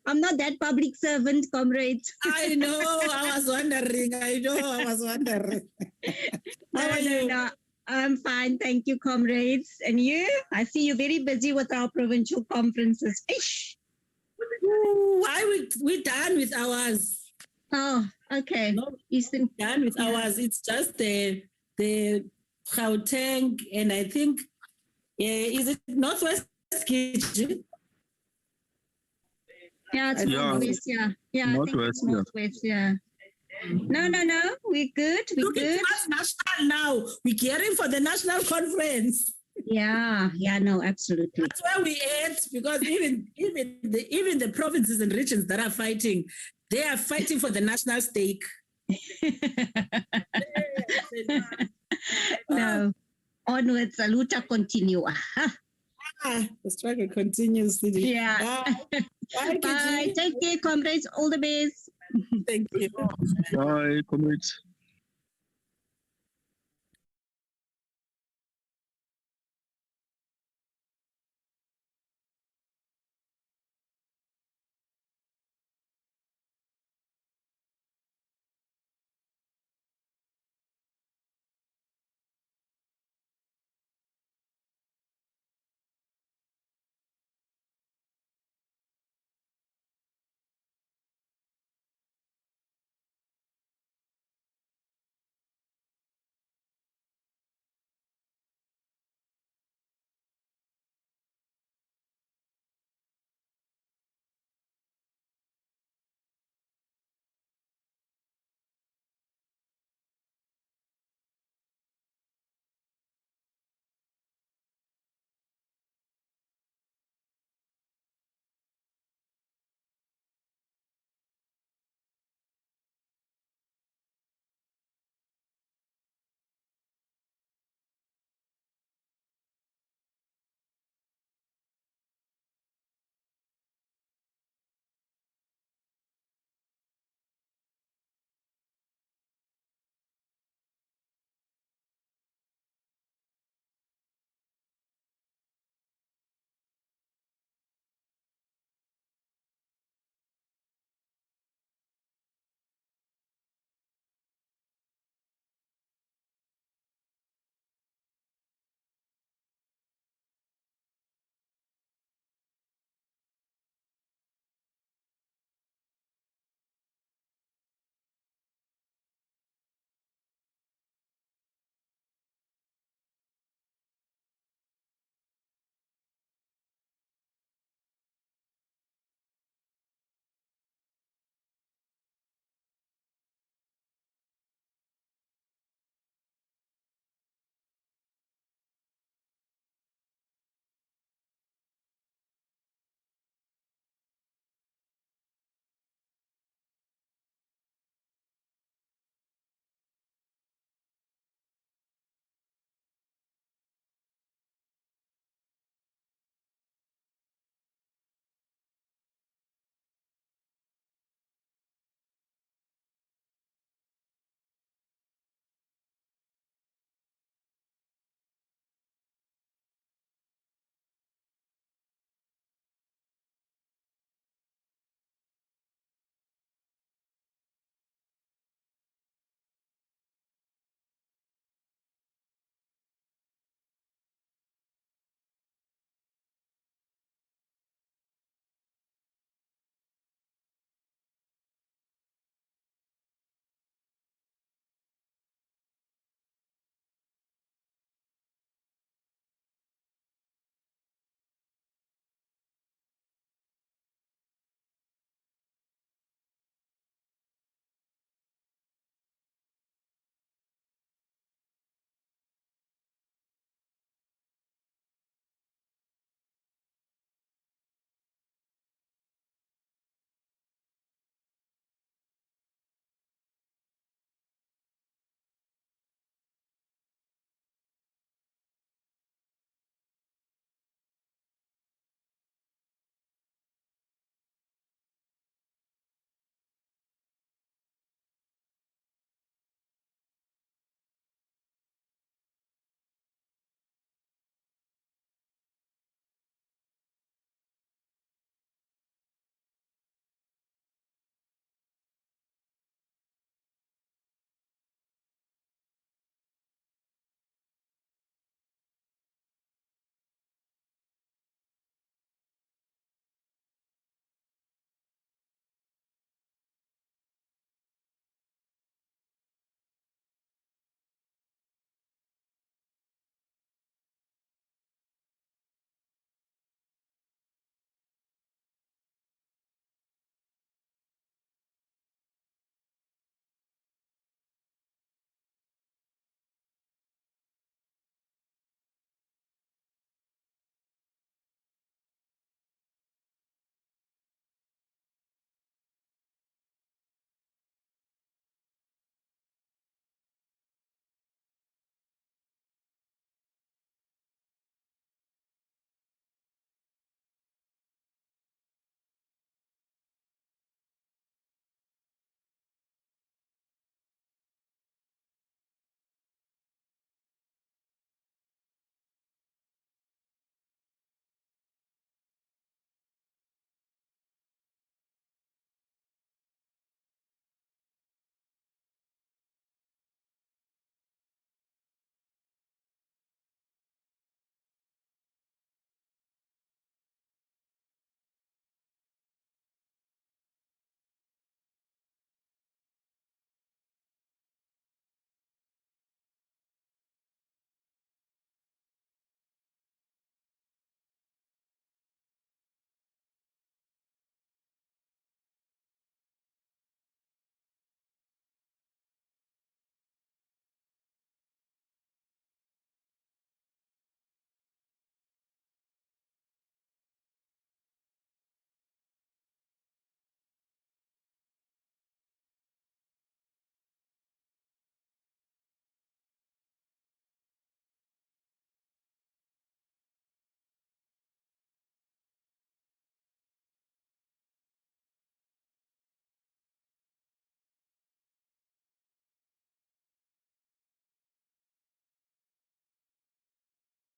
I'm not that public servant, comrade. I know. I was wondering. How are you? No. I'm fine. Thank you, comrades. And you? I see you're very busy with our provincial conferences. Ish. We're done with ours. Oh, okay. No, done with ours. It's just the Gauteng, and I think is it Northwest Kitchen? Yeah, it's Northwest. Yeah, Northwest. Yeah. No. We're good. We're good. It's national now. We're gearing for the national conference. Yeah, no, absolutely. That's where we at, because even the provinces and regions that are fighting, they are fighting for the national stake. No. onwards, the lucha continua. The struggle continues. Sidi. Yeah. Bye. Bye. Take care, comrades. All the best. Thank you. Bye, comrades.